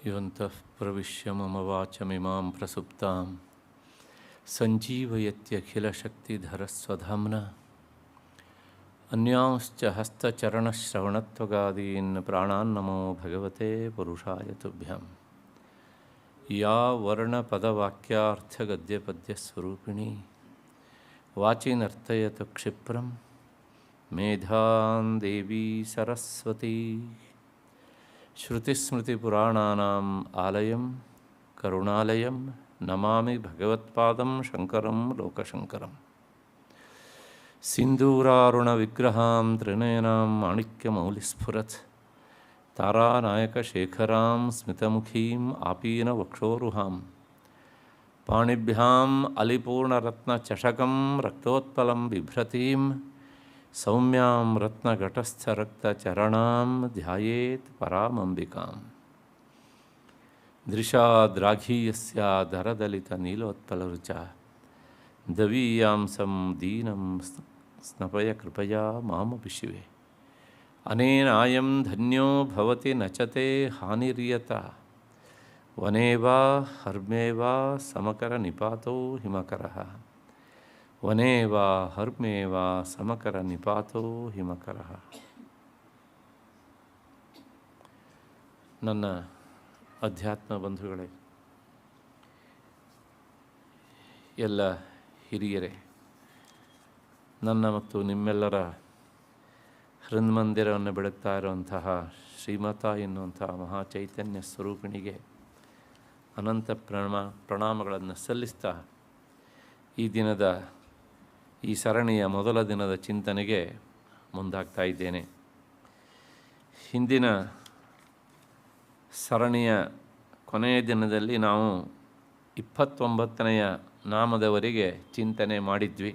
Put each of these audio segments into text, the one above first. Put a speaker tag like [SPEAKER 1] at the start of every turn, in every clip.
[SPEAKER 1] ಯೋಂತಃ ಪ್ರವಿಶ್ಯ ಮಮ ವಾಚಮಿಮಾಂ ಪ್ರಸುಪ್ತಾಂ ಸಂಜೀವಯತ್ಯಖಿಲಶಕ್ತಿಧರಸ್ವಧಾಮ್ನಾ ಅನ್ಯಾಂಶ್ಚ ಹಸ್ತಚರಣಶ್ರವಣತ್ವಗಾದೀನ್ ಪ್ರಾಣಾನ್ನಮೋ ಭಗವತೆ ಪುರುಷಾಯ ತುಭ್ಯಂ ಯಾ ವರ್ಣಪದವಾಕ್ಯಾರ್ಥಗದ್ಯಪದ್ಯಸ್ವರೂಪಿಣಿ ವಾಚಿನರ್ತಯತು ಕ್ಷಿಪ್ರಂ ಮೇಧಾಂ ದೇವಿ ಸರಸ್ವತಿ ಶ್ರುತಿಸ್ಮೃತಿಪುರಾಣಾನಾಂ ಆಲಯಂ ಕರುಣಾಲಯಂ ನಮಾಮಿ ಭಗವತ್ಪಾದಂ ಶಂಕರಂ ಲೋಕಶಂಕರಂ ಸಿಂಧೂರಾರುಣವಿಗ್ರಹಾಂ ತ್ರಿನಯನಾಂ ಮಾಣಿಕ್ಯಮೌಲಿಸ್ಫುರತ್ ತಾರಾನಾಯಕಶೇಖರಾಂ ಸ್ಮಿತಮುಖೀಂ ಆಪೀನವಕ್ಷೋರುಹಾಂ ಪಾಣಿಭ್ಯಾಂ ಅಲಿಪೂರ್ಣರತ್ನಚಷಕಂ ರಕ್ತೋತ್ಪಲಂ ಬಿಭ್ರತೀಂ ಸೌಮ್ಯಾಂ ರತ್ನಘಟಸ್ಥರಕ್ತಚರಣಾಂ ಧ್ಯಾಯೇತ್ ಪರಾಮಂಬಿಕಾಂ ದೃಶಾದ್ರಾಘೀಯಸ್ಯ ಧರದಲಿತನೀಲೋತ್ಪಲರುಚ ದವೀಯಾಂಸಂ ದೀನಂ ಸ್ನಪಯ ಕೃಪಯಾ ಮಾಮಪಿ ಶಿವೆ ಅನೇನಾಯಂ ಧನ್ಯೋ ಭವತಿ ನಚತೆ ಹಾನಿರ್ಯತ ವನೇ ವಾ ಹರ್ಮೇ ವಾ ಸಮಕರ ನಿಪಾತೋ ಹಿಮಕರಃ ವನೇ ವಾ ಹರ್ಮೇ ವಾ ಸಮಕರ ನಿಪಾತೋ ಹಿಮಕರಃ. ನನ್ನ ಅಧ್ಯಾತ್ಮ ಬಂಧುಗಳೇ, ಎಲ್ಲ ಹಿರಿಯರೇ, ನನ್ನ ಮತ್ತು ನಿಮ್ಮೆಲ್ಲರ ಹೃನ್ಮಂದಿರವನ್ನು ಬೆಳಗ್ತಾ ಇರುವಂತಹ ಶ್ರೀಮತ ಎನ್ನುವಂತಹ ಮಹಾಚೈತನ್ಯ ಸ್ವರೂಪಿಣಿಗೆ ಅನಂತ ಪ್ರಣಾಮಗಳನ್ನು ಸಲ್ಲಿಸ್ತಾ ಈ ದಿನದ ಈ ಸರಣಿಯ ಮೊದಲ ದಿನದ ಚಿಂತನೆಗೆ ಮುಂದಾಗ್ತಾ ಇದ್ದೇನೆ. ಹಿಂದಿನ ಸರಣಿಯ ಕೊನೆಯ ದಿನದಲ್ಲಿ ನಾವು 29ನೆಯ ನಾಮದವರೆಗೆ ಚಿಂತನೆ ಮಾಡಿದ್ವಿ.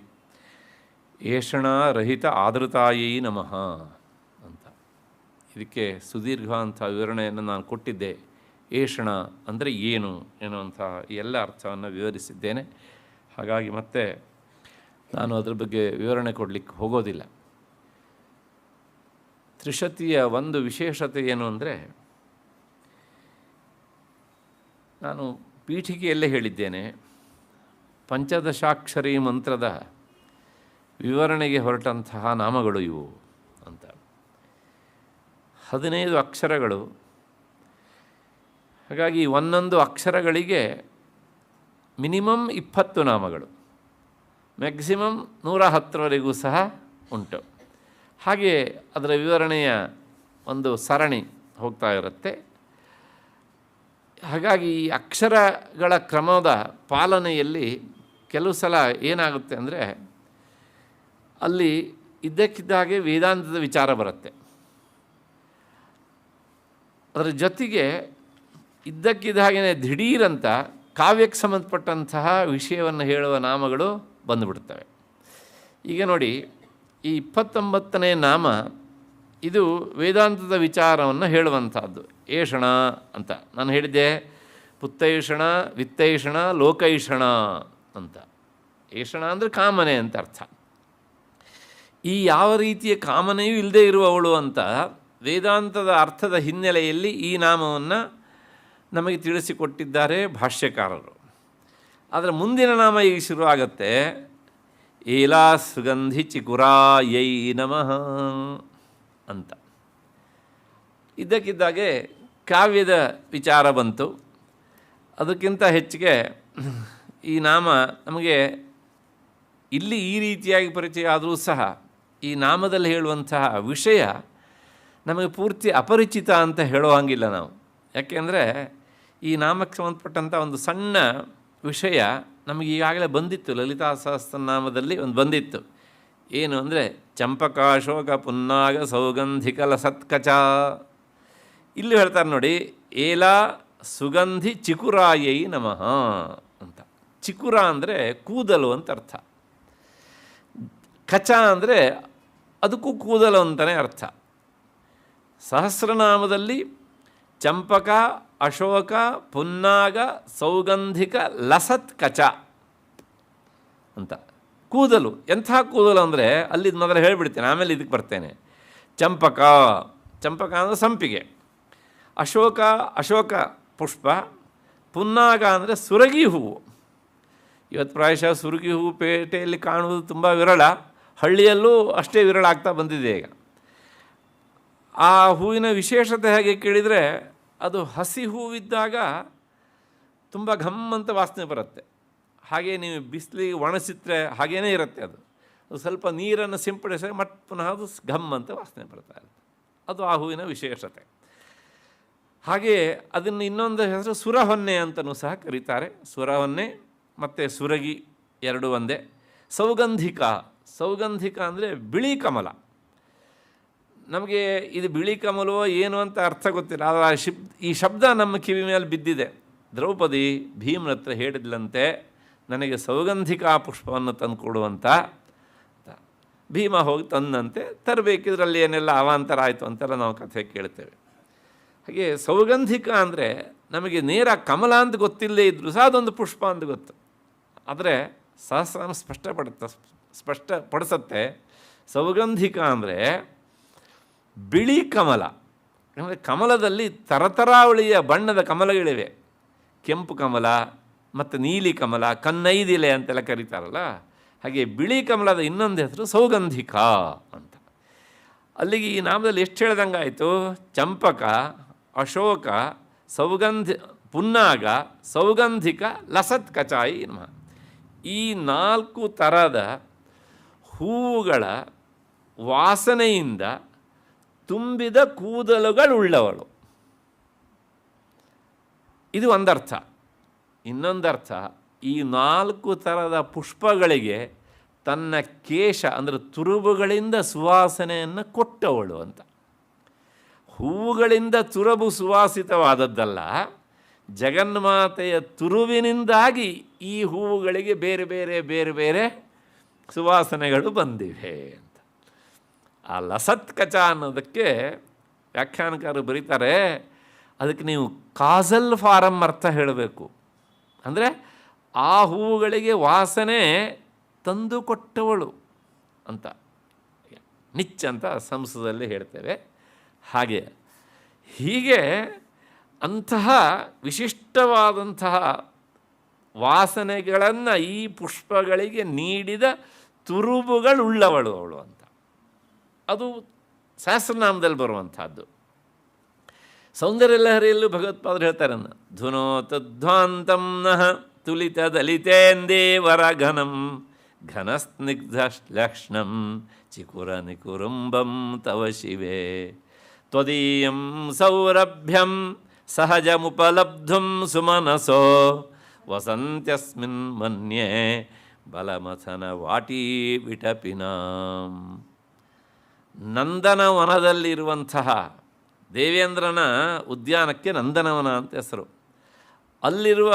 [SPEAKER 1] ಏಷಣಾರಹಿತ ಆದೃತಾಯೈ ನಮಃ ಅಂತ. ಇದಕ್ಕೆ ಸುದೀರ್ಘ ಅಂಥ ವಿವರಣೆಯನ್ನು ನಾನು ಕೊಟ್ಟಿದ್ದೆ. ಏಷಣ ಅಂದರೆ ಏನು ಎನ್ನುವಂಥ ಎಲ್ಲ ಅರ್ಥವನ್ನು ವಿವರಿಸಿದ್ದೇನೆ. ಹಾಗಾಗಿ ಮತ್ತೆ ನಾನು ಅದರ ಬಗ್ಗೆ ವಿವರಣೆ ಕೊಡಲಿಕ್ಕೆ ಹೋಗೋದಿಲ್ಲ. ತ್ರಿಶತಿಯ ಒಂದು ವಿಶೇಷತೆ ಏನು ಅಂದರೆ, ನಾನು ಪೀಠಿಕೆಯಲ್ಲೇ ಹೇಳಿದ್ದೇನೆ, ಪಂಚದಶಾಕ್ಷರಿ ಮಂತ್ರದ ವಿವರಣೆಗೆ ಹೊರಟಂತಹ ನಾಮಗಳು ಇವು ಅಂತ. 15 ಅಕ್ಷರಗಳು. ಹಾಗಾಗಿ ಒಂದೊಂದು ಅಕ್ಷರಗಳಿಗೆ ಮಿನಿಮಮ್ 20 ನಾಮಗಳು, ಮ್ಯಾಕ್ಸಿಮಮ್ 110ವರೆಗೂ ಸಹ ಉಂಟು. ಹಾಗೆ ಅದರ ವಿವರಣೆಯ ಒಂದು ಸರಣಿ ಹೋಗ್ತಾ ಇರುತ್ತೆ. ಹಾಗಾಗಿ ಈ ಅಕ್ಷರಗಳ ಕ್ರಮದ ಪಾಲನೆಯಲ್ಲಿ ಕೆಲವು ಸಲ ಏನಾಗುತ್ತೆ ಅಂದರೆ, ಅಲ್ಲಿ ಇದ್ದಕ್ಕಿದ್ದಾಗೆ ವೇದಾಂತದ ವಿಚಾರ ಬರುತ್ತೆ. ಅದರ ಜೊತೆಗೆ ಇದ್ದಕ್ಕಿದ್ದ ಹಾಗೆಯೇ ದಿಢೀರಂತ ಕಾವ್ಯಕ್ಕೆ ಸಂಬಂಧಪಟ್ಟಂತಹ ವಿಷಯವನ್ನು ಹೇಳುವ ನಾಮಗಳು ಬಂದುಬಿಡ್ತವೆ. ಈಗ ನೋಡಿ, ಈ 29ನೇ ನಾಮ ಇದು ವೇದಾಂತದ ವಿಚಾರವನ್ನು ಹೇಳುವಂಥದ್ದು. ಏಷಣ ಅಂತ ನಾನು ಹೇಳಿದ್ದೆ. ಪುತ್ತೈಷಣ, ವಿತ್ತೈಷಣ, ಲೋಕೈಷಣ ಅಂತ. ಏಷಣ ಅಂದರೆ ಕಾಮನೆ ಅಂತ ಅರ್ಥ. ಈ ಯಾವ ರೀತಿಯ ಕಾಮನೆಯೂ ಇಲ್ಲದೆ ಇರುವವಳು ಅಂತ ವೇದಾಂತದ ಅರ್ಥದ ಹಿನ್ನೆಲೆಯಲ್ಲಿ ಈ ನಾಮವನ್ನು ನಮಗೆ ತಿಳಿಸಿಕೊಟ್ಟಿದ್ದಾರೆ ಭಾಷ್ಯಕಾರರು. ಆದರೆ ಮುಂದಿನ ನಾಮ ಈಗ ಶುರುವಾಗತ್ತೆ. ಏಲಾ ಸುಗಂಧಿ ಚಿಕುರಾಯೈ ನಮಃ ಅಂತ. ಇದ್ದಕ್ಕಿದ್ದಾಗೆ ಕಾವ್ಯದ ವಿಚಾರ ಬಂತು. ಅದಕ್ಕಿಂತ ಹೆಚ್ಚಿಗೆ ಈ ನಾಮ ನಮಗೆ ಇಲ್ಲಿ ಈ ರೀತಿಯಾಗಿ ಪರಿಚಯ ಆದರೂ ಸಹ ಈ ನಾಮದಲ್ಲಿ ಹೇಳುವಂತಹ ವಿಷಯ ನಮಗೆ ಪೂರ್ತಿ ಅಪರಿಚಿತ ಅಂತ ಹೇಳೋ ಹಾಗಿಲ್ಲ ನಾವು. ಯಾಕೆಂದರೆ ಈ ನಾಮಕ್ಕೆ ಸಂಬಂಧಪಟ್ಟಂಥ ಒಂದು ಸಣ್ಣ ವಿಷಯ ನಮಗೆ ಈಗಾಗಲೇ ಬಂದಿತ್ತು. ಲಲಿತಾ ಸಹಸ್ರನಾಮದಲ್ಲಿ ಒಂದು ಬಂದಿತ್ತು. ಏನು ಅಂದರೆ, ಚಂಪಕಾಶೋಕ ಪುನ್ನಾಗ ಸೌಗಂಧಿಕ ಲಸತ್ಕಚ. ಇಲ್ಲಿ ಹೇಳ್ತಾರೆ ನೋಡಿ, ಏಲಾ ಸುಗಂಧಿ ಚಿಕುರಾಯೈ ನಮಃ ಅಂತ. ಚಿಕುರ ಅಂದರೆ ಕೂದಲು ಅಂತ ಅರ್ಥ. ಕಚ ಅಂದರೆ ಅದಕ್ಕೂ ಕೂದಲು ಅಂತಲೇ ಅರ್ಥ. ಸಹಸ್ರನಾಮದಲ್ಲಿ ಚಂಪಕ, ಅಶೋಕ, ಪುನ್ನಾಗ, ಸೌಗಂಧಿಕ, ಲಸತ್ ಕಚ ಅಂತ. ಕೂದಲು ಎಂಥ ಕೂದಲು ಅಂದರೆ, ಅಲ್ಲಿದ್ದು ಮೊದಲು ಹೇಳಿಬಿಡ್ತೇನೆ, ಆಮೇಲೆ ಇದಕ್ಕೆ ಬರ್ತೇನೆ. ಚಂಪಕ ಅಂದರೆ ಸಂಪಿಗೆ. ಅಶೋಕ ಪುಷ್ಪ. ಪುನ್ನಾಗ ಅಂದರೆ ಸುರಗಿ ಹೂವು. ಇವತ್ತು ಪ್ರಾಯಶಃ ಸುರಗಿ ಹೂವು ಪೇಟೆಯಲ್ಲಿ ಕಾಣುವುದು ತುಂಬ ವಿರಳ, ಹಳ್ಳಿಯಲ್ಲೂ ಅಷ್ಟೇ ವಿರಳ ಆಗ್ತಾ ಬಂದಿದೆ ಈಗ. ಆ ಹೂವಿನ ವಿಶೇಷತೆ ಹೇಗೆ ಕೇಳಿದರೆ, ಅದು ಹಸಿ ಹೂವಿದ್ದಾಗ ತುಂಬ ಘಮ್ಮಂತ ವಾಸನೆ ಬರುತ್ತೆ. ಹಾಗೆ ನೀವು ಬಿಸಿಲಿಗೆ ಒಣಸಿದ್ರೆ ಹಾಗೇ ಇರುತ್ತೆ. ಅದು ಸ್ವಲ್ಪ ನೀರನ್ನು ಸಿಂಪಡಿಸಿದ್ರೆ ಮತ್ತೆ ಪುನಃ ಅದು ಘಮ್ಮಂತ ವಾಸನೆ ಬರ್ತಾ ಇರುತ್ತೆ. ಅದು ಆ ಹೂವಿನ ವಿಶೇಷತೆ. ಹಾಗೆ ಅದನ್ನು ಇನ್ನೊಂದು ಹೆಸರು ಸುರಹೊನ್ನೆ ಅಂತಲೂ ಸಹ ಕರೀತಾರೆ. ಸುರಹೊನ್ನೆ ಮತ್ತು ಸುರಗಿ ಎರಡು ಒಂದೇ. ಸೌಗಂಧಿಕ. ಸೌಗಂಧಿಕ ಅಂದರೆ ಬಿಳಿ ಕಮಲ. ನಮಗೆ ಇದು ಬಿಳಿ ಕಮಲವೋ ಏನು ಅಂತ ಅರ್ಥ ಗೊತ್ತಿಲ್ಲ, ಆದರೆ ಈ ಶಬ್ದ ನಮ್ಮ ಕಿವಿ ಮೇಲೆ ಬಿದ್ದಿದೆ. ದ್ರೌಪದಿ ಭೀಮನ ಹತ್ರ ಹೇಳಿದ್ಲಂತೆ, ನನಗೆ ಸೌಗಂಧಿಕಾ ಪುಷ್ಪವನ್ನು ತಂದು ಕೊಡುವಂತ. ಭೀಮ ಹೋಗಿ ತಂದಂತೆ. ತರಬೇಕಿದ್ರಲ್ಲಿ ಏನೆಲ್ಲ ಅವಾಂತರ ಆಯಿತು ಅಂತೆಲ್ಲ ನಾವು ಕಥೆ ಕೇಳ್ತೇವೆ. ಹಾಗೆ ಸೌಗಂಧಿಕ ಅಂದರೆ ನಮಗೆ ನೇರ ಕಮಲ ಅಂತ ಗೊತ್ತಿಲ್ಲದೇ ಇದ್ದರೂ ಸಹ ಅದೊಂದು ಪುಷ್ಪ ಅಂತ ಗೊತ್ತು. ಆದರೆ ಸಹಸ್ರಾಮ ಸ್ಪಷ್ಟಪಡಿಸುತ್ತೆ. ಸೌಗಂಧಿಕ ಅಂದರೆ ಬಿಳಿ ಕಮಲ. ಅಂದರೆ ಕಮಲದಲ್ಲಿ ತರತರಾವಳಿಯ ಬಣ್ಣದ ಕಮಲಗಳಿವೆ. ಕೆಂಪು ಕಮಲ ಮತ್ತು ನೀಲಿ ಕಮಲ, ಕನ್ನೈದಿಲೆ ಅಂತೆಲ್ಲ ಕರೀತಾರಲ್ಲ, ಹಾಗೆ ಬಿಳಿ ಕಮಲದ ಇನ್ನೊಂದು ಹೆಸರು ಸೌಗಂಧಿಕ ಅಂತ. ಅಲ್ಲಿಗೆ ಈ ನಾಮದಲ್ಲಿ ಎಷ್ಟು ಹೇಳ್ದಂಗೆ ಆಯಿತು? ಚಂಪಕ, ಅಶೋಕ, ಪುನ್ನಾಗ, ಸೌಗಂಧಿಕ, ಲಸತ್ ಕಚಾಯಿ ನಮಃ. ಈ 4 ಥರದ ಹೂವುಗಳ ವಾಸನೆಯಿಂದ ತುಂಬಿದ ಕೂದಲುಗಳುಳ್ಳವಳು. ಇದು ಒಂದರ್ಥ. ಇನ್ನೊಂದರ್ಥ, ಈ 4 ಥರದ ಪುಷ್ಪಗಳಿಗೆ ತನ್ನ ಕೇಶ ಅಂದರೆ ತುರುಬುಗಳಿಂದ ಸುವಾಸನೆಯನ್ನು ಕೊಟ್ಟವಳು ಅಂತ. ಹೂವುಗಳಿಂದ ತುರುಬು ಸುವಾಸಿತವಾದದ್ದಲ್ಲ, ಜಗನ್ಮಾತೆಯ ತುರುವಿನಿಂದಾಗಿ ಈ ಹೂವುಗಳಿಗೆ ಬೇರೆ ಬೇರೆ ಬೇರೆ ಬೇರೆ ಸುವಾಸನೆಗಳು ಬಂದಿವೆ ಅಂತ. ಆ ಲಸತ್ ಕಚ ಅನ್ನೋದಕ್ಕೆ ವ್ಯಾಖ್ಯಾನಕಾರರು ಬರೀತಾರೆ, ಅದಕ್ಕೆ ನೀವು ಕಾಸಲ್ ಫಾರಮ್ ಅರ್ಥ ಹೇಳಬೇಕು. ಅಂದರೆ ಆ ಹೂವುಗಳಿಗೆ ವಾಸನೆ ತಂದು ಕೊಟ್ಟವಳು ಅಂತ, ನಿಚ್ ಅಂತ ಸಂಸ್ಕೃತದಲ್ಲಿ ಹೇಳ್ತೇವೆ. ಹೀಗೆ ಅಂತಹ ವಿಶಿಷ್ಟವಾದಂತಹ ವಾಸನೆಗಳನ್ನು ಈ ಪುಷ್ಪಗಳಿಗೆ ನೀಡಿದ ತುರುಬುಗಳುಳ್ಳವಳು ಅವಳು ಅಂತ. ಅದು ಸಹಸ್ರನಾಮದಲ್ಲಿ ಬರುವಂಥದ್ದು. ಸೌಂದರ್ಯ ಲಹರಿಯಲ್ಲೂ ಭಗವತ್ಪಾದರು ಹೇಳ್ತಾರೆ, ಧುನೋತಧ್ವಾಂತಂ ನಃ ತುಲಿತ ದಲಿತೇಂದೇವರ ಘನಂ ಘನಸ್ನಿಗ್ಧಶ್ಲಕ್ಷ್ಣಂ ಚಿಕುರ ನಿಕುರುಂಬಂ ತವ ಶಿವೆ ತ್ವದೀಯಂ ಸೌರಭ್ಯಂ ಸಹಜಮುಪಲಬ್ಧುಂ ಸುಮನಸೋ ವಸಂತ್ಯಸ್ಮಿನ್ ಮನ್ಯೆ ಬಲಮಥನ ವಾಟೀ ವಿಟಪಿನಾಂ. ನಂದನವನದಲ್ಲಿರುವಂತಹ ದೇವೇಂದ್ರನ ಉದ್ಯಾನಕ್ಕೆ ನಂದನವನ ಅಂತ ಹೆಸರು. ಅಲ್ಲಿರುವ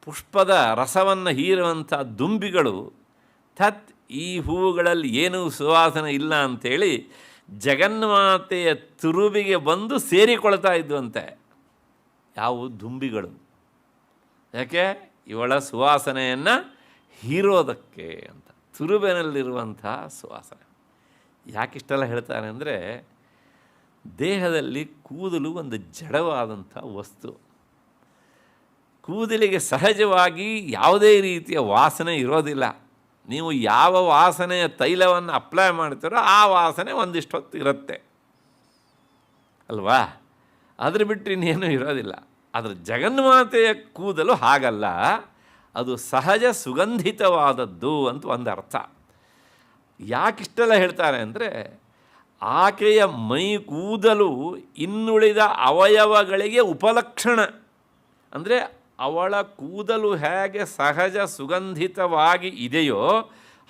[SPEAKER 1] ಪುಷ್ಪದ ರಸವನ್ನು ಹೀರುವಂಥ ದುಂಬಿಗಳು ಈ ಹೂವುಗಳಲ್ಲಿ ಏನೂ ಸುವಾಸನೆ ಇಲ್ಲ ಅಂಥೇಳಿ ಜಗನ್ಮಾತೆಯ ತುರುಬಿಗೆ ಬಂದು ಸೇರಿಕೊಳ್ತಾ ಇದ್ವಂತೆ. ಯಾವ ದುಂಬಿಗಳು? ಯಾಕೆ? ಇವಳ ಸುವಾಸನೆಯನ್ನು ಹೀರೋದಕ್ಕೆ ಅಂತ. ತುರುಬಿನಲ್ಲಿರುವಂಥ ಸುವಾಸನೆ. ಯಾಕಿಷ್ಟೆಲ್ಲ ಹೇಳ್ತಾರೆ ಅಂದರೆ, ದೇಹದಲ್ಲಿ ಕೂದಲು ಒಂದು ಜಡವಾದಂಥ ವಸ್ತು. ಕೂದಲಿಗೆ ಸಹಜವಾಗಿ ಯಾವುದೇ ರೀತಿಯ ವಾಸನೆ ಇರೋದಿಲ್ಲ. ನೀವು ಯಾವ ವಾಸನೆಯ ತೈಲವನ್ನು ಅಪ್ಲೈ ಮಾಡ್ತೀರೋ ಆ ವಾಸನೆ ಒಂದಿಷ್ಟು ಹೊತ್ತು ಇರುತ್ತೆ ಅಲ್ವಾ? ಅದ್ರ ಬಿಟ್ಟು ಇನ್ನೇನು ಇರೋದಿಲ್ಲ. ಆದರೆ ಜಗನ್ಮಾತೆಯ ಕೂದಲು ಹಾಗಲ್ಲ, ಅದು ಸಹಜ ಸುಗಂಧಿತವಾದದ್ದು ಅಂತ ಒಂದು ಅರ್ಥ. ಯಾಕಿಷ್ಟೆಲ್ಲ ಹೇಳ್ತಾರೆ ಅಂದರೆ, ಆಕೆಯ ಮೈ ಕೂದಲು ಇನ್ನುಳಿದ ಅವಯವಗಳಿಗೆ ಉಪಲಕ್ಷಣ. ಅಂದರೆ ಅವಳ ಕೂದಲು ಹೇಗೆ ಸಹಜ ಸುಗಂಧಿತವಾಗಿ ಇದೆಯೋ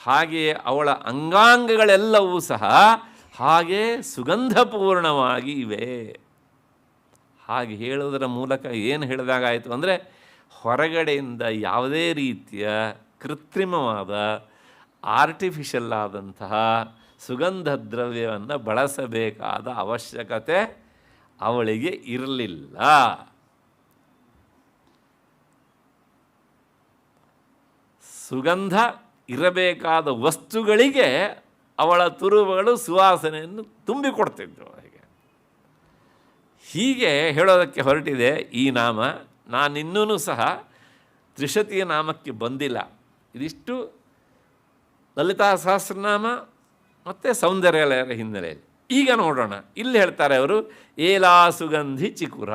[SPEAKER 1] ಹಾಗೆಯೇ ಅವಳ ಅಂಗಾಂಗಗಳೆಲ್ಲವೂ ಸಹ ಹಾಗೆ ಸುಗಂಧಪೂರ್ಣವಾಗಿ ಇವೆ. ಹಾಗೆ ಹೇಳೋದರ ಮೂಲಕ ಏನು ಹೇಳಿದಾಗಾಯಿತು ಅಂದರೆ, ಹೊರಗಡೆಯಿಂದ ಯಾವುದೇ ರೀತಿಯ ಕೃತ್ರಿಮವಾದ ಆರ್ಟಿಫಿಷಿಯಲ್ ಆದಂತಹ ಸುಗಂಧ ದ್ರವ್ಯವನ್ನು ಬಳಸಬೇಕಾದ ಅವಶ್ಯಕತೆ ಅವಳಿಗೆ ಇರಲಿಲ್ಲ. ಸುಗಂಧ ಇರಬೇಕಾದ ವಸ್ತುಗಳಿಗೆ ಅವಳ ತುರುಬುಗಳು ಸುವಾಸನೆಯನ್ನು ತುಂಬಿಕೊಡ್ತಿದ್ರು. ಹೀಗೆ ಹೇಳೋದಕ್ಕೆ ಹೊರಟಿದೆ ಈ ನಾಮ. ನಾನಿನ್ನೂ ಸಹ ತ್ರಿಶತಿಯ ನಾಮಕ್ಕೆ ಬಂದಿಲ್ಲ. ಇದಿಷ್ಟು ಲಲಿತಾ ಸಹಸ್ರನಾಮ ಮತ್ತು ಸೌಂದರ್ಯಾಲಯದ ಹಿನ್ನೆಲೆಯಲ್ಲಿ. ಈಗ ನೋಡೋಣ, ಇಲ್ಲಿ ಹೇಳ್ತಾರೆ ಅವರು, ಏಲಾ ಸುಗಂಧಿ ಚಿಕುರ.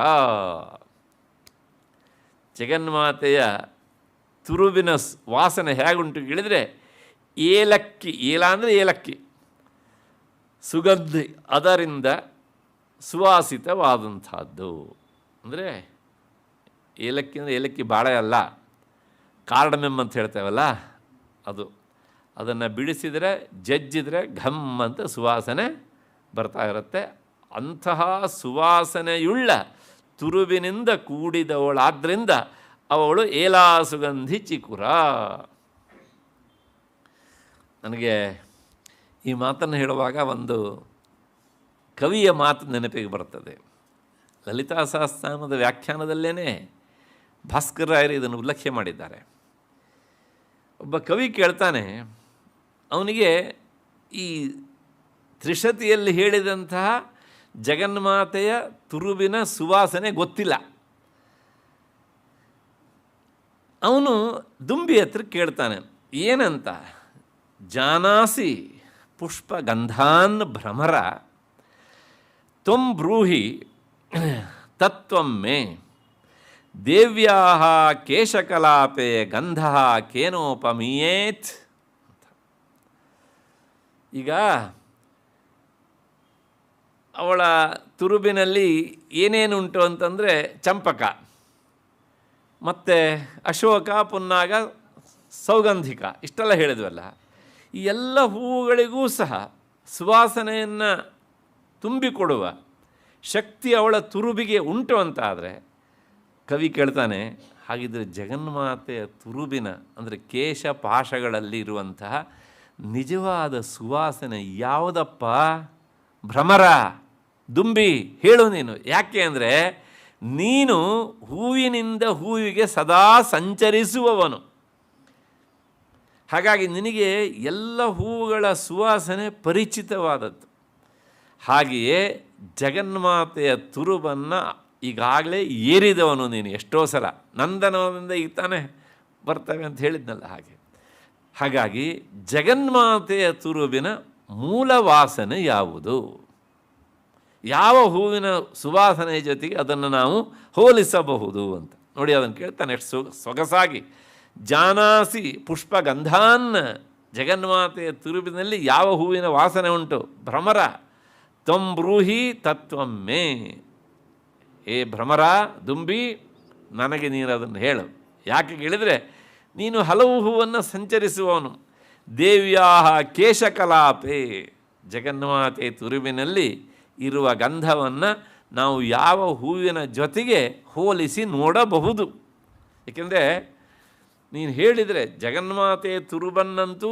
[SPEAKER 1] ಜಗನ್ಮಾತೆಯ ತುರುಬಿನ ವಾಸನೆ ಹೇಗುಂಟು ಹೇಳಿದರೆ, ಏಲಕ್ಕಿ, ಏಲ ಅಂದರೆ ಏಲಕ್ಕಿ, ಸುಗಂಧಿ ಅದರಿಂದ ಸುವಾಸಿತವಾದಂಥದ್ದು. ಅಂದರೆ ಏಲಕ್ಕಿ ಅಂದರೆ ಏಲಕ್ಕಿ ಬಾಳೆ ಅಲ್ಲ, ಕಾರ್ಡಮೆಮ್ ಅಂತ ಹೇಳ್ತೇವಲ್ಲ ಅದು. ಅದನ್ನು ಬಿಡಿಸಿದರೆ, ಜಜ್ಜಿದರೆ ಘಮ್ ಅಂತ ಸುವಾಸನೆ ಬರ್ತಾ ಇರುತ್ತೆ. ಅಂತಹ ಸುವಾಸನೆಯುಳ್ಳ ತುರುಬಿನಿಂದ ಕೂಡಿದವಳಾದ್ದರಿಂದ ಅವಳು ಏಲಾ ಸುಗಂಧಿ ಚಿಕುರ. ನನಗೆ ಈ ಮಾತನ್ನು ಹೇಳುವಾಗ ಒಂದು ಕವಿಯ ಮಾತು ನೆನಪಿಗೆ ಬರ್ತದೆ. ಲಲಿತಾ ಸಹಸ್ರನಾಮದ ವ್ಯಾಖ್ಯಾನದಲ್ಲೇ ಭಾಸ್ಕರ ರಾಯರು ಇದನ್ನು ಉಲ್ಲೇಖ ಮಾಡಿದ್ದಾರೆ. ಒಬ್ಬ ಕವಿ ಕೇಳ್ತಾನೆ, ಅವನಿಗೆ ಈ ತ್ರಿಶತಿಯಲ್ಲಿ ಹೇಳಿದಂತಹ ಜಗನ್ಮಾತೆಯ ತುರುಬಿನ ಸುವಾಸನೆ ಗೊತ್ತಿಲ್ಲ. ಅವನು ದುಂಬಿ ಹತ್ರ ಕೇಳ್ತಾನೆ, ಏನಂತ? ಜಾನಾಸಿ ಪುಷ್ಪ ಗಂಧಾನ್ ಭ್ರಮರ ತ್ವಂ ಬ್ರೂಹಿ ತತ್ವಂ ಮೇ ದೇವ್ಯಾಹ ಕೇಶಕಲಾಪೆ ಗಂಧ ಕೇನೋಪಮೀಯೇತ್. ಈಗ ಅವಳ ತುರುಬಿನಲ್ಲಿ ಏನೇನುಂಟು ಅಂತಂದರೆ ಚಂಪಕ ಮತ್ತು ಅಶೋಕ, ಪುನ್ನಾಗ, ಸೌಗಂಧಿಕ ಇಷ್ಟೆಲ್ಲ ಹೇಳಿದ್ವಲ್ಲ. ಈ ಎಲ್ಲ ಹೂವುಗಳಿಗೂ ಸಹ ಸುವಾಸನೆಯನ್ನು ತುಂಬಿಕೊಡುವ ಶಕ್ತಿ ಅವಳ ತುರುಬಿಗೆ ಉಂಟು ಅಂತ ಆದರೆ ಕವಿ ಕೇಳ್ತಾನೆ, ಹಾಗಿದ್ದರೆ ಜಗನ್ಮಾತೆಯ ತುರುಬಿನ ಅಂದರೆ ಕೇಶಪಾಶಗಳಲ್ಲಿ ಇರುವಂತಹ ನಿಜವಾದ ಸುವಾಸನೆ ಯಾವುದಪ್ಪ? ಭ್ರಮರ, ದುಂಬಿ, ಹೇಳು ನೀನು. ಯಾಕೆ ಅಂದರೆ ನೀನು ಹೂವಿನಿಂದ ಹೂವಿಗೆ ಸದಾ ಸಂಚರಿಸುವವನು. ಹಾಗಾಗಿ ನಿನಗೆ ಎಲ್ಲ ಹೂವುಗಳ ಸುವಾಸನೆ ಪರಿಚಿತವಾದದ್ದು. ಹಾಗೆಯೇ ಜಗನ್ಮಾತೆಯ ತುರುಬನ್ನು ಈಗಾಗಲೇ ಏರಿದವನು ನೀನು. ಎಷ್ಟೋ ಸಲ ನಂದನವನಿಂದ ಈಗ ತಾನೇ ಬರ್ತವೆ ಅಂತ ಹೇಳಿದ್ನಲ್ಲ ಹಾಗೆ. ಹಾಗಾಗಿ ಜಗನ್ಮಾತೆಯ ತುರುಬಿನ ಮೂಲ ವಾಸನೆ ಯಾವುದು? ಯಾವ ಹೂವಿನ ಸುವಾಸನೆಯ ಜೊತೆಗೆ ಅದನ್ನು ನಾವು ಹೋಲಿಸಬಹುದು ಅಂತ ನೋಡಿ. ಅದನ್ನು ಕೇಳ್ತಾನೆ ಎಷ್ಟು ಸೊಗಸಾಗಿ. ಜಾನಾಸಿ ಪುಷ್ಪ ಗಂಧಾನ್, ಜಗನ್ಮಾತೆಯ ತುರುಬಿನಲ್ಲಿ ಯಾವ ಹೂವಿನ ವಾಸನೆ ಉಂಟು? ಭ್ರಮರ. ತ್ವಂ ಬ್ರೂಹಿ ತತ್ವಂ ಮೇ. ಏ ಭ್ರಮರ, ದುಂಬಿ, ನನಗೆ ನೀನು ಅದನ್ನು ಹೇಳು. ಯಾಕೆ ಕೇಳಿದರೆ ನೀನು ಹಲವು ಹೂವನ್ನು ಸಂಚರಿಸುವವನು. ದೇವ್ಯಾಹ ಕೇಶಕಲಾಪೆ, ಜಗನ್ಮಾತೆ ತುರುಬಿನಲ್ಲಿ ಇರುವ ಗಂಧವನ್ನು ನಾವು ಯಾವ ಹೂವಿನ ಜೊತೆಗೆ ಹೋಲಿಸಿ ನೋಡಬಹುದು. ಏಕೆಂದರೆ ನೀನು ಹೇಳಿದರೆ ಜಗನ್ಮಾತೆ ತುರುಬನ್ನಂತೂ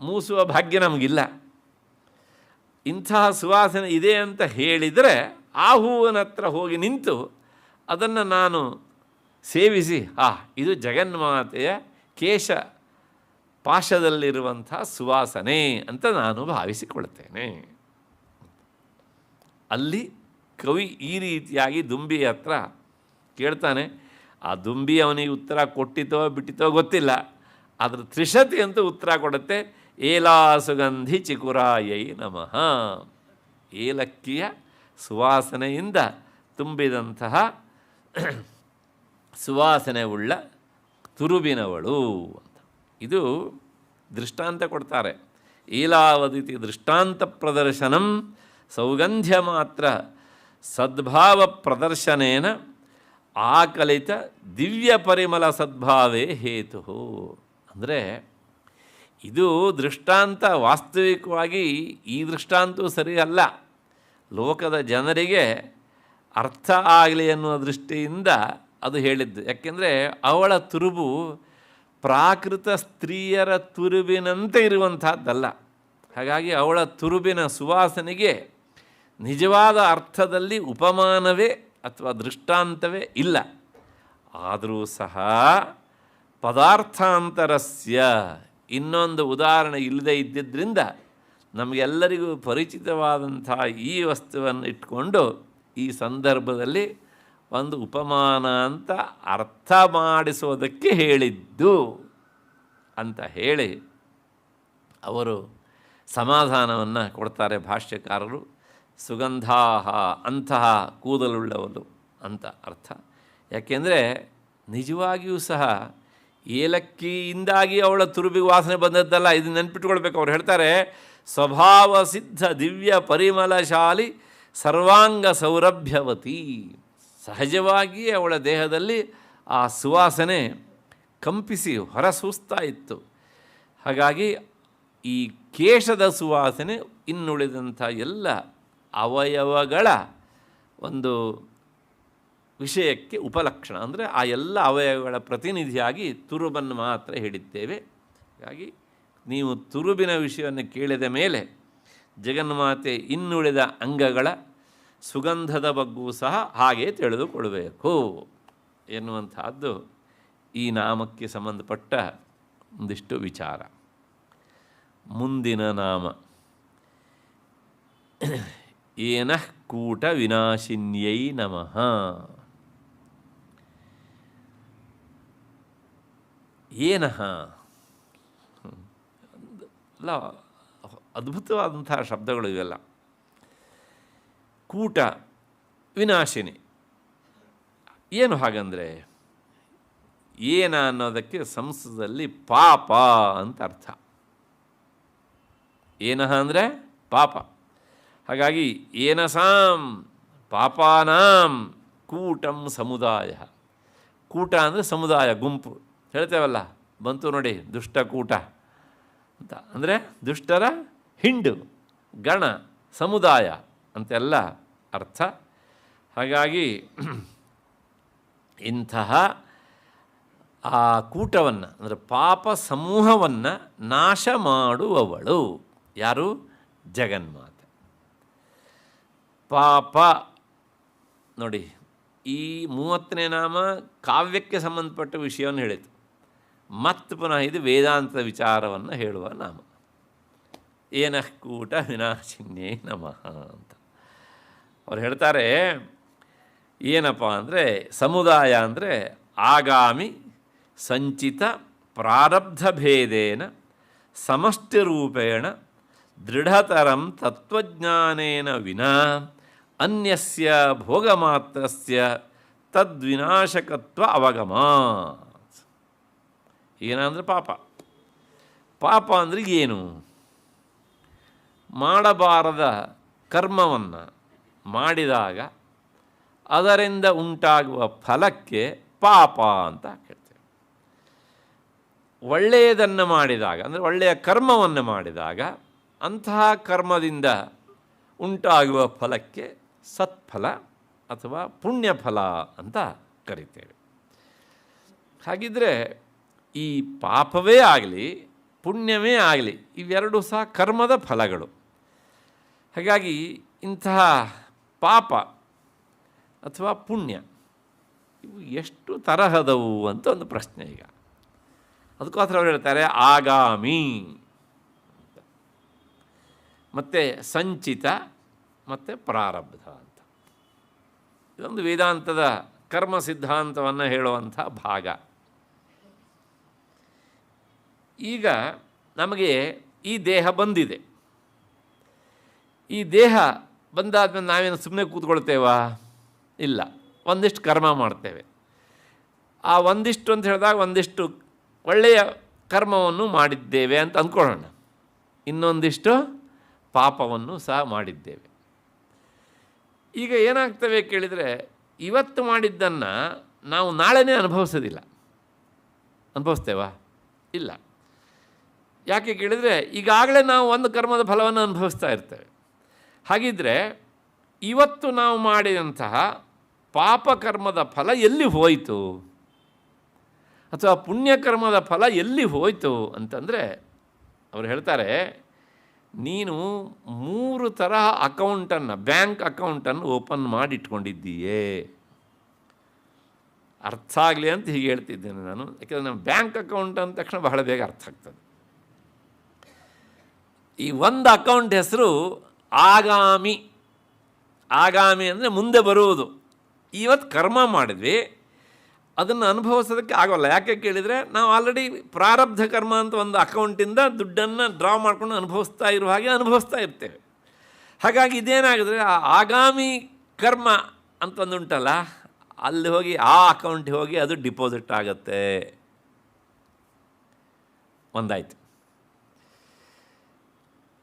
[SPEAKER 1] ಮೂಸುವ ಭಾಗ್ಯ ನಮಗಿಲ್ಲ. ಇಂತಹ ಸುವಾಸನೆ ಇದೆ ಅಂತ ಹೇಳಿದರೆ ಆ ಹೂವಿನ ಹತ್ರ ಹೋಗಿ ನಿಂತು ಅದನ್ನು ನಾನು ಸೇವಿಸಿ, ಇದು ಜಗನ್ಮಾತೆಯ ಕೇಶ ಪಾಶದಲ್ಲಿರುವಂಥ ಸುವಾಸನೆ ಅಂತ ನಾನು ಭಾವಿಸಿಕೊಳ್ತೇನೆ. ಅಲ್ಲಿ ಕವಿ ಈ ರೀತಿಯಾಗಿ ದುಂಬಿ ಹತ್ರ ಕೇಳ್ತಾನೆ. ಆ ದುಂಬಿ ಅವನಿಗೆ ಉತ್ತರ ಕೊಟ್ಟಿತೋ ಬಿಟ್ಟಿತೋ ಗೊತ್ತಿಲ್ಲ, ಅದರ ತ್ರಿಶತಿ ಅಂತೂ ಉತ್ತರ ಕೊಡುತ್ತೆ. ಏಲಾ ಸುಗಂಧಿ ಚಿಕುರಾಯೈ ನಮಃ. ಏಲಕ್ಕಿಯ ಸುವಾಸನೆಯಿಂದ ತುಂಬಿದಂತಹ ಸುವಾಸನೆ ಉಳ್ಳ ತುರುಬಿನವಳು ಅಂತ ಇದು ದೃಷ್ಟಾಂತ ಕೊಡ್ತಾರೆ. ಏಲಾವದಿತಿ ದೃಷ್ಟಾಂತ ಪ್ರದರ್ಶನಂ ಸೌಗಂಧ್ಯ ಮಾತ್ರ ಸದ್ಭಾವ ಪ್ರದರ್ಶನೇನ ಆಕಲಿತ ದಿವ್ಯ ಪರಿಮಳ ಸದ್ಭಾವೇ ಹೇತು. ಅಂದರೆ ಇದು ದೃಷ್ಟಾಂತ ವಾಸ್ತವಿಕವಾಗಿ ಈ ದೃಷ್ಟಾಂತವೂ ಸರಿ ಅಲ್ಲ, ಲೋಕದ ಜನರಿಗೆ ಅರ್ಥ ಆಗಲಿ ಅನ್ನುವ ದೃಷ್ಟಿಯಿಂದ ಅದು ಹೇಳಿದ್ದು. ಯಾಕೆಂದರೆ ಅವಳ ತುರುಬು ಪ್ರಾಕೃತ ಸ್ತ್ರೀಯರ ತುರುಬಿನಂತೆ ಇರುವಂಥದ್ದಲ್ಲ. ಹಾಗಾಗಿ ಅವಳ ತುರುಬಿನ ಸುವಾಸನೆಗೆ ನಿಜವಾದ ಅರ್ಥದಲ್ಲಿ ಉಪಮಾನವೇ ಅಥವಾ ದೃಷ್ಟಾಂತವೇ ಇಲ್ಲ. ಆದರೂ ಸಹ ಪದಾರ್ಥಾಂತರಸ್ಯ ಇನ್ನೊಂದು ಉದಾಹರಣೆ ಇಲ್ಲದೇ ಇದ್ದಿದ್ದರಿಂದ ನಮಗೆಲ್ಲರಿಗೂ ಪರಿಚಿತವಾದಂಥ ಈ ವಸ್ತುವನ್ನು ಇಟ್ಕೊಂಡು ಈ ಸಂದರ್ಭದಲ್ಲಿ ಒಂದು ಉಪಮಾನ ಅಂತ ಅರ್ಥ ಮಾಡಿಸೋದಕ್ಕೆ ಹೇಳಿದ್ದು ಅಂತ ಹೇಳಿ ಅವರು ಸಮಾಧಾನವನ್ನು ಕೊಡ್ತಾರೆ ಭಾಷ್ಯಕಾರರು. ಸುಗಂಧಾಹ ಅಂತಹ ಕೂದಲುಳ್ಳವಳು ಅಂತ ಅರ್ಥ. ಯಾಕೆಂದರೆ ನಿಜವಾಗಿಯೂ ಸಹ ಏಲಕ್ಕಿಯಿಂದಾಗಿ ಅವಳ ತುರುಬಿಗೆ ವಾಸನೆ ಬಂದದ್ದಲ್ಲ, ಇದು ನೆನ್ಪಿಟ್ಕೊಳ್ಬೇಕು. ಅವ್ರು ಹೇಳ್ತಾರೆ, ಸ್ವಭಾವ ಸಿದ್ಧ ದಿವ್ಯ ಪರಿಮಳಶಾಲಿ ಸರ್ವಾಂಗ ಸೌರಭ್ಯವತಿ. ಸಹಜವಾಗಿಯೇ ಅವಳ ದೇಹದಲ್ಲಿ ಆ ಸುವಾಸನೆ ಕಂಪಿಸಿ ಹೊರಸೂಸ್ತಾ ಇತ್ತು. ಹಾಗಾಗಿ ಈ ಕೇಶದ ಸುವಾಸನೆ ಇನ್ನುಳಿದಂಥ ಎಲ್ಲ ಅವಯವಗಳ ಒಂದು ವಿಷಯಕ್ಕೆ ಉಪಲಕ್ಷಣ. ಅಂದರೆ ಆ ಎಲ್ಲ ಅವಯವಗಳ ಪ್ರತಿನಿಧಿಯಾಗಿ ತುರುಬನ್ನು ಮಾತ್ರ ಹೇಳಿದ್ದೇವೆ. ಹಾಗಾಗಿ ನೀವು ತುರುಬಿನ ವಿಷಯವನ್ನು ಕೇಳಿದ ಮೇಲೆ ಜಗನ್ಮಾತೆ ಇನ್ನುಳಿದ ಅಂಗಗಳ ಸುಗಂಧದ ಬಗ್ಗೂ ಸಹ ಹಾಗೆ ತಿಳಿದುಕೊಳ್ಳಬೇಕು ಎನ್ನುವಂಥದ್ದು ಈ ನಾಮಕ್ಕೆ ಸಂಬಂಧಪಟ್ಟ ಒಂದಿಷ್ಟು ವಿಚಾರ. ಮುಂದಿನ ನಾಮ ಏನಃ ಕೂಟ ವಿನಾಶಿನ್ಯೈ ನಮಃ. ಏನಃ ಅಲ್ಲ, ಅದ್ಭುತವಾದಂತಹ ಶಬ್ದಗಳು ಇವೆಲ್ಲ. ಕೂಟ ವಿನಾಶಿನಿ ಏನು ಹಾಗಂದರೆ, ಏನ ಅನ್ನೋದಕ್ಕೆ ಸಂಸ್ಕೃತದಲ್ಲಿ ಪಾಪ ಅಂತ ಅರ್ಥ. ಏನಃ ಅಂದರೆ ಪಾಪ. ಹಾಗಾಗಿ ಏನಸಾಂ ಪಾಪಾನಾಂ ಕೂಟಂ ಸಮುದಾಯ. ಕೂಟ ಅಂದರೆ ಸಮುದಾಯ, ಗುಂಪು. ಹೇಳ್ತೇವಲ್ಲ, ಬಂತು ನೋಡಿ ದುಷ್ಟಕೂಟ ಅಂತ. ಅಂದರೆ ದುಷ್ಟರ ಹಿಂಡು, ಗಣ, ಸಮುದಾಯ ಅಂತೆಲ್ಲ ಅರ್ಥ. ಹಾಗಾಗಿ ಇಂತಹ ಆ ಕೂಟವನ್ನು ಅಂದರೆ ಪಾಪ ಸಮೂಹವನ್ನು ನಾಶ ಮಾಡುವವಳು ಯಾರು? ಜಗನ್ಮಾತೆ. ಪಾಪ ನೋಡಿ, ಈ 30ನೇ ನಾಮ ಕಾವ್ಯಕ್ಕೆ ಸಂಬಂಧಪಟ್ಟ ವಿಷಯವನ್ನು ಹೇಳಿತು. ಮತ್ತು ಪುನಃ ಇದು ವೇದಾಂತದ ವಿಚಾರವನ್ನು ಹೇಳುವ ನಾಮ. ಏನಃ ಕೂಟ ವಿನಾಶಿನ್ಯೈ ನಮಃ ಅಂತ ಅವ್ರು ಹೇಳ್ತಾರೆ. ಏನಪ್ಪ ಅಂದರೆ ಸಮುದಾಯ ಅಂದರೆ ಆಗಾಮಿ ಸಂಚಿತ ಪ್ರಾರಬ್ಧ ಭೇದೇನ ಸಮಷ್ಟಿರೂಪೇಣ ದೃಢತರಂ ತತ್ವಜ್ಞಾನೇನ ವಿನಾ ಅನ್ಯಸ್ಯ ಭೋಗಮಾತ್ರಸ್ಯ ತದ್ವಿನಾಶಕತ್ವ ಅವಗಮಾತ್. ಏನಂದರೆ ಪಾಪ. ಪಾಪ ಅಂದರೆ ಏನು? ಮಾಡಬಾರದ ಕರ್ಮವನ್ನು ಮಾಡಿದಾಗ ಅದರಿಂದ ಉಂಟಾಗುವ ಫಲಕ್ಕೆ ಪಾಪ ಅಂತ ಹೇಳ್ತೇವೆ. ಒಳ್ಳೆಯದನ್ನು ಮಾಡಿದಾಗ ಅಂದರೆ ಒಳ್ಳೆಯ ಕರ್ಮವನ್ನು ಮಾಡಿದಾಗ ಅಂತಹ ಕರ್ಮದಿಂದ ಉಂಟಾಗುವ ಫಲಕ್ಕೆ ಸತ್ಫಲ ಅಥವಾ ಪುಣ್ಯಫಲ ಅಂತ ಕರಿತೇವೆ. ಹಾಗಿದ್ದರೆ ಈ ಪಾಪವೇ ಆಗಲಿ ಪುಣ್ಯವೇ ಆಗಲಿ ಇವೆರಡೂ ಸಹ ಕರ್ಮದ ಫಲಗಳು. ಹಾಗಾಗಿ ಇಂತಹ ಪಾಪ ಅಥವಾ ಪುಣ್ಯ ಇವು ಎಷ್ಟು ತರಹದವು ಅಂತ ಒಂದು ಪ್ರಶ್ನೆ. ಈಗ ಅದಕ್ಕೋಸ್ಕರ ಅವ್ರು ಹೇಳ್ತಾರೆ ಆಗಾಮಿ ಮತ್ತು ಸಂಚಿತ ಮತ್ತು ಪ್ರಾರಬ್ಧ ಅಂತ. ಇದೊಂದು ವೇದಾಂತದ ಕರ್ಮ ಸಿದ್ಧಾಂತವನ್ನು ಹೇಳುವಂಥ ಭಾಗ. ಈಗ ನಮಗೆ ಈ ದೇಹ ಬಂದಿದೆ. ಈ ದೇಹ ಬಂದಾದ್ಮೇಲೆ ನಾವೇನು ಸುಮ್ಮನೆ ಕೂತ್ಕೊಳ್ತೇವಾ? ಇಲ್ಲ, ಒಂದಿಷ್ಟು ಕರ್ಮ ಮಾಡ್ತೇವೆ. ಆ ಒಂದಿಷ್ಟು ಅಂತ ಹೇಳಿದಾಗ ಒಂದಿಷ್ಟು ಒಳ್ಳೆಯ ಕರ್ಮವನ್ನು ಮಾಡಿದ್ದೇವೆ ಅಂತ ಅಂದ್ಕೊಳ್ಳೋಣ, ಇನ್ನೊಂದಿಷ್ಟು ಪಾಪವನ್ನು ಸಹ ಮಾಡಿದ್ದೇವೆ. ಈಗ ಏನಾಗ್ತವೆ ಕೇಳಿದರೆ, ಇವತ್ತು ಮಾಡಿದ್ದನ್ನು ನಾವು ನಾಳೆನೇ ಅನುಭವಿಸೋದಿಲ್ಲ. ಅನುಭವಿಸ್ತೇವಾ? ಇಲ್ಲ. ಯಾಕೆ ಕೇಳಿದರೆ, ಈಗಾಗಲೇ ನಾವು ಒಂದು ಕರ್ಮದ ಫಲವನ್ನು ಅನುಭವಿಸ್ತಾ ಇರ್ತೇವೆ. ಹಾಗಿದ್ದರೆ ಇವತ್ತು ನಾವು ಮಾಡಿದಂತಹ ಪಾಪಕರ್ಮದ ಫಲ ಎಲ್ಲಿ ಹೋಯಿತು ಅಥವಾ ಪುಣ್ಯಕರ್ಮದ ಫಲ ಎಲ್ಲಿ ಹೋಯಿತು ಅಂತಂದರೆ ಅವರು ಹೇಳ್ತಾರೆ, ನೀನು 3 ತರಹ ಅಕೌಂಟನ್ನು, ಬ್ಯಾಂಕ್ ಅಕೌಂಟನ್ನು ಓಪನ್ ಮಾಡಿಟ್ಕೊಂಡಿದ್ದೀಯೇ. ಅರ್ಥ ಆಗಲಿ ಅಂತ ಹೀಗೆ ಹೇಳ್ತಿದ್ದೇನೆ ನಾನು, ಯಾಕೆಂದರೆ ನಮ್ಮ ಬ್ಯಾಂಕ್ ಅಕೌಂಟ್ ಅಂದ ತಕ್ಷಣ ಬಹಳ ಬೇಗ ಅರ್ಥ ಆಗ್ತದೆ. ಈ ಒಂದು ಅಕೌಂಟ್ ಹೆಸರು ಆಗಾಮಿ. ಆಗಾಮಿ ಅಂದರೆ ಮುಂದೆ ಬರುವುದು. ಇವತ್ತು ಕರ್ಮ ಮಾಡಿದ್ವಿ, ಅದನ್ನು ಅನುಭವಿಸೋದಕ್ಕೆ ಆಗೋಲ್ಲ. ಯಾಕೆ ಕೇಳಿದರೆ ನಾವು ಆಲ್ರೆಡಿ ಪ್ರಾರಬ್ಧ ಕರ್ಮ ಅಂತ ಒಂದು ಅಕೌಂಟಿಂದ ದುಡ್ಡನ್ನು ಡ್ರಾ ಮಾಡ್ಕೊಂಡು ಅನುಭವಿಸ್ತಾ ಇರುವ ಹಾಗೆ ಅನುಭವಿಸ್ತಾ ಇರ್ತೇವೆ. ಹಾಗಾಗಿ ಇದೇನಾಗಿದ್ರೆ ಆ ಆಗಾಮಿ ಕರ್ಮ ಅಂತ ಒಂದು ಉಂಟಲ್ಲ, ಅಲ್ಲಿ ಹೋಗಿ ಆ ಅಕೌಂಟಿಗೆ ಹೋಗಿ ಅದು ಡಿಪಾಸಿಟ್ ಆಗುತ್ತೆ. ಒಂದಾಯಿತು.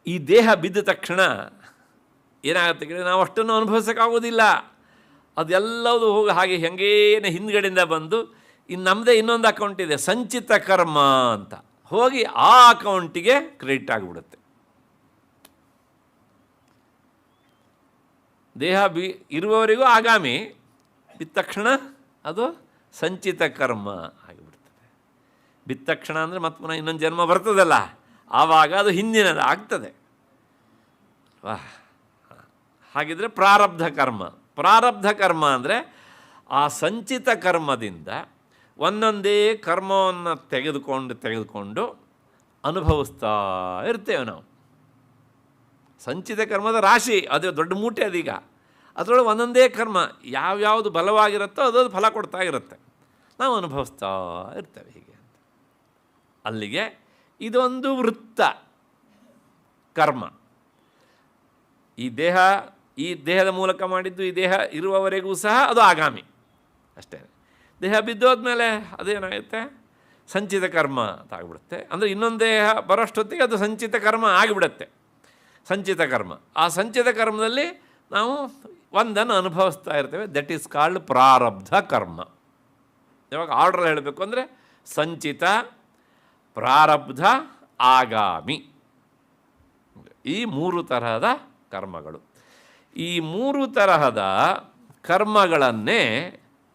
[SPEAKER 1] ಈ ದೇಹ ಬಿದ್ದ ತಕ್ಷಣ ಏನಾಗುತ್ತೆ ಕೇಳಿ, ನಾವು ಅಷ್ಟನ್ನು ಅನುಭವಿಸೋಕ್ಕಾಗೋದಿಲ್ಲ. ಅದೆಲ್ಲದು ಹೋಗಿ ಹಾಗೆ ಹೆಂಗೇನೆ ಹಿಂದ್ಗಡೆಯಿಂದ ಬಂದು ಇನ್ನು ನಮ್ಮದೇ ಇನ್ನೊಂದು ಅಕೌಂಟ್ ಇದೆ, ಸಂಚಿತ ಕರ್ಮ ಅಂತ, ಹೋಗಿ ಆ ಅಕೌಂಟಿಗೆ ಕ್ರೆಡಿಟ್ ಆಗಿಬಿಡುತ್ತೆ. ದೇಹ ಇರುವವರೆಗೂ ಆಗಾಮಿ, ಬಿದ್ದ ತಕ್ಷಣ ಅದು ಸಂಚಿತ ಕರ್ಮ ಆಗಿಬಿಡ್ತದೆ. ಬಿದ್ದ ತಕ್ಷಣ ಅಂದರೆ ಮತ್ತೆ ಪುನಃ ಇನ್ನೊಂದು ಜನ್ಮ ಬರ್ತದಲ್ಲ, ಆವಾಗ ಅದು ಹಿಂದಿನದು ಆಗ್ತದೆ. ಹಾಗಿದ್ರೆ ಪ್ರಾರಬ್ಧ ಕರ್ಮ. ಪ್ರಾರಬ್ಧ ಕರ್ಮ ಅಂದರೆ ಆ ಸಂಚಿತ ಕರ್ಮದಿಂದ ಒಂದೊಂದೇ ಕರ್ಮವನ್ನು ತೆಗೆದುಕೊಂಡು ಅನುಭವಿಸ್ತಾ ಇರ್ತೇವೆ ನಾವು. ಸಂಚಿತ ಕರ್ಮದ ರಾಶಿ, ಅದು ದೊಡ್ಡ ಮೂಟೆ ಅದೀಗ. ಅದರೊಳಗೆ ಒಂದೊಂದೇ ಕರ್ಮ ಯಾವ್ಯಾವುದು ಬಲವಾಗಿರುತ್ತೋ ಅದು ಫಲ ಕೊಡ್ತಾ ಇರುತ್ತೆ, ನಾವು ಅನುಭವಿಸ್ತಾ ಇರ್ತೇವೆ ಹೀಗೆ ಅಂತ. ಅಲ್ಲಿಗೆ ಇದೊಂದು ವೃತ್ತ ಕರ್ಮ. ಈ ದೇಹದ ಮೂಲಕ ಮಾಡಿದ್ದು ಈ ದೇಹ ಇರುವವರೆಗೂ ಸಹ ಅದು ಆಗಾಮಿ ಅಷ್ಟೇ. ದೇಹ ಬಿದ್ದೋದ್ಮೇಲೆ ಅದೇನಾಗುತ್ತೆ, ಸಂಚಿತ ಕರ್ಮ ಅಂತ ಆಗಿಬಿಡುತ್ತೆ. ಅಂದರೆ ಇನ್ನೊಂದು ದೇಹ ಬರೋಷ್ಟೊತ್ತಿಗೆ ಅದು ಸಂಚಿತ ಕರ್ಮ ಆಗಿಬಿಡುತ್ತೆ. ಸಂಚಿತ ಕರ್ಮ, ಆ ಸಂಚಿತ ಕರ್ಮದಲ್ಲಿ ನಾವು ಒಂದನ್ನು ಅನುಭವಿಸ್ತಾ ಇರ್ತೇವೆ. ದಟ್ ಈಸ್ ಕಾಲ್ಡ್ ಪ್ರಾರಬ್ಧ ಕರ್ಮ. ಇವಾಗ ಆರ್ಡರ್ ಹೇಳಬೇಕು ಅಂದರೆ ಸಂಚಿತ, ಪ್ರಾರಬ್ಧ, ಆಗಾಮಿ, ಈ ಮೂರು ತರಹದ ಕರ್ಮಗಳು. ಈ ಮೂರು ತರಹದ ಕರ್ಮಗಳನ್ನೇ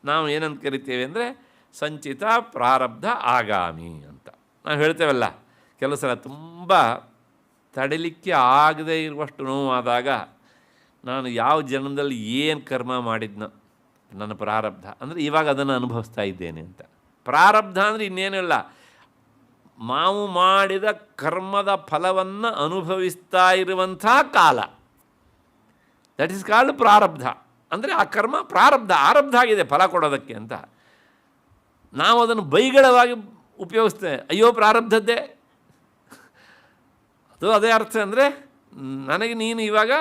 [SPEAKER 1] ನಾವು ಏನಂತ ಕರಿತೇವೆ ಅಂದರೆ ಸಂಚಿತ, ಪ್ರಾರಬ್ಧ, ಆಗಾಮಿ ಅಂತ ನಾವು ಹೇಳ್ತೇವಲ್ಲ. ಕೆಲವು ಸಲ ತುಂಬ ತಡಿಲಿಕ್ಕೆ ಆಗದೇ ಇರುವಷ್ಟು ನೋವಾದಾಗ ನಾನು ಯಾವ ಜನ್ಮದಲ್ಲಿ ಏನು ಕರ್ಮ ಮಾಡಿದ್ನೋ ನನ್ನ ಪ್ರಾರಬ್ಧ ಅಂದರೆ ಇವಾಗ ಅದನ್ನು ಅನುಭವಿಸ್ತಾ ಇದ್ದೇನೆ ಅಂತ. ಪ್ರಾರಬ್ಧ ಅಂದರೆ ಇನ್ನೇನಿಲ್ಲ, ನಾವು ಮಾಡಿದ ಕರ್ಮದ ಫಲವನ್ನು ಅನುಭವಿಸ್ತಾ ಇರುವಂಥ ಕಾಲ. ದಟ್ ಈಸ್ ಕಾಲ್ಡ್ ಪ್ರಾರಬ್ಧ. ಅಂದರೆ ಆ ಕರ್ಮ ಪ್ರಾರಬ್ಧ, ಆರಬ್ಧ ಆಗಿದೆ ಫಲ ಕೊಡೋದಕ್ಕೆ ಅಂತ. ನಾವು ಅದನ್ನು ಬೈಗಳವಾಗಿ ಉಪಯೋಗಿಸ್ತೇವೆ. ಅಯ್ಯೋ ಪ್ರಾರಬ್ಧದ್ದೇ, ಅದು ಅದೇ ಅರ್ಥ ಅಂದರೆ ನನಗೆ ನೀನು ಇವಾಗ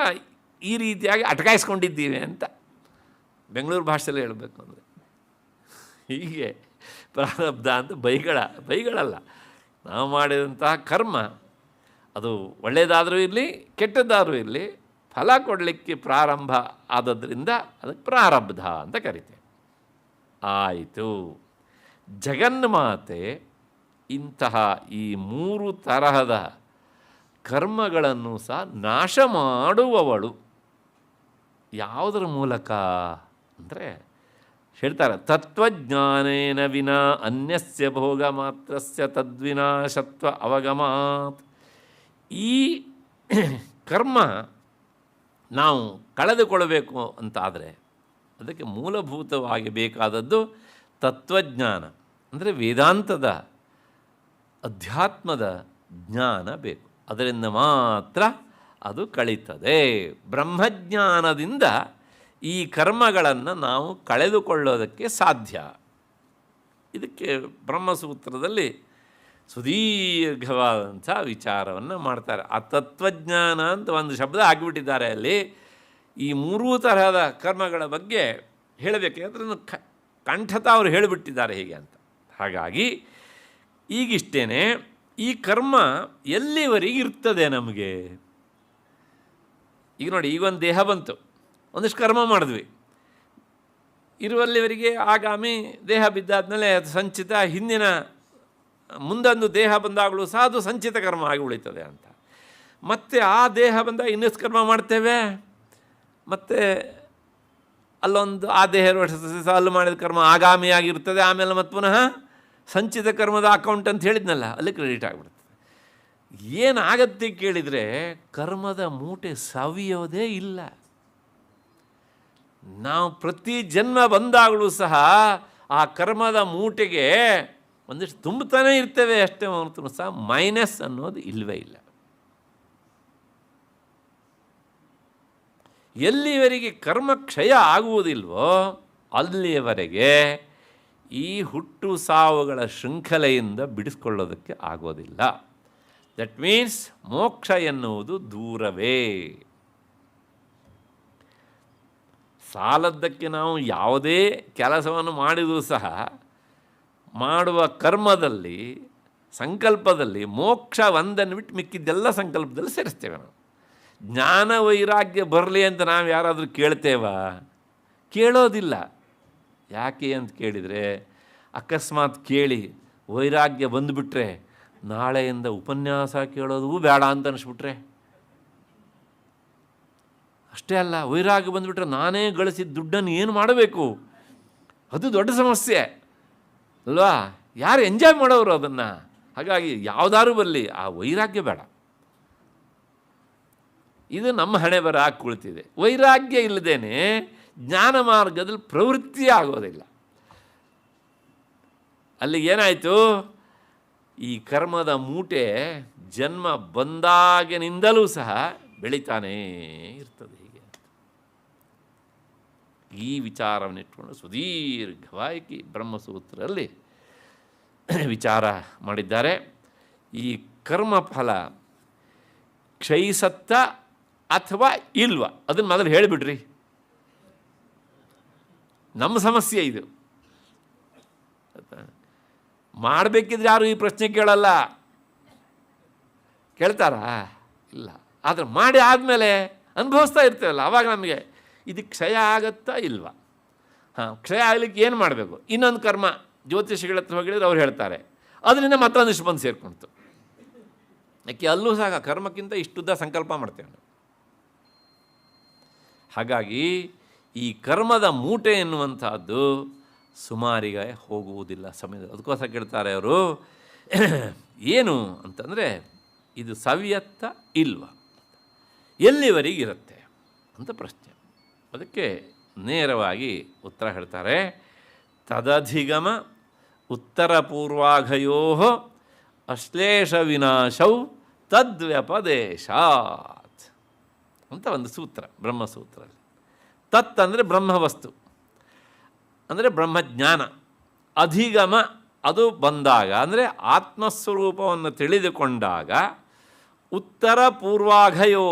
[SPEAKER 1] ಈ ರೀತಿಯಾಗಿ ಅಟಕಾಯಿಸ್ಕೊಂಡಿದ್ದೀವಿ ಅಂತ ಬೆಂಗಳೂರು ಭಾಷೆಯಲ್ಲಿ ಹೇಳಬೇಕು ಅಂದರೆ. ಹೀಗೆ ಪ್ರಾರಬ್ಧ ಅಂತ ಬೈಗಳಲ್ಲ, ನಾವು ಮಾಡಿದಂತಹ ಕರ್ಮ ಅದು ಒಳ್ಳೆಯದಾದರೂ ಇರಲಿ ಕೆಟ್ಟದ್ದಾದರೂ ಇರಲಿ ಫಲ ಕೊಡಲಿಕ್ಕೆ ಪ್ರಾರಂಭ ಆದದ್ರಿಂದ ಅದಕ್ಕೆ ಪ್ರಾರಬ್ಧ ಅಂತ ಕರಿತೇವೆ. ಆಯಿತು. ಜಗನ್ಮಾತೆ ಇಂತಹ ಈ ಮೂರು ತರಹದ ಕರ್ಮಗಳನ್ನು ಸಹ ನಾಶ ಮಾಡುವವಳು. ಯಾವುದರ ಮೂಲಕ ಅಂದರೆ ಹೇಳ್ತಾರೆ, ತತ್ವಜ್ಞಾನೇನ ವಿನಾ ಅನ್ಯಸ್ಯ ಭೋಗ ಮಾತ್ರಸ್ಯ ತದ್ವಿನಾಶತ್ವ ಅವಗಮಾತ್. ಈ ಕರ್ಮ ನಾವು ಕಳೆದುಕೊಳ್ಳಬೇಕು ಅಂತಾದರೆ ಅದಕ್ಕೆ ಮೂಲಭೂತವಾಗಿ ಬೇಕಾದದ್ದು ತತ್ವಜ್ಞಾನ, ಅಂದರೆ ವೇದಾಂತದ ಅಧ್ಯಾತ್ಮದ ಜ್ಞಾನ ಬೇಕು. ಅದರಿಂದ ಮಾತ್ರ ಅದು ಕಳೀತದೆ. ಬ್ರಹ್ಮಜ್ಞಾನದಿಂದ ಈ ಕರ್ಮಗಳನ್ನು ನಾವು ಕಳೆದುಕೊಳ್ಳೋದಕ್ಕೆ ಸಾಧ್ಯ. ಇದಕ್ಕೆ ಬ್ರಹ್ಮಸೂತ್ರದಲ್ಲಿ ಸುದೀರ್ಘವಾದಂಥ ವಿಚಾರವನ್ನು ಮಾಡ್ತಾರೆ. ಆ ತತ್ವಜ್ಞಾನ ಅಂತ ಒಂದು ಶಬ್ದ ಆಗಿಬಿಟ್ಟಿದ್ದಾರೆ ಅಲ್ಲಿ. ಈ ಮೂರೂ ತರಹದ ಕರ್ಮಗಳ ಬಗ್ಗೆ ಹೇಳಬೇಕೆಂದ್ರೆ ಅದನ್ನು ಕಂಠತ ಅವರು ಹೇಳಿಬಿಟ್ಟಿದ್ದಾರೆ ಹೀಗೆ ಅಂತ. ಹಾಗಾಗಿ ಈಗಿಷ್ಟೇ, ಈ ಕರ್ಮ ಎಲ್ಲಿವರೆಗೆ ಇರ್ತದೆ ನಮಗೆ? ಈಗ ನೋಡಿ, ಈಗೊಂದು ದೇಹ ಬಂತು, ಒಂದಿಷ್ಟು ಕರ್ಮ ಮಾಡಿದ್ವಿ, ಇರುವಲ್ಲಿವರೆಗೆ ಆಗಾಮಿ. ದೇಹ ಬಿದ್ದಾದಮೇಲೆ ಅದು ಸಂಚಿತ, ಹಿಂದಿನ ಮುಂದೊಂದು ದೇಹ ಬಂದಾಗಲೂ ಸಹ ಅದು ಸಂಚಿತ ಕರ್ಮ ಆಗಿ ಉಳಿತದೆ ಅಂತ. ಮತ್ತು ಆ ದೇಹ ಬಂದಾಗ ಇನ್ನಷ್ಟು ಕರ್ಮ ಮಾಡ್ತೇವೆ, ಮತ್ತು ಅಲ್ಲೊಂದು ಆ ದೇಹ ಅಲ್ಲಿ ಮಾಡಿದ ಕರ್ಮ ಆಗಾಮಿಯಾಗಿರ್ತದೆ. ಆಮೇಲೆ ಮತ್ತು ಪುನಃ ಸಂಚಿತ ಕರ್ಮದ ಅಕೌಂಟ್ ಅಂತ ಹೇಳಿದ್ನಲ್ಲ, ಅಲ್ಲಿ ಕ್ರೆಡಿಟ್ ಆಗಿಬಿಡ್ತದೆ. ಏನಾಗತ್ತೆ ಕೇಳಿದರೆ ಕರ್ಮದ ಮೂಟೆ ಸವಿಯೋದೇ ಇಲ್ಲ. ನಾವು ಪ್ರತಿ ಜನ್ಮ ಬಂದಾಗಲೂ ಸಹ ಆ ಕರ್ಮದ ಮೂಟೆಗೆ ಒಂದಿಷ್ಟು ತುಂಬುತ್ತಾನೆ ಇರ್ತೇವೆ ಅಷ್ಟೇ ಹೊರತು ಸಹ ಮೈನಸ್ ಅನ್ನೋದು ಇಲ್ಲವೇ ಇಲ್ಲ. ಎಲ್ಲಿವರೆಗೆ ಕರ್ಮ ಕ್ಷಯ ಆಗುವುದಿಲ್ವೋ ಅಲ್ಲಿಯವರೆಗೆ ಈ ಹುಟ್ಟು ಸಾವುಗಳ ಶೃಂಖಲೆಯಿಂದ ಬಿಡಿಸ್ಕೊಳ್ಳೋದಕ್ಕೆ ಆಗೋದಿಲ್ಲ. ದಟ್ ಮೀನ್ಸ್ ಮೋಕ್ಷ ಎನ್ನುವುದು ದೂರವೇ. ಸಾಲದ್ದಕ್ಕೆ ನಾವು ಯಾವುದೇ ಕೆಲಸವನ್ನು ಮಾಡಿದರೂ ಸಹ ಮಾಡುವ ಕರ್ಮದಲ್ಲಿ ಸಂಕಲ್ಪದಲ್ಲಿ ಮೋಕ್ಷ ಒಂದನ್ನು ಬಿಟ್ಟು ಮಿಕ್ಕಿದ್ದೆಲ್ಲ ಸಂಕಲ್ಪದಲ್ಲಿ ಸೇರಿಸ್ತೇವೆ ನಾವು. ಜ್ಞಾನ ವೈರಾಗ್ಯ ಬರಲಿ ಅಂತ ನಾವು ಯಾರಾದರೂ ಕೇಳ್ತೇವಾ? ಕೇಳೋದಿಲ್ಲ. ಯಾಕೆ ಅಂತ ಕೇಳಿದರೆ, ಅಕಸ್ಮಾತ್ ಕೇಳಿ ವೈರಾಗ್ಯ ಬಂದುಬಿಟ್ರೆ ನಾಳೆಯಿಂದ ಉಪನ್ಯಾಸ ಕೇಳೋದು ಬೇಡ ಅಂತ ಅನಿಸ್ಬಿಟ್ರೆ, ಅಷ್ಟೇ ಅಲ್ಲ, ವೈರಾಗ್ಯ ಬಂದುಬಿಟ್ರೆ ನಾನೇ ಗಳಿಸಿದ ದುಡ್ಡನ್ನು ಏನು ಮಾಡಬೇಕು? ಅದು ದೊಡ್ಡ ಸಮಸ್ಯೆ ಅಲ್ವಾ? ಯಾರು ಎಂಜಾಯ್ ಮಾಡೋರು ಅದನ್ನು? ಹಾಗಾಗಿ ಯಾವುದಾದ್ರೂ ಬರಲಿ, ಆ ವೈರಾಗ್ಯ ಬೇಡ. ಇದು ನಮ್ಮ ಹಣೆ ಬರ ಹಾಕಿ ಕುಳಿತಿದೆ. ವೈರಾಗ್ಯ ಇಲ್ಲದೇನೆ ಜ್ಞಾನ ಮಾರ್ಗದಲ್ಲಿ ಪ್ರವೃತ್ತಿ ಆಗೋದಿಲ್ಲ. ಅಲ್ಲಿಗೆ ಏನಾಯಿತು? ಈ ಕರ್ಮದ ಮೂಟೆ ಜನ್ಮ ಬಂದಾಗಿನಿಂದಲೂ ಸಹ ಬೆಳೀತಾನೇ ಇರ್ತದೆ. ಹೀಗೆ ಈ ವಿಚಾರವನ್ನಿಟ್ಕೊಂಡು ಸುದೀರ್ಘವಾಗಿ ಬ್ರಹ್ಮಸೂತ್ರದಲ್ಲಿ ವಿಚಾರ ಮಾಡಿದ್ದಾರೆ. ಈ ಕರ್ಮಫಲ ಕ್ಷಯಿಸತ್ತ ಅಥವಾ ಇಲ್ವ ಅದನ್ನು ಮೊದಲು ಹೇಳಿಬಿಡ್ರಿ. ನಮ್ಮ ಸಮಸ್ಯೆ ಇದು. ಮಾಡಬೇಕಿದ್ರೆ ಯಾರು ಈ ಪ್ರಶ್ನೆ ಕೇಳಲ್ಲ. ಕೇಳ್ತಾರಾ? ಇಲ್ಲ. ಆದರೆ ಮಾಡಿ ಆದಮೇಲೆ ಅನುಭವಿಸ್ತಾ ಇರ್ತೇವಲ್ಲ, ಆವಾಗ ನಮಗೆ ಇದು ಕ್ಷಯ ಆಗತ್ತಾ ಇಲ್ವಾ? ಕ್ಷಯ ಆಗಲಿಕ್ಕೆ ಏನು ಮಾಡಬೇಕು? ಇನ್ನೊಂದು ಕರ್ಮ ಜ್ಯೋತಿಷಿಗಳ ಹತ್ರ ಹೋಗಿದ್ರೆ ಅವ್ರು ಹೇಳ್ತಾರೆ, ಅದರಿಂದ ಮತ್ತೊಂದಿಷ್ಟು ಬಂದು ಸೇರ್ಕೊಳ್ತು. ಯಾಕೆ ಅಲ್ಲೂ ಸಹ ಕರ್ಮಕ್ಕಿಂತ ಇಷ್ಟುದ್ದ ಸಂಕಲ್ಪ ಮಾಡ್ತೇವೆ ನಾವು. ಹಾಗಾಗಿ ಈ ಕರ್ಮದ ಮೂಟೆ ಎನ್ನುವಂಥದ್ದು ಸುಮಾರಿಗೆ ಹೋಗುವುದಿಲ್ಲ ಸಮಯದಲ್ಲಿ. ಅದಕ್ಕೋಸ್ಕರ ಕೇಳ್ತಾರೆ ಅವರು, ಏನು ಅಂತಂದರೆ ಇದು ಸವಿಯತ್ತ ಇಲ್ವ, ಎಲ್ಲಿವರೆಗಿರುತ್ತೆ ಅಂತ ಪ್ರಶ್ನೆ. ಅದಕ್ಕೆ ನೇರವಾಗಿ ಉತ್ತರ ಹೇಳ್ತಾರೆ, ತದಧಿಗಮ ಉತ್ತರ ಪೂರ್ವಾಘಯೋ ಅಶ್ಲೇಷ ವಿನಾಶೌ ತದ್ವ್ಯಪದೇಶಾತ್ ಅಂತ ಒಂದು ಸೂತ್ರ ಬ್ರಹ್ಮಸೂತ್ರದಲ್ಲಿ. ತತ್ ಅಂದರೆ ಬ್ರಹ್ಮವಸ್ತು, ಅಂದರೆ ಬ್ರಹ್ಮಜ್ಞಾನ. ಅಧಿಗಮ ಅದು ಬಂದಾಗ ಅಂದರೆ ಆತ್ಮಸ್ವರೂಪವನ್ನು ತಿಳಿದುಕೊಂಡಾಗ, ಉತ್ತರ ಪೂರ್ವಾಘಯೋ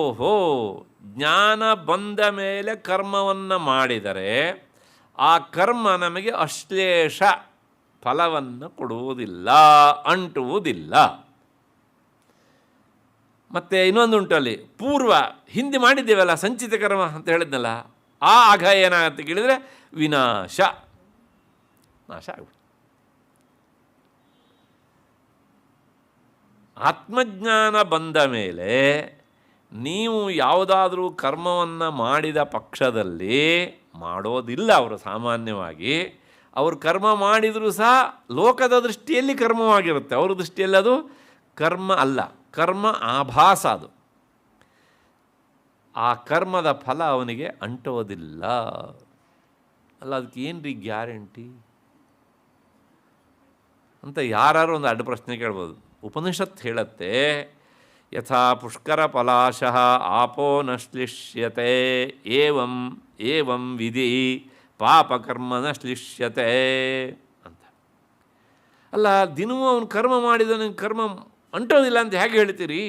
[SPEAKER 1] ಜ್ಞಾನ ಬಂದ ಮೇಲೆ ಕರ್ಮವನ್ನು ಮಾಡಿದರೆ ಆ ಕರ್ಮ ನಮಗೆ ಅಶ್ಲೇಷ ಫಲವನ್ನು ಕೊಡುವುದಿಲ್ಲ, ಅಂಟುವುದಿಲ್ಲ. ಮತ್ತು ಇನ್ನೊಂದು ಉಂಟಲ್ಲಿ, ಪೂರ್ವ ಹಿಂದೆ ಮಾಡಿದ್ದೇವಲ್ಲ ಸಂಚಿತ ಕರ್ಮ ಅಂತ ಹೇಳಿದ್ನಲ್ಲ, ಆ ಅಘ ಏನಾಗುತ್ತೆ ಕೇಳಿದರೆ ವಿನಾಶ, ನಾಶ ಆಗ್ಬಿಟ್ಟು. ಆತ್ಮಜ್ಞಾನ ಬಂದ ಮೇಲೆ ನೀವು ಯಾವುದಾದ್ರೂ ಕರ್ಮವನ್ನು ಮಾಡಿದ ಪಕ್ಷದಲ್ಲಿ ಮಾಡೋದಿಲ್ಲ. ಅವರು ಸಾಮಾನ್ಯವಾಗಿ ಅವರು ಕರ್ಮ ಮಾಡಿದರೂ ಸಹ ಲೋಕದ ದೃಷ್ಟಿಯಲ್ಲಿ ಕರ್ಮವಾಗಿರುತ್ತೆ, ಅವ್ರ ದೃಷ್ಟಿಯಲ್ಲಿ ಅದು ಕರ್ಮ ಅಲ್ಲ, ಕರ್ಮ ಆಭಾಸ. ಅದು ಆ ಕರ್ಮದ ಫಲ ಅವನಿಗೆ ಅಂಟೋದಿಲ್ಲ. ಅಲ್ಲ, ಅದಕ್ಕೆ ಏನು ರೀ ಗ್ಯಾರಂಟಿ ಅಂತ ಯಾರು ಒಂದು ಅಡ್ಡ ಪ್ರಶ್ನೆ ಕೇಳ್ಬೋದು. ಉಪನಿಷತ್ ಹೇಳುತ್ತೆ, ಯಥಾ ಪುಷ್ಕರ ಪಲಾಶಃ ಆಪೋ ನ ಶ್ಲಿಷ್ಯತೆ ಏವಂ ಏವಂ ವಿಧಿ ಪಾಪಕರ್ಮ ನ ಶ್ಲಿಷ್ಯತೆ ಅಂತ. ಅಲ್ಲ, ದಿನವೂ ಅವನು ಕರ್ಮ ಮಾಡಿದವನಿಗೆ ಕರ್ಮ ಅಂಟೋದಿಲ್ಲ ಅಂತ ಹೇಗೆ ಹೇಳ್ತೀರಿ?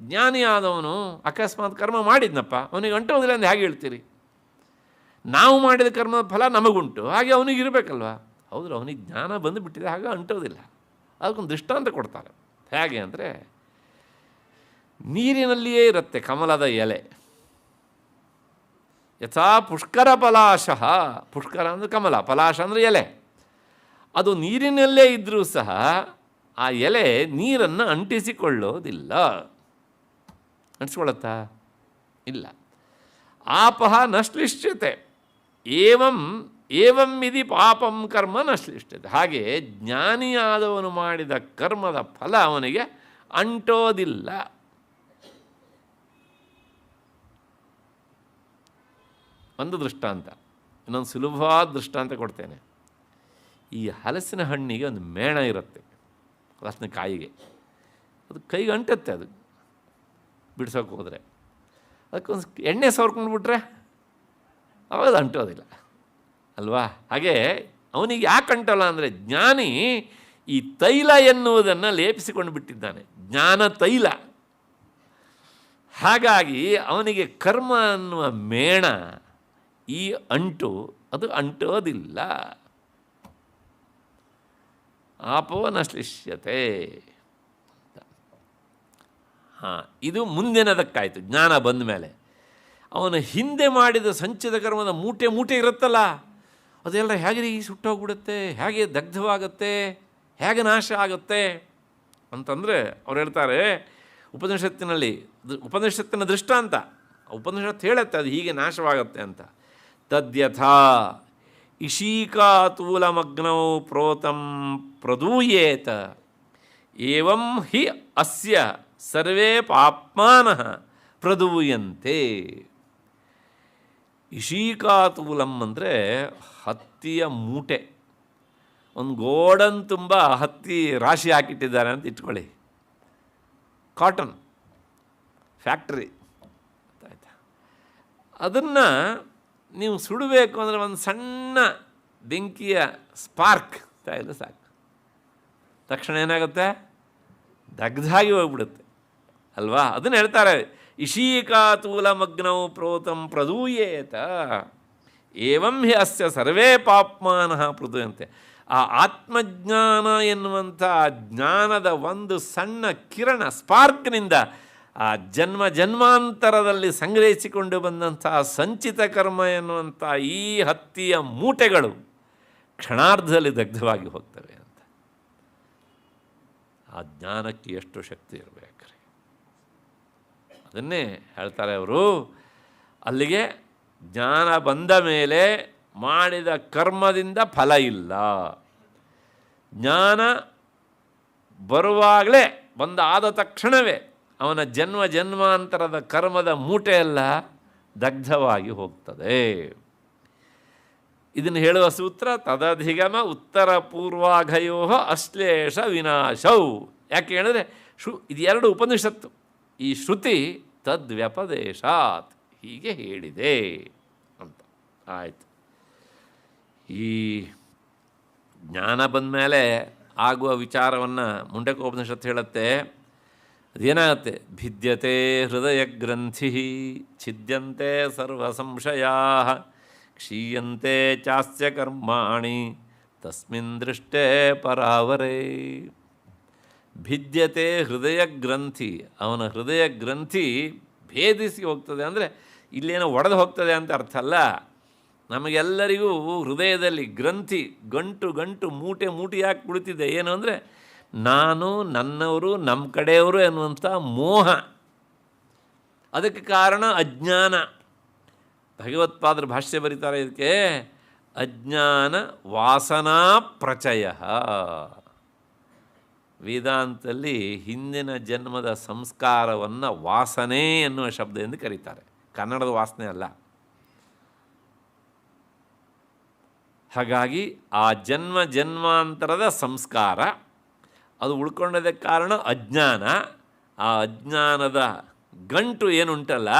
[SPEAKER 1] ಜ್ಞಾನಿ ಆದವನು ಅಕಸ್ಮಾತ್ ಕರ್ಮ ಮಾಡಿದ್ನಪ್ಪ, ಅವನಿಗೆ ಅಂಟೋದಿಲ್ಲ ಅಂತ ಹೇಗೆ ಹೇಳ್ತೀರಿ? ನಾವು ಮಾಡಿದ ಕರ್ಮದ ಫಲ ನಮಗುಂಟು, ಹಾಗೆ ಅವನಿಗೆ ಇರಬೇಕಲ್ವ? ಹೌದು, ಅವನಿಗೆ ಜ್ಞಾನ ಬಂದು ಬಿಟ್ಟಿದೆ, ಹಾಗೆ ಅಂಟೋದಿಲ್ಲ. ಅದಕ್ಕೊಂದು ದೃಷ್ಟಾಂತ ಕೊಡ್ತಾರೆ. ಹೇಗೆ ಅಂದರೆ, ನೀರಿನಲ್ಲಿಯೇ ಇರುತ್ತೆ ಕಮಲದ ಎಲೆ. ಯಥಾ ಪುಷ್ಕರ ಪಲಾಶಃ, ಪುಷ್ಕರ ಅಂದರೆ ಕಮಲ, ಪಲಾಶ ಅಂದರೆ ಎಲೆ. ಅದು ನೀರಿನಲ್ಲೇ ಇದ್ದರೂ ಸಹ ಆ ಎಲೆ ನೀರನ್ನು ಅಂಟಿಸಿಕೊಳ್ಳೋದಿಲ್ಲ. ಅಂಟಿಸ್ಕೊಳ್ಳುತ್ತಾ? ಇಲ್ಲ. ಆಪಹ ನ ಶ್ಲಿಷ್ಯತೆ ಏವಂ ಏವಂ ವಿಧಿ ಪಾಪಂ ಕರ್ಮ ನ ಶ್ಲಿಷ್ಯತೆ. ಹಾಗೆ ಜ್ಞಾನಿಯಾದವನು ಮಾಡಿದ ಕರ್ಮದ ಫಲ ಅವನಿಗೆ ಅಂಟೋದಿಲ್ಲ. ಒಂದು ದೃಷ್ಟಾಂತ. ಇನ್ನೊಂದು ಸುಲಭವಾದ ದೃಷ್ಟಾಂತ ಕೊಡ್ತೇನೆ. ಈ ಹಲಸಿನ ಹಣ್ಣಿಗೆ ಒಂದು ಮೇಣ ಇರುತ್ತೆ, ಹಲಸಿನ ಕಾಯಿಗೆ. ಅದು ಕೈಗೆ ಅಂಟತ್ತೆ, ಅದು ಬಿಡ್ಸೋಕೆ ಹೋದರೆ. ಅದಕ್ಕೊಂದು ಎಣ್ಣೆ ಸವರ್ಕೊಂಡು ಬಿಟ್ರೆ ಅವಾಗ ಅದು ಅಂಟೋದಿಲ್ಲ ಅಲ್ವಾ? ಹಾಗೆ ಅವನಿಗೆ ಯಾಕೆ ಅಂಟಲ್ಲ ಅಂದರೆ ಜ್ಞಾನಿ ಈ ತೈಲ ಎನ್ನುವುದನ್ನು ಲೇಪಿಸಿಕೊಂಡು ಬಿಟ್ಟಿದ್ದಾನೆ, ಜ್ಞಾನ ತೈಲ. ಹಾಗಾಗಿ ಅವನಿಗೆ ಕರ್ಮ ಅನ್ನುವ ಮೇಣ, ಈ ಅಂಟು ಅದು ಅಂಟೋದಿಲ್ಲ. ಆಪೋ ನ ಶ್ಲಿಷ್ಯತೆ. ಹಾಂ, ಇದು ಮುಂದಿನದಕ್ಕಾಯಿತು. ಜ್ಞಾನ ಬಂದ ಮೇಲೆ ಅವನು ಹಿಂದೆ ಮಾಡಿದ ಸಂಚಿತ ಕರ್ಮದ ಮೂಟೆ ಇರುತ್ತಲ್ಲ, ಅದೆಲ್ಲ ಹೇಗೆ ಸುಟ್ಟೋಗ್ಬಿಡುತ್ತೆ, ಹೇಗೆ ದಗ್ಧವಾಗುತ್ತೆ, ಹೇಗೆ ನಾಶ ಆಗುತ್ತೆ ಅಂತಂದರೆ ಅವ್ರು ಹೇಳ್ತಾರೆ ಉಪನಿಷತ್ತಿನ ದೃಷ್ಟಾಂತ. ಉಪನಿಷತ್ತು ಹೇಳುತ್ತೆ ಅದು ಹೀಗೆ ನಾಶವಾಗುತ್ತೆ ಅಂತ. ತದ್ಯಥಾ ಇಶೀಕಾತೂಲಮಗ್ನೌ ಪ್ರೋತಂ ಪ್ರದೂಯೇತ ಏವಂ ಹಿ ಅಸ್ಯ ಸರ್ವೇ ಪಾಪ್ಮಾನಃ ಪ್ರದೂಯಂತೆ. ಇಶೀಕಾತೂಲಂ ಅಂದರೆ ಹತ್ತಿಯ ಮೂಟೆ. ಒಂದು ಗೋಡನ್ ತುಂಬ ಹತ್ತಿ ರಾಶಿ ಹಾಕಿಟ್ಟಿದ್ದಾರೆ ಅಂತ ಇಟ್ಕೊಳ್ಳಿ, ಕಾಟನ್ ಫ್ಯಾಕ್ಟ್ರಿ ಆಯಿತಾ. ಅದನ್ನು ನೀವು ಸುಡಬೇಕು ಅಂದರೆ ಒಂದು ಸಣ್ಣ ಬೆಂಕಿಯ ಸ್ಪಾರ್ಕ್ ತಾಯಿಲ್ಲ ಸಾಕು, ತಕ್ಷಣ ಏನಾಗುತ್ತೆ, ದಗ್ಧಾಗಿ ಹೋಗ್ಬಿಡುತ್ತೆ ಅಲ್ವಾ? ಅದನ್ನು ಹೇಳ್ತಾರೆ ಇಶೀಕಾತೂಲಮಗ್ನೌ ಪ್ರೋತಂ ಪ್ರದೂಯೇತ ಏವಂ ಹಿ ಅಸ್ಯ ಸರ್ವೇ ಪಾಪ್ಮಾನಃ ಪ್ರದೂಯಂತೆ. ಆ ಆತ್ಮಜ್ಞಾನ ಎನ್ನುವಂಥ ಜ್ಞಾನದ ಒಂದು ಸಣ್ಣ ಕಿರಣ ಸ್ಪಾರ್ಕ್ನಿಂದ ಆ ಜನ್ಮಾಂತರದಲ್ಲಿ ಸಂಗ್ರಹಿಸಿಕೊಂಡು ಬಂದಂತಹ ಸಂಚಿತ ಕರ್ಮ ಎನ್ನುವಂಥ ಈ ಹತ್ತಿಯ ಮೂಟೆಗಳು ಕ್ಷಣಾರ್ಧದಲ್ಲಿ ದಗ್ಧವಾಗಿ ಹೋಗ್ತವೆ ಅಂತ. ಆ ಜ್ಞಾನಕ್ಕೆ ಎಷ್ಟು ಶಕ್ತಿ ಇರಬೇಕ್ರಿ, ಅದನ್ನೇ ಹೇಳ್ತಾರೆ ಅವರು. ಅಲ್ಲಿಗೆ ಜ್ಞಾನ ಬಂದ ಮೇಲೆ ಮಾಡಿದ ಕರ್ಮದಿಂದ ಫಲ ಇಲ್ಲ. ಜ್ಞಾನ ಬರುವಾಗಲೇ ಬಂದಾದ ತಕ್ಷಣವೇ ಅವನ ಜನ್ಮಾಂತರದ ಕರ್ಮದ ಮೂಟೆಯೆಲ್ಲ ದಗ್ಧವಾಗಿ ಹೋಗ್ತದೆ. ಇದನ್ನು ಹೇಳುವ ಸೂತ್ರ ತದಧಿಗಮ ಉತ್ತರ ಪೂರ್ವಾಘಯೋ ಅಶ್ಲೇಷ ವಿನಾಶೌ. ಯಾಕೆ ಹೇಳಿದ್ರೆ ಇದು ಎರಡು ಉಪನಿಷತ್ತು, ಈ ಶ್ರುತಿ ತದ್ವ್ಯಪದೇಶಾತ್ ಹೀಗೆ ಹೇಳಿದೆ ಅಂತ ಆಯಿತು. ಈ ಜ್ಞಾನ ಬಂದ ಮೇಲೆ ಆಗುವ ವಿಚಾರವನ್ನು ಮುಂಡಕೋಪನಿಷತ್ತು ಹೇಳುತ್ತೆ. ಅದೇನಾಗುತ್ತೆ, ಭಿದ್ಯತೆ ಹೃದಯ ಗ್ರಂಥಿ ಛಿದ್ಯಂತೆ ಸರ್ವ ಸಂಶಯಾ ಕ್ಷೀಯಂತೆ ಚಾಸ್ಯ ಕರ್ಮಾಣಿ ತಸ್ಮಿನ್ ದೃಷ್ಟೇ ಪರಾವರೇ. ಭಿದ್ಯತೆ ಹೃದಯ ಗ್ರಂಥಿ, ಅವನ ಹೃದಯ ಗ್ರಂಥಿ ಭೇದಿಸಿ ಹೋಗ್ತದೆ. ಅಂದರೆ ಇಲ್ಲೇನೋ ಒಡೆದು ಹೋಗ್ತದೆ ಅಂತ ಅರ್ಥ ಅಲ್ಲ. ನಮಗೆಲ್ಲರಿಗೂ ಹೃದಯದಲ್ಲಿ ಗ್ರಂಥಿ ಗಂಟು ಮೂಟೆಯಾಗಿ ಕುಳಿತಿದೆ. ಏನು ಅಂದರೆ ನಾನು, ನನ್ನವರು, ನಮ್ಮ ಕಡೆಯವರು ಎನ್ನುವಂಥ ಮೋಹ. ಅದಕ್ಕೆ ಕಾರಣ ಅಜ್ಞಾನ. ಭಗವತ್ಪಾದರು ಭಾಷ್ಯ ಬರೀತಾರೆ ಇದಕ್ಕೆ, ಅಜ್ಞಾನ ವಾಸನಾ ಪ್ರಚಯ. ವೇದಾಂತದಲ್ಲಿ ಹಿಂದಿನ ಜನ್ಮದ ಸಂಸ್ಕಾರವನ್ನು ವಾಸನೆ ಎನ್ನುವ ಶಬ್ದದಿಂದ ಕರೀತಾರೆ, ಕನ್ನಡದ ವಾಸನೆ ಅಲ್ಲ. ಹಾಗಾಗಿ ಆ ಜನ್ಮಾಂತರದ ಸಂಸ್ಕಾರ ಅದು ಉಳ್ಕೊಂಡದಕ್ಕೆ ಕಾರಣ ಅಜ್ಞಾನ. ಆ ಅಜ್ಞಾನದ ಗಂಟು ಏನುಂಟಲ್ಲ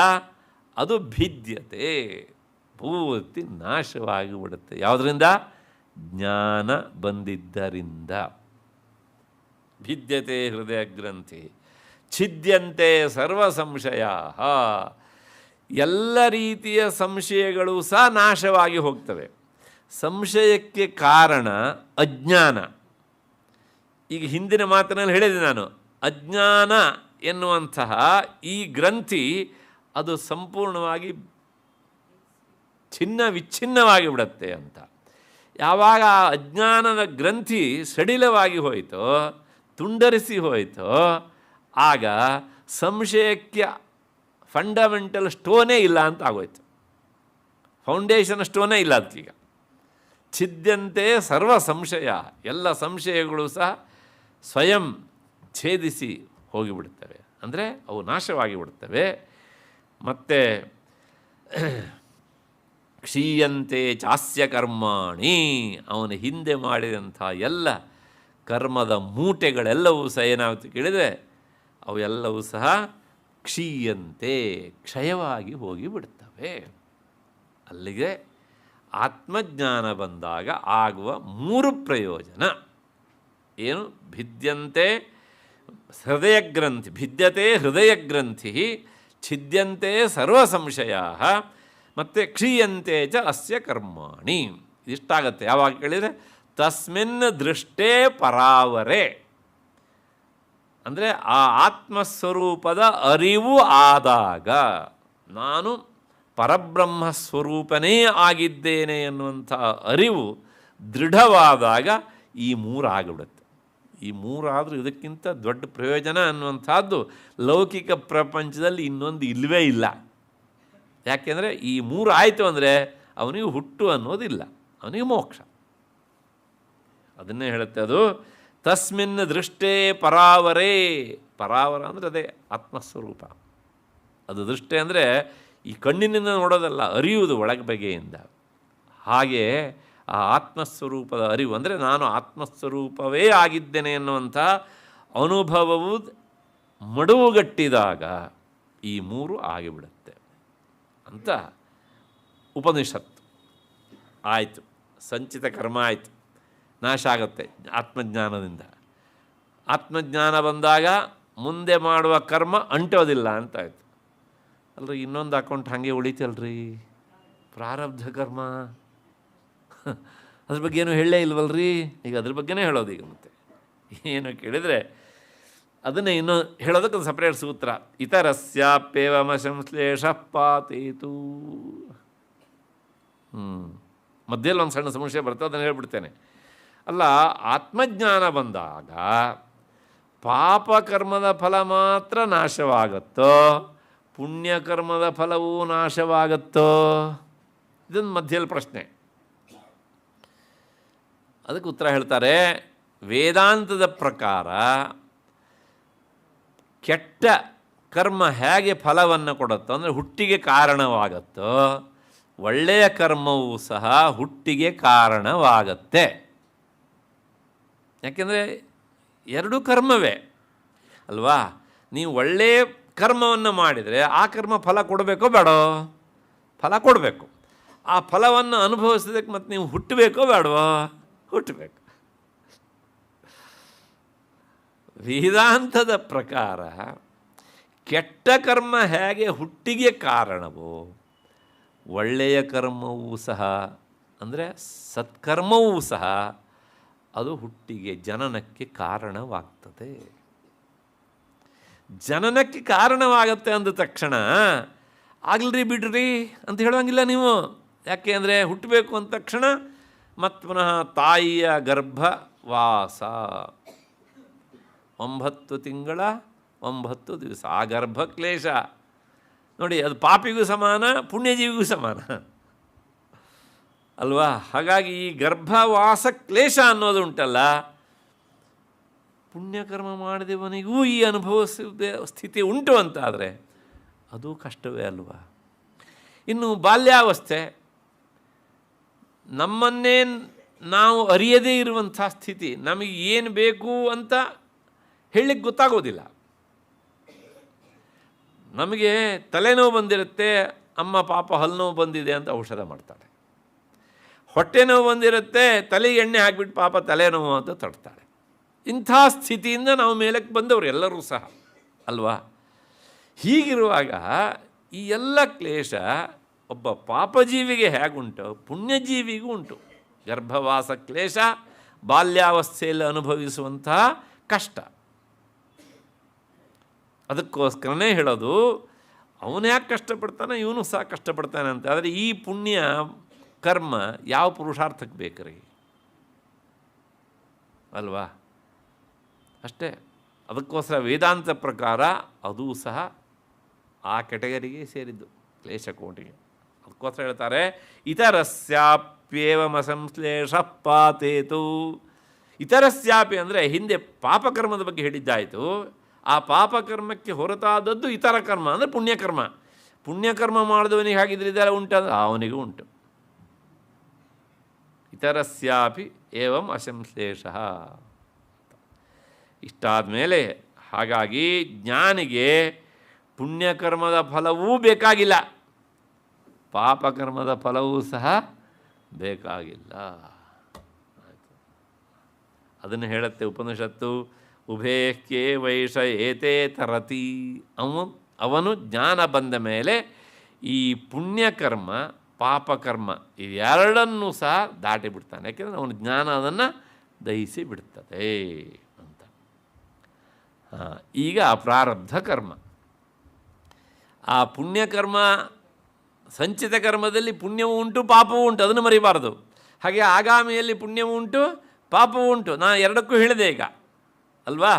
[SPEAKER 1] ಅದು ಭಿದ್ಯತೆ, ಪೂರ್ತಿ ನಾಶವಾಗಿ ಬಿಡುತ್ತೆ. ಯಾವುದರಿಂದ? ಜ್ಞಾನ ಬಂದಿದ್ದರಿಂದ. ಭಿದ್ಯತೆ ಹೃದಯ ಗ್ರಂಥಿ ಛಿದ್ಯಂತೆ ಸರ್ವ ಸಂಶಯ. ಎಲ್ಲ ರೀತಿಯ ಸಂಶಯಗಳು ಸಹ ನಾಶವಾಗಿ ಹೋಗ್ತವೆ. ಸಂಶಯಕ್ಕೆ ಕಾರಣ ಅಜ್ಞಾನ. ಈಗ ಹಿಂದಿನ ಮಾತಿನಲ್ಲಿ ಹೇಳಿದೆ ನಾನು, ಅಜ್ಞಾನ ಎನ್ನುವಂತಹ ಈ ಗ್ರಂಥಿ ಅದು ಸಂಪೂರ್ಣವಾಗಿ ವಿಚ್ಛಿನ್ನವಾಗಿ ಬಿಡುತ್ತೆ ಅಂತ. ಯಾವಾಗ ಆ ಅಜ್ಞಾನದ ಗ್ರಂಥಿ ಸಡಿಲವಾಗಿ ಹೋಯಿತೋ, ತುಂಡರಿಸಿ ಹೋಯಿತೋ, ಆಗ ಸಂಶಯಕ್ಕೆ ಫಂಡಮೆಂಟಲ್ ಸ್ಟೋನೇ ಇಲ್ಲ ಅಂತ ಆಗೋಯ್ತು. ಫೌಂಡೇಶನ್ ಸ್ಟೋನೇ ಇಲ್ಲ ಅದಕ್ಕೀಗ. ಛಿದ್ಯಂತೆ ಸರ್ವ ಸಂಶಯ, ಎಲ್ಲ ಸಂಶಯಗಳು ಸಹ ಸ್ವಯಂ ಛೇದಿಸಿ ಹೋಗಿಬಿಡುತ್ತವೆ, ಅಂದರೆ ಅವು ನಾಶವಾಗಿ ಬಿಡುತ್ತವೆ. ಮತ್ತು ಕ್ಷೀಯಂತೆ ಚಾಸ್ಯ ಕರ್ಮಾಣಿ, ಅವನು ಹಿಂದೆ ಮಾಡಿದಂಥ ಎಲ್ಲ ಕರ್ಮದ ಮೂಟೆಗಳೆಲ್ಲವೂ ಸಹ ಏನಾಗುತ್ತೆ ಕೇಳಿದರೆ ಅವು ಎಲ್ಲವೂ ಸಹ ಕ್ಷೀಯಂತೆ ಕ್ಷಯವಾಗಿ ಹೋಗಿಬಿಡ್ತವೆ. ಅಲ್ಲಿಗೆ ಆತ್ಮಜ್ಞಾನ ಬಂದಾಗ ಆಗುವ 3 ಪ್ರಯೋಜನ ಏನು? ಭಿದ್ಯಂತೆ ಹೃದಯಗ್ರಂಥಿ, ಭಿದ್ಯತೆ ಹೃದಯಗ್ರಂಥಿ, ಛಿದ್ಯಂತೆ ಸರ್ವ ಸಂಶಯ, ಮತ್ತು ಕ್ಷೀಯಂತೆ ಚ ಅಸ್ಯ ಕರ್ಮಾಣಿ. ಇಷ್ಟಾಗತ್ತೆ ಯಾವಾಗ ಕೇಳಿದರೆ ತಸ್ಮಿನ್ ದೃಷ್ಟೇ ಪರಾವರೆ, ಅಂದರೆ ಆ ಆತ್ಮಸ್ವರೂಪದ ಅರಿವು ಆದಾಗ, ನಾನು ಪರಬ್ರಹ್ಮ ಸ್ವರೂಪನೇ ಆಗಿದ್ದೇನೆ ಎನ್ನುವಂಥ ಅರಿವು ದೃಢವಾದಾಗ ಈ 3 ಆಗಿಬಿಡುತ್ತೆ. ಈ 3 ಆದರೂ ಇದಕ್ಕಿಂತ ದೊಡ್ಡ ಪ್ರಯೋಜನ ಅನ್ನುವಂಥದ್ದು ಲೌಕಿಕ ಪ್ರಪಂಚದಲ್ಲಿ ಇನ್ನೊಂದು ಇಲ್ಲವೇ ಇಲ್ಲ. ಯಾಕೆಂದರೆ ಈ 3 ಆಯಿತು ಅಂದರೆ ಅವನಿಗೆ ಹುಟ್ಟು ಅನ್ನೋದಿಲ್ಲ, ಅವನಿಗೆ ಮೋಕ್ಷ. ಅದನ್ನೇ ಹೇಳುತ್ತೆ ಅದು. ತಸ್ಮಿನ್ ದೃಷ್ಟೇ ಪರಾವರೇ, ಪರಾವರ ಅಂದರೆ ಅದೇ ಆತ್ಮಸ್ವರೂಪ. ಅದು ದೃಷ್ಟಿ ಅಂದರೆ ಈ ಕಣ್ಣಿನಿಂದ ನೋಡೋದಲ್ಲ, ಅರಿಯುವುದು ಒಳಗೆ ಬಗೆಯಿಂದ. ಹಾಗೆ ಆ ಆತ್ಮಸ್ವರೂಪದ ಅರಿವು ಅಂದರೆ ನಾನು ಆತ್ಮಸ್ವರೂಪವೇ ಆಗಿದ್ದೇನೆ ಎನ್ನುವಂಥ ಅನುಭವವು ಮಡುವುಗಟ್ಟಿದಾಗ ಈ 3 ಆಗಿಬಿಡುತ್ತೆ ಅಂತ ಉಪನಿಷತ್ತು. ಆಯಿತು, ಸಂಚಿತ ಕರ್ಮ ಆಯಿತು, ನಾಶ ಆಗುತ್ತೆ ಆತ್ಮಜ್ಞಾನದಿಂದ. ಆತ್ಮಜ್ಞಾನ ಬಂದಾಗ ಮುಂದೆ ಮಾಡುವ ಕರ್ಮ ಅಂಟೋದಿಲ್ಲ ಅಂತಾಯಿತು. ಅಲ್ರಿ ಇನ್ನೊಂದು ಅಕೌಂಟ್ ಹಾಗೆ ಉಳಿತಲ್ರಿ, ಪ್ರಾರಬ್ಧ ಕರ್ಮ. ಅದ್ರ ಬಗ್ಗೆ ಏನು ಹೇಳಲೇ ಇಲ್ವಲ್ರಿ, ಈಗ ಅದ್ರ ಬಗ್ಗೆನೇ ಹೇಳೋದು. ಈಗ ಮತ್ತೆ ಏನು ಕೇಳಿದರೆ ಅದನ್ನೇ ಇನ್ನೂ ಹೇಳೋದಕ್ಕೊಂದು ಸಪ್ರೇಟ್ ಸೂತ್ರ. ಇತರಸ್ಯಾಪ್ಯೇವಮಶಂಶ್ಲೇಷ ಪಾತೇತು. ಮಧ್ಯದಲ್ಲಿ ಒಂದು ಸಣ್ಣ ಸಮಸ್ಯೆ ಬರ್ತದೆ, ಅದನ್ನು ಹೇಳ್ಬಿಡ್ತೇನೆ. ಅಲ್ಲ, ಆತ್ಮಜ್ಞಾನ ಬಂದಾಗ ಪಾಪಕರ್ಮದ ಫಲ ಮಾತ್ರ ನಾಶವಾಗುತ್ತೋ, ಪುಣ್ಯಕರ್ಮದ ಫಲವೂ ನಾಶವಾಗುತ್ತೋ? ಇದೊಂದು ಮಧ್ಯದಲ್ಲಿ ಪ್ರಶ್ನೆ. ಅದಕ್ಕೆ ಉತ್ತರ ಹೇಳ್ತಾರೆ, ವೇದಾಂತದ ಪ್ರಕಾರ ಕೆಟ್ಟ ಕರ್ಮ ಹೇಗೆ ಫಲವನ್ನು ಕೊಡುತ್ತೋ ಅಂದರೆ ಹುಟ್ಟಿಗೆ ಕಾರಣವಾಗುತ್ತೋ, ಒಳ್ಳೆಯ ಕರ್ಮವೂ ಸಹ ಹುಟ್ಟಿಗೆ ಕಾರಣವಾಗತ್ತೆ. ಯಾಕೆಂದರೆ ಎರಡೂ ಕರ್ಮವೇ ಅಲ್ವಾ? ನೀವು ಒಳ್ಳೆಯ ಕರ್ಮವನ್ನು ಮಾಡಿದರೆ ಆ ಕರ್ಮ ಫಲ ಕೊಡಬೇಕೋ ಬೇಡೋ? ಫಲ ಕೊಡಬೇಕು. ಆ ಫಲವನ್ನು ಅನುಭವಿಸೋದಕ್ಕೆ ಮತ್ತು ನೀವು ಹುಟ್ಟಬೇಕೋ ಬೇಡವೋ? ಹುಟ್ಟಬೇಕು. ವೇದಾಂತದ ಪ್ರಕಾರ ಕೆಟ್ಟ ಕರ್ಮ ಹೇಗೆ ಹುಟ್ಟಿಗೆ ಕಾರಣವೋ, ಒಳ್ಳೆಯ ಕರ್ಮವೂ ಸಹ ಅಂದರೆ ಸತ್ಕರ್ಮವೂ ಸಹ ಅದು ಹುಟ್ಟಿಗೆ ಜನನಕ್ಕೆ ಕಾರಣವಾಗ್ತದೆ. ಜನನಕ್ಕೆ ಕಾರಣವಾಗತ್ತೆ ಅಂದ ತಕ್ಷಣ ಆಗಲ್ರಿ ಬಿಡ್ರಿ ಅಂತ ಹೇಳುವಂಗಿಲ್ಲ ನೀವು. ಯಾಕೆ ಅಂದರೆ ಹುಟ್ಟಬೇಕು ಅಂದ ತಕ್ಷಣ ಮತ್ತು ಪುನಃ ತಾಯಿಯ ಗರ್ಭವಾಸ 9 ತಿಂಗಳ 9 ದಿವಸ, ಆ ಗರ್ಭ ಕ್ಲೇಶ ನೋಡಿ, ಅದು ಪಾಪಿಗೂ ಸಮಾನ, ಪುಣ್ಯಜೀವಿಗೂ ಸಮಾನ ಅಲ್ವಾ? ಹಾಗಾಗಿ ಈ ಗರ್ಭವಾಸ ಕ್ಲೇಶ ಅನ್ನೋದು ಉಂಟಲ್ಲ, ಪುಣ್ಯಕರ್ಮ ಮಾಡಿದವನಿಗೂ ಈ ಅನುಭವಿಸಿದ ಸ್ಥಿತಿ ಉಂಟು ಅಂತಾದರೆ ಅದು ಕಷ್ಟವೇ ಅಲ್ವಾ? ಇನ್ನು ಬಾಲ್ಯಾವಸ್ಥೆ, ನಮ್ಮನ್ನೇ ನಾವು ಅರಿಯದೇ ಇರುವಂಥ ಸ್ಥಿತಿ, ನಮಗೆ ಏನು ಬೇಕು ಅಂತ ಹೇಳಲಿಕ್ಕೆ ಗೊತ್ತಾಗೋದಿಲ್ಲ. ನಮಗೆ ತಲೆನೋವು ಬಂದಿರುತ್ತೆ, ಅಮ್ಮ ಪಾಪ ಹಲ್ಲುನೋವು ಬಂದಿದೆ ಅಂತ ಔಷಧ ಮಾಡ್ತಾಳೆ. ಹೊಟ್ಟೆ ನೋವು ಬಂದಿರುತ್ತೆ, ತಲೆಗೆ ಎಣ್ಣೆ ಹಾಕಿಬಿಟ್ಟು ಪಾಪ ತಲೆನೋವು ಅಂತ ತಡ್ತಾಳೆ. ಇಂಥ ಸ್ಥಿತಿಯಿಂದ ನಾವು ಮೇಲಕ್ಕೆ ಬಂದವರು ಎಲ್ಲರೂ ಸಹ ಅಲ್ವಾ? ಹೀಗಿರುವಾಗ ಈ ಎಲ್ಲ ಕ್ಲೇಶ ಒಬ್ಬ ಪಾಪಜೀವಿಗೆ ಹೇಗುಂಟು, ಪುಣ್ಯಜೀವಿಗೂ ಉಂಟು. ಗರ್ಭವಾಸ ಕ್ಲೇಶ, ಬಾಲ್ಯಾವಸ್ಥೆಯಲ್ಲಿ ಅನುಭವಿಸುವಂತಹ ಕಷ್ಟ. ಅದಕ್ಕೋಸ್ಕರನೇ ಹೇಳೋದು, ಅವನು ಯಾಕೆ ಕಷ್ಟಪಡ್ತಾನೆ, ಇವನು ಸಹ ಕಷ್ಟಪಡ್ತಾನೆ ಅಂತ. ಆದರೆ ಈ ಪುಣ್ಯ ಕರ್ಮ ಯಾವ ಪುರುಷಾರ್ಥಕ್ಕೆ ಬೇಕ್ರಿ ಅಲ್ವಾ? ಅಷ್ಟೇ. ಅದಕ್ಕೋಸ್ಕರ ವೇದಾಂತ ಪ್ರಕಾರ ಅದೂ ಸಹ ಆ ಕೆಟಗರಿಗೆ ಸೇರಿದ್ದು, ಕ್ಲೇಶ ಕೋಟಿಗೆ. ಅದಕ್ಕೋಸ್ಕರ ಹೇಳ್ತಾರೆ, ಇತರಸ್ಯಾಪ್ಯೇವಮಸಂಶ್ಲೇಷ ಪಾತೇತು. ಇತರಸ್ಯಾಪಿ ಅಂದರೆ ಹಿಂದೆ ಪಾಪಕರ್ಮದ ಬಗ್ಗೆ ಹೇಳಿದ್ದಾಯಿತು. ಆ ಪಾಪಕರ್ಮಕ್ಕೆ ಹೊರತಾದದ್ದು ಇತರ ಕರ್ಮ ಅಂದರೆ ಪುಣ್ಯಕರ್ಮ. ಪುಣ್ಯಕರ್ಮ ಮಾಡಿದವನಿಗೆ ಹಾಗಿದ್ರೆ ಇದೆಲ್ಲ ಉಂಟಂದ್ರೆ ಅವನಿಗೂ ಉಂಟು. ಇತರಸ್ಯಾಪಿ ಏವಂ ಅಸಂಶ್ಲೇಷ. ಇಷ್ಟಾದ ಮೇಲೆ ಹಾಗಾಗಿ ಜ್ಞಾನಿಗೆ ಪುಣ್ಯಕರ್ಮದ ಫಲವೂ ಬೇಕಾಗಿಲ್ಲ, ಪಾಪಕರ್ಮದ ಫಲವೂ ಸಹ ಬೇಕಾಗಿಲ್ಲ. ಅದನ್ನು ಹೇಳುತ್ತೆ ಉಪನಿಷತ್ತು, ಉಭೇಕ್ಯೇ ವೈಷ ಏತೇ ತರತಿ. ಅವನು ಜ್ಞಾನ ಬಂದ ಮೇಲೆ ಈ ಪುಣ್ಯಕರ್ಮ ಪಾಪಕರ್ಮ ಇವೆರಡನ್ನೂ ಸಹ ದಾಟಿ ಬಿಡ್ತಾನೆ. ಯಾಕೆಂದರೆ ಅವನ ಜ್ಞಾನ ಅದನ್ನು ದಹಿಸಿ ಬಿಡ್ತದೆ ಅಂತ. ಈಗ ಪ್ರಾರಬ್ಧ ಕರ್ಮ, ಆ ಪುಣ್ಯಕರ್ಮ ಸಂಚಿತ ಕರ್ಮದಲ್ಲಿ ಪುಣ್ಯವೂ ಉಂಟು ಪಾಪವೂ ಉಂಟು, ಅದನ್ನು ಮರಿಬಾರ್ದು. ಹಾಗೆ ಆಗಾಮಿಯಲ್ಲಿ ಪುಣ್ಯವೂ ಉಂಟು ಪಾಪವೂ ಉಂಟು, ನಾನು ಎರಡಕ್ಕೂ ಹೇಳಿದೆ ಈಗ ಅಲ್ವಾ.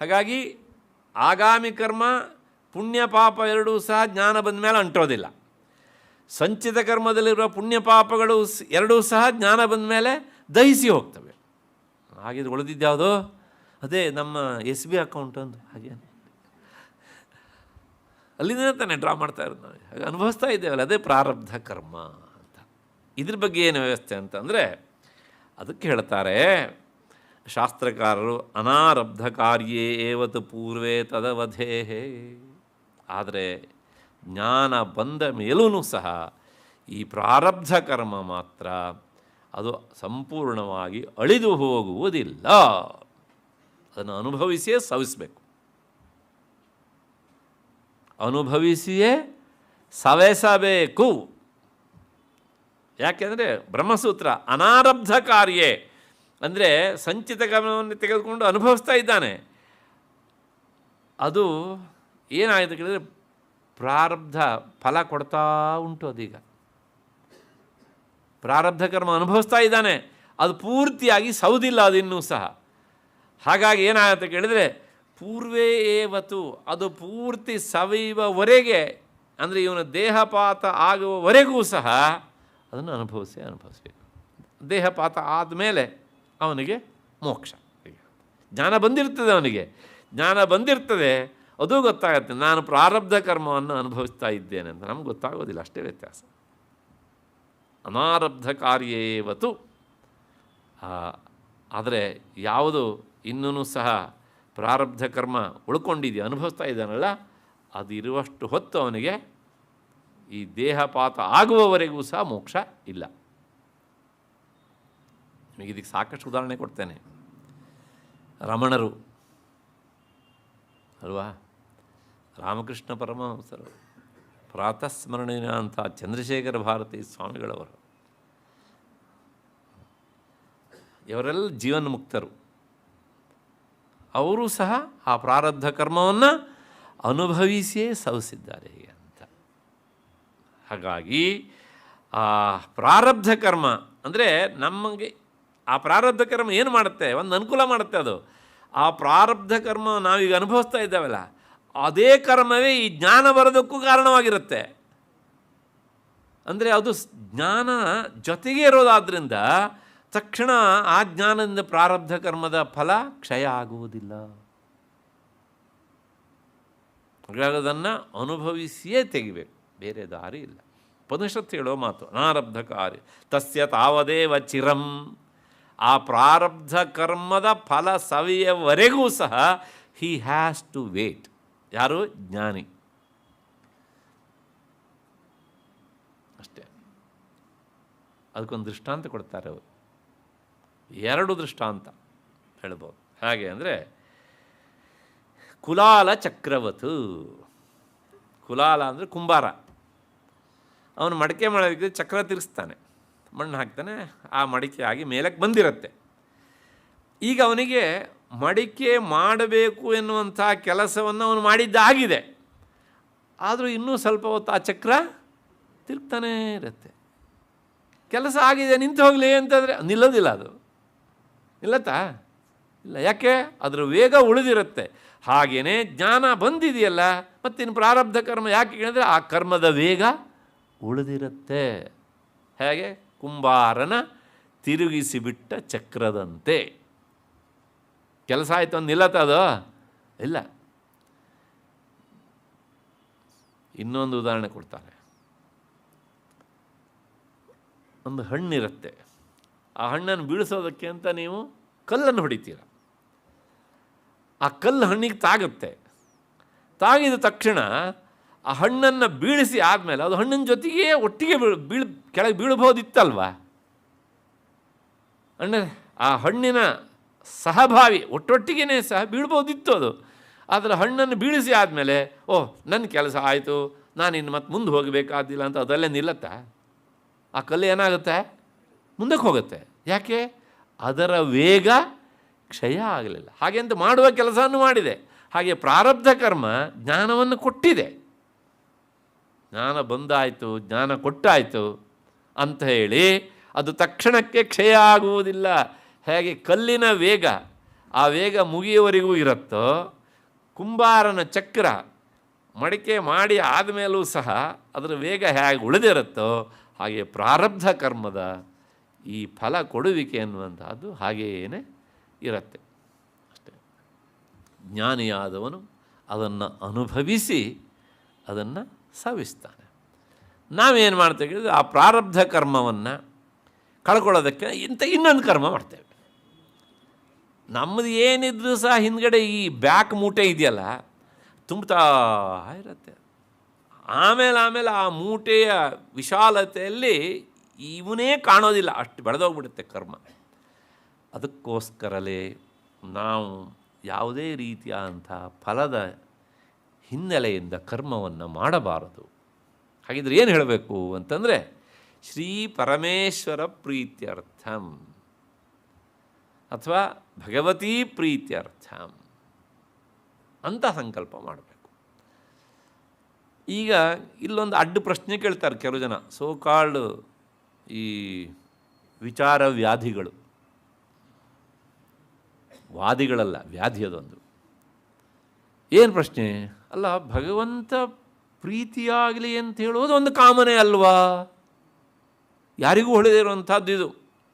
[SPEAKER 1] ಹಾಗಾಗಿ ಆಗಾಮಿ ಕರ್ಮ ಪುಣ್ಯ ಪಾಪ ಎರಡೂ ಸಹ ಜ್ಞಾನ ಬಂದ ಮೇಲೆ ಅಂಟೋದಿಲ್ಲ. ಸಂಚಿತ ಕರ್ಮದಲ್ಲಿರುವ ಪುಣ್ಯ ಪಾಪಗಳು ಎರಡೂ ಸಹ ಜ್ಞಾನ ಬಂದ ಮೇಲೆ ದಹಿಸಿ ಹೋಗ್ತವೆ. ಹಾಗಿದ್ರೆ ಉಳಿದಿದ್ಯಾವುದು? ಅದೇ ನಮ್ಮ SB ಅಕೌಂಟ್ ಒಂದು ಹಾಗೆ ಅಲ್ಲಿಂದ ತಾನೇ ಡ್ರಾ ಮಾಡ್ತಾ ಇರೋದು ನಾವು, ಹಾಗೆ ಅನುಭವಿಸ್ತಾ ಇದ್ದೇವಲ್ಲ, ಅದೇ ಪ್ರಾರಬ್ಧ ಕರ್ಮ ಅಂತ. ಇದ್ರ ಬಗ್ಗೆ ಏನು ವ್ಯವಸ್ಥೆ ಅಂತಂದರೆ ಅದಕ್ಕೆ ಹೇಳ್ತಾರೆ ಶಾಸ್ತ್ರಕಾರರು, ಅನಾರಬ್ಧ ಕಾರ್ಯೇ ಏವತ್ತು ಪೂರ್ವೇ ತದವಧೇಹೇ. ಆದರೆ ಜ್ಞಾನ ಬಂದ ಮೇಲೂ ಸಹ ಈ ಪ್ರಾರಬ್ಧ ಕರ್ಮ ಮಾತ್ರ ಅದು ಸಂಪೂರ್ಣವಾಗಿ ಅಳಿದು ಹೋಗುವುದಿಲ್ಲ. ಅದನ್ನು ಅನುಭವಿಸಿಯೇ ಸವಿಸಬೇಕು, ಅನುಭವಿಸಿಯೇ ಸವೆಸಬೇಕು. ಯಾಕೆಂದರೆ ಬ್ರಹ್ಮಸೂತ್ರ ಅನಾರಬ್ಧ ಕಾರ್ಯೇ ಅಂದರೆ ಸಂಚಿತ ಕರ್ಮವನ್ನು ತೆಗೆದುಕೊಂಡು ಅನುಭವಿಸ್ತಾ ಇದ್ದಾನೆ. ಅದು ಏನಾಯಿತು ಕೇಳಿದರೆ ಪ್ರಾರಬ್ಧ ಫಲ ಕೊಡ್ತಾ ಉಂಟು. ಅದೀಗ ಪ್ರಾರಬ್ಧ ಕರ್ಮ ಅನುಭವಿಸ್ತಾ ಇದ್ದಾನೆ, ಅದು ಪೂರ್ತಿಯಾಗಿ ಸೌದಿಲ್ಲ ಅದಿನ್ನೂ ಸಹ. ಹಾಗಾಗಿ ಏನಾಗುತ್ತೆ ಕೇಳಿದರೆ ಪೂರ್ವೇ ಏವತ್ತು, ಅದು ಪೂರ್ತಿ ಸವಿಯುವವರೆಗೆ, ಅಂದರೆ ಇವನ ದೇಹಪಾತ ಆಗುವವರೆಗೂ ಸಹ ಅದನ್ನು ಅನುಭವಿಸಬೇಕು. ದೇಹಪಾತ ಆದಮೇಲೆ ಅವನಿಗೆ ಮೋಕ್ಷ. ಜ್ಞಾನ ಬಂದಿರ್ತದೆ, ಅವನಿಗೆ ಜ್ಞಾನ ಬಂದಿರ್ತದೆ, ಅದು ಗೊತ್ತಾಗುತ್ತೆ ನಾನು ಪ್ರಾರಬ್ಧ ಕರ್ಮವನ್ನು ಅನುಭವಿಸ್ತಾ ಇದ್ದೇನೆ ಅಂತ. ನಮ್ಗೆ ಗೊತ್ತಾಗೋದಿಲ್ಲ, ಅಷ್ಟೇ ವ್ಯತ್ಯಾಸ. ಅನಾರಬ್ಧ ಕಾರ್ಯೇವತು. ಆದರೆ ಯಾವುದು ಇನ್ನೂ ಸಹ ಪ್ರಾರಬ್ಧ ಕರ್ಮ ಉಳ್ಕೊಂಡಿದೆಯೋ, ಅನುಭವಿಸ್ತಾ ಇದ್ದಾನಲ್ಲ, ಅದು ಇರುವಷ್ಟು ಹೊತ್ತು ಅವನಿಗೆ ಈ ದೇಹಪಾತ ಆಗುವವರೆಗೂ ಸಹ ಮೋಕ್ಷ ಇಲ್ಲ. ನಿಮಗೆ ಇದಕ್ಕೆ ಸಾಕಷ್ಟು ಉದಾಹರಣೆ ಕೊಡ್ತೇನೆ. ರಮಣರು ಅಲ್ವಾ, ರಾಮಕೃಷ್ಣ ಪರಮಹಂಸರು, ಪ್ರಾತಃಸ್ಮರಣೀಯ ಅಂತ ಚಂದ್ರಶೇಖರ ಭಾರತಿ ಸ್ವಾಮಿಗಳವರು, ಇವರೆಲ್ಲ ಜೀವನ್ಮುಕ್ತರು. ಅವರು ಸಹ ಆ ಪ್ರಾರಬ್ಧ ಕರ್ಮವನ್ನು ಅನುಭವಿಸಿಯೇ ಸವಿಸಿದ್ದಾರೆ ಅಂತ. ಹಾಗಾಗಿ ಆ ಪ್ರಾರಬ್ಧ ಕರ್ಮ ಅಂದರೆ ನಮಗೆ ಆ ಪ್ರಾರಬ್ಧ ಕರ್ಮ ಏನು ಮಾಡುತ್ತೆ, ಒಂದು ಅನುಕೂಲ ಮಾಡುತ್ತೆ. ಅದು ಆ ಪ್ರಾರಬ್ಧ ಕರ್ಮ ನಾವೀಗ ಅನುಭವಿಸ್ತಾ ಇದ್ದಾವಲ್ಲ, ಅದೇ ಕರ್ಮವೇ ಈ ಜ್ಞಾನ ಬರೋದಕ್ಕೂ ಕಾರಣವಾಗಿರುತ್ತೆ. ಅಂದರೆ ಅದು ಜ್ಞಾನ ಜೊತೆಗೆ ಇರೋದಾದ್ದರಿಂದ ತಕ್ಷಣ ಆ ಜ್ಞಾನದಿಂದ ಪ್ರಾರಬ್ಧ ಕರ್ಮದ ಫಲ ಕ್ಷಯ ಆಗುವುದಿಲ್ಲ. ಹಾಗಾಗಿ ಅದನ್ನು ಅನುಭವಿಸಿಯೇ ತೆಗಿಬೇಕು, ಬೇರೆ ದಾರಿ ಇಲ್ಲ. ಉಪನಿಷತ್ತು ಹೇಳೋ ಮಾತು ಅನಾರಬ್ಧ ಕಾರ್ಯ ತಸ್ಯ ತಾವದೇವ ಚಿರಂ. ಆ ಪ್ರಾರಬ್ಧ ಕರ್ಮದ ಫಲ ಸವಿಯವರೆಗೂ ಸಹ ಹಿ ಹ್ಯಾಸ್ ಟು ವೇಟ್. ಯಾರು? ಜ್ಞಾನಿ. ಅಷ್ಟೇ. ಅದಕ್ಕೊಂದು ದೃಷ್ಟಾಂತ ಕೊಡ್ತಾರೆ ಅವರು, 2 ದೃಷ್ಟಾಂತ ಹೇಳ್ಬೋದು. ಹಾಗೆ ಅಂದರೆ ಕುಲಾಲ ಚಕ್ರವತು. ಕುಲಾಲ ಅಂದರೆ ಕುಂಬಾರ. ಅವನು ಮಡಿಕೆ ಮಾಡೋದಕ್ಕೆ ಚಕ್ರ ತಿರ್ಸ್ತಾನೆ, ಮಣ್ಣು ಹಾಕ್ತಾನೆ, ಆ ಮಡಿಕೆ ಆಗಿ ಮೇಲಕ್ಕೆ ಬಂದಿರುತ್ತೆ. ಈಗ ಅವನಿಗೆ ಮಡಿಕೆ ಮಾಡಬೇಕು ಎನ್ನುವಂಥ ಕೆಲಸವನ್ನು ಅವನು ಮಾಡಿದ್ದಾಗಿದೆ. ಆದರೂ ಇನ್ನೂ ಸ್ವಲ್ಪ ಹೊತ್ತು ಆ ಚಕ್ರ ತಿರುಗ್ತಾನೇ ಇರುತ್ತೆ. ಕೆಲಸ ಆಗಿದೆ, ನಿಂತು ಹೋಗಲಿ ಅಂತಂದರೆ ನಿಲ್ಲೋದಿಲ್ಲ, ಅದು ನಿಲ್ಲತ್ತಾ? ಇಲ್ಲ. ಯಾಕೆ? ಅದರ ವೇಗ ಉಳಿದಿರುತ್ತೆ. ಹಾಗೆಯೇ ಜ್ಞಾನ ಬಂದಿದೆಯಲ್ಲ, ಮತ್ತಿನ್ನು ಪ್ರಾರಬ್ಧ ಕರ್ಮ ಯಾಕೆ ಹೇಳಿದ್ರೆ ಆ ಕರ್ಮದ ವೇಗ ಉಳಿದಿರುತ್ತೆ. ಹೇಗೆ? ಕುಂಬಾರನ ತಿರುಗಿಸಿಬಿಟ್ಟ ಚಕ್ರದಂತೆ. ಕೆಲಸ ಆಯಿತು ಒಂದು ನಿಲ್ಲತ್ತ ಅದು? ಇಲ್ಲ. ಇನ್ನೊಂದು ಉದಾಹರಣೆ ಕೊಡ್ತಾರೆ. ಒಂದು ಹಣ್ಣಿರುತ್ತೆ, ಆ ಹಣ್ಣನ್ನು ಬೀಳಿಸೋದಕ್ಕೆ ಅಂತ ನೀವು ಕಲ್ಲನ್ನು ಹೊಡಿತೀರ. ಆ ಕಲ್ಲು ಹಣ್ಣಿಗೆ ತಾಗುತ್ತೆ. ತಾಗಿದ ತಕ್ಷಣ ಆ ಹಣ್ಣನ್ನು ಬೀಳಿಸಿ ಆದಮೇಲೆ ಅದು ಹಣ್ಣಿನ ಜೊತೆಗೆ ಒಟ್ಟಿಗೆ ಕೆಳಗೆ ಬೀಳ್ಬೋದಿತ್ತಲ್ವ. ಅಂದರೆ ಆ ಹಣ್ಣಿನ ಸಹಭಾವಿ ಒಟ್ಟೊಟ್ಟಿಗೆ ಸಹ ಬೀಳ್ಬೋದಿತ್ತು ಅದು. ಆದರೆ ಹಣ್ಣನ್ನು ಬೀಳಿಸಿ ಆದಮೇಲೆ ಓಹ್ ನನ್ನ ಕೆಲಸ ಆಯಿತು, ನಾನು ಇನ್ನು ಮತ್ತೆ ಮುಂದೆ ಹೋಗಬೇಕಾದಿಲ್ಲ ಅಂತ ಅದಲ್ಲೇ ನಿಲ್ಲತ್ತಾ? ಆ ಕಲ್ಲು ಏನಾಗುತ್ತೆ? ಮುಂದಕ್ಕೆ ಹೋಗುತ್ತೆ. ಯಾಕೆ? ಅದರ ವೇಗ ಕ್ಷಯ ಆಗಲಿಲ್ಲ. ಹಾಗೆ ಅಂತ ಮಾಡುವ ಕೆಲಸವನ್ನು ಮಾಡಿದೆ. ಹಾಗೆ ಪ್ರಾರಬ್ಧ ಕರ್ಮ ಜ್ಞಾನವನ್ನು ಕೊಟ್ಟಿದೆ. ಜ್ಞಾನ ಬಂದಾಯಿತು, ಜ್ಞಾನ ಕೊಟ್ಟಾಯಿತು ಅಂತ ಹೇಳಿ ಅದು ತಕ್ಷಣಕ್ಕೆ ಕ್ಷಯ ಆಗುವುದಿಲ್ಲ. ಹೇಗೆ ಕಲ್ಲಿನ ವೇಗ ಆ ವೇಗ ಮುಗಿಯುವವರೆಗೂ ಇರುತ್ತೋ, ಕುಂಬಾರನ ಚಕ್ರ ಮಡಿಕೆ ಮಾಡಿ ಆದಮೇಲೂ ಸಹ ಅದರ ವೇಗ ಹೇಗೆ ಉಳಿದಿರುತ್ತೋ, ಹಾಗೆ ಪ್ರಾರಬ್ಧ ಕರ್ಮದ ಈ ಫಲ ಕೊಡುವಿಕೆ ಅನ್ನುವಂಥದ್ದು ಹಾಗೆಯೇ ಇರುತ್ತೆ ಅಷ್ಟೇ. ಜ್ಞಾನಿಯಾದವನು ಅದನ್ನು ಅನುಭವಿಸಿ ಅದನ್ನು ಸವಿಸ್ತಾನೆ. ನಾವೇನು ಮಾಡ್ತೇವೆ? ಆ ಪ್ರಾರಬ್ಧ ಕರ್ಮವನ್ನು ಕಳ್ಕೊಳ್ಳೋದಕ್ಕೆ ಇನ್ನೊಂದು ಕರ್ಮ ಮಾಡ್ತೇವೆ. ನಮ್ಮದು ಏನಿದ್ರೂ ಸಹ ಹಿಂದ್ಗಡೆ ಈ ಬ್ಯಾಕ್ ಮೂಟೆ ಇದೆಯಲ್ಲ ತುಂಬ್ತಾ ಇರುತ್ತೆ. ಆಮೇಲೆ ಆ ಮೂಟೆಯ ವಿಶಾಲತೆಯಲ್ಲಿ ಇವನೇ ಕಾಣೋದಿಲ್ಲ, ಅಷ್ಟು ಬೆಳೆದೋಗ್ಬಿಡುತ್ತೆ ಕರ್ಮ. ಅದಕ್ಕೋಸ್ಕರಲೇ ನಾವು ಯಾವುದೇ ರೀತಿಯಾದಂಥ ಫಲದ ಹಿನ್ನೆಲೆಯಿಂದ ಕರ್ಮವನ್ನು ಮಾಡಬಾರದು. ಹಾಗಿದ್ರೆ ಏನು ಹೇಳಬೇಕು ಅಂತಂದರೆ, ಶ್ರೀ ಪರಮೇಶ್ವರ ಪ್ರೀತ್ಯರ್ಥಂ ಅಥವಾ ಭಗವತೀ ಪ್ರೀತ್ಯರ್ಥಂ ಅಂತ ಸಂಕಲ್ಪ ಮಾಡಬೇಕು. ಈಗ ಇಲ್ಲೊಂದು ಅಡ್ಡ ಪ್ರಶ್ನೆ ಕೇಳ್ತಾರೆ ಕೆಲವು ಜನ, ಸೋಕಾಲ್ಡ್ ಈ ವಿಚಾರ ವ್ಯಾಧಿಗಳು, ವಾದಿಗಳಲ್ಲ, ವ್ಯಾಧಿ ಅದೊಂದು. ಏನು ಪ್ರಶ್ನೆ? ಅಲ್ಲ, ಭಗವಂತ ಪ್ರೀತಿಯಾಗಲಿ ಅಂತ ಹೇಳೋದು ಒಂದು ಕಾಮನೆ ಅಲ್ವಾ? ಯಾರಿಗೂ ಹೊಳೆದಿರುವಂಥದ್ದು ಇದು,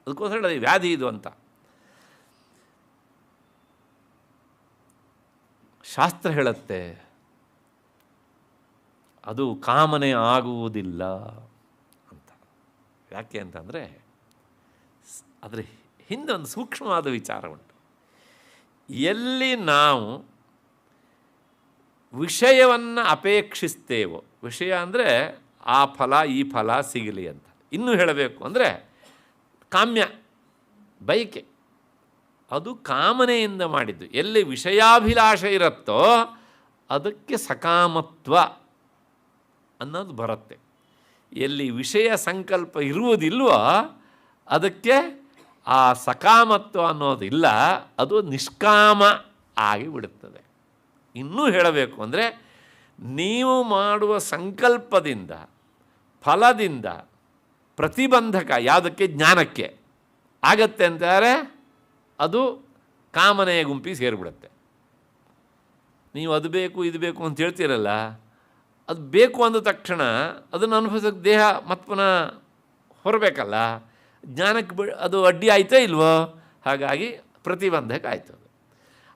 [SPEAKER 1] ಅದಕ್ಕೋಸ್ಕರ ಹೇಳೋದು ವ್ಯಾಧಿ ಇದು ಅಂತ. ಶಾಸ್ತ್ರ ಹೇಳುತ್ತೆ ಅದು ಕಾಮನೆ ಆಗುವುದಿಲ್ಲ ಅಂತ. ಯಾಕೆ ಅಂತಂದರೆ ಅದರ ಹಿಂದೆ ಒಂದು ಸೂಕ್ಷ್ಮವಾದ ವಿಚಾರ ಉಂಟು. ಎಲ್ಲಿ ನಾವು ವಿಷಯವನ್ನು ಅಪೇಕ್ಷಿಸ್ತೇವೋ, ವಿಷಯ ಅಂದರೆ ಆ ಫಲ ಈ ಫಲ ಸಿಗಲಿ ಅಂತ, ಇನ್ನೂ ಹೇಳಬೇಕು ಅಂದರೆ ಕಾಮ್ಯ ಬಯಕೆ, ಅದು ಕಾಮನೆಯಿಂದ ಮಾಡಿದ್ದು. ಎಲ್ಲಿ ವಿಷಯಾಭಿಲಾಷ ಇರುತ್ತೋ ಅದಕ್ಕೆ ಸಕಾಮತ್ವ ಅನ್ನೋದು ಬರುತ್ತೆ. ಎಲ್ಲಿ ವಿಷಯ ಸಂಕಲ್ಪ ಇರುವುದಿಲ್ವೋ ಅದಕ್ಕೆ ಆ ಸಕಾಮತ್ವ ಅನ್ನೋದಿಲ್ಲ, ಅದು ನಿಷ್ಕಾಮ ಆಗಿಬಿಡುತ್ತದೆ. ಇನ್ನೂ ಹೇಳಬೇಕು ಅಂದರೆ, ನೀವು ಮಾಡುವ ಸಂಕಲ್ಪದಿಂದ ಫಲದಿಂದ ಪ್ರತಿಬಂಧಕ ಯಾವುದಕ್ಕೆ? ಜ್ಞಾನಕ್ಕೆ ಆಗತ್ತೆ ಅಂತಾರೆ, ಅದು ಕಾಮನೆಯ ಗುಂಪಿಗೆ ಸೇರಿಬಿಡುತ್ತೆ. ನೀವು ಅದು ಬೇಕು ಇದು ಬೇಕು ಅಂತ ಹೇಳ್ತೀರಲ್ಲ, ಅದು ಬೇಕು ಅಂದ ತಕ್ಷಣ ಅದನ್ನು ಅನುಭವಿಸೋಕ್ಕೆ ದೇಹ ಮತ್ತೆ ಪುನಃ ಹೊರಬೇಕಲ್ಲ. ಜ್ಞಾನಕ್ಕೆ ಅದು ಅಡ್ಡಿ ಆಯಿತೋ ಇಲ್ವೋ? ಹಾಗಾಗಿ ಪ್ರತಿಬಂಧಕ ಆಯಿತು.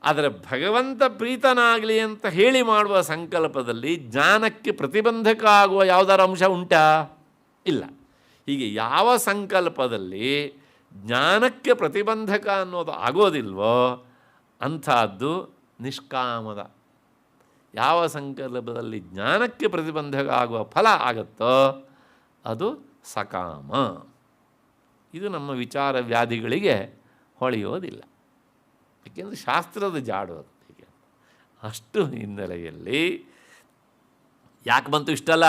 [SPEAKER 1] ಆದರೆ ಭಗವಂತ ಪ್ರೀತನಾಗಲಿ ಅಂತ ಹೇಳಿ ಮಾಡುವ ಸಂಕಲ್ಪದಲ್ಲಿ ಜ್ಞಾನಕ್ಕೆ ಪ್ರತಿಬಂಧಕ ಆಗುವ ಯಾವುದಾರ ಅಂಶ ಉಂಟಾ? ಇಲ್ಲ. ಹೀಗೆ ಯಾವ ಸಂಕಲ್ಪದಲ್ಲಿ ಜ್ಞಾನಕ್ಕೆ ಪ್ರತಿಬಂಧಕ ಅನ್ನೋದು ಆಗೋದಿಲ್ವೋ ಅಂಥದ್ದು ನಿಷ್ಕಾಮದ. ಯಾವ ಸಂಕಲ್ಪದಲ್ಲಿ ಜ್ಞಾನಕ್ಕೆ ಪ್ರತಿಬಂಧಕ ಆಗುವ ಫಲ ಆಗುತ್ತೋ ಅದು ಸಕಾಮ. ಇದು ನಮ್ಮ ವಿಚಾರ ವ್ಯಾಧಿಗಳಿಗೆ ಹೊಳೆಯೋದಿಲ್ಲ. ಏಕೆಂದರೆ ಶಾಸ್ತ್ರದ ಜಾಡು ಅದು. ಹೀಗೆ ಅಷ್ಟು ಹಿನ್ನೆಲೆಯಲ್ಲಿ ಯಾಕೆ ಬಂತು ಇಷ್ಟಲ್ಲ?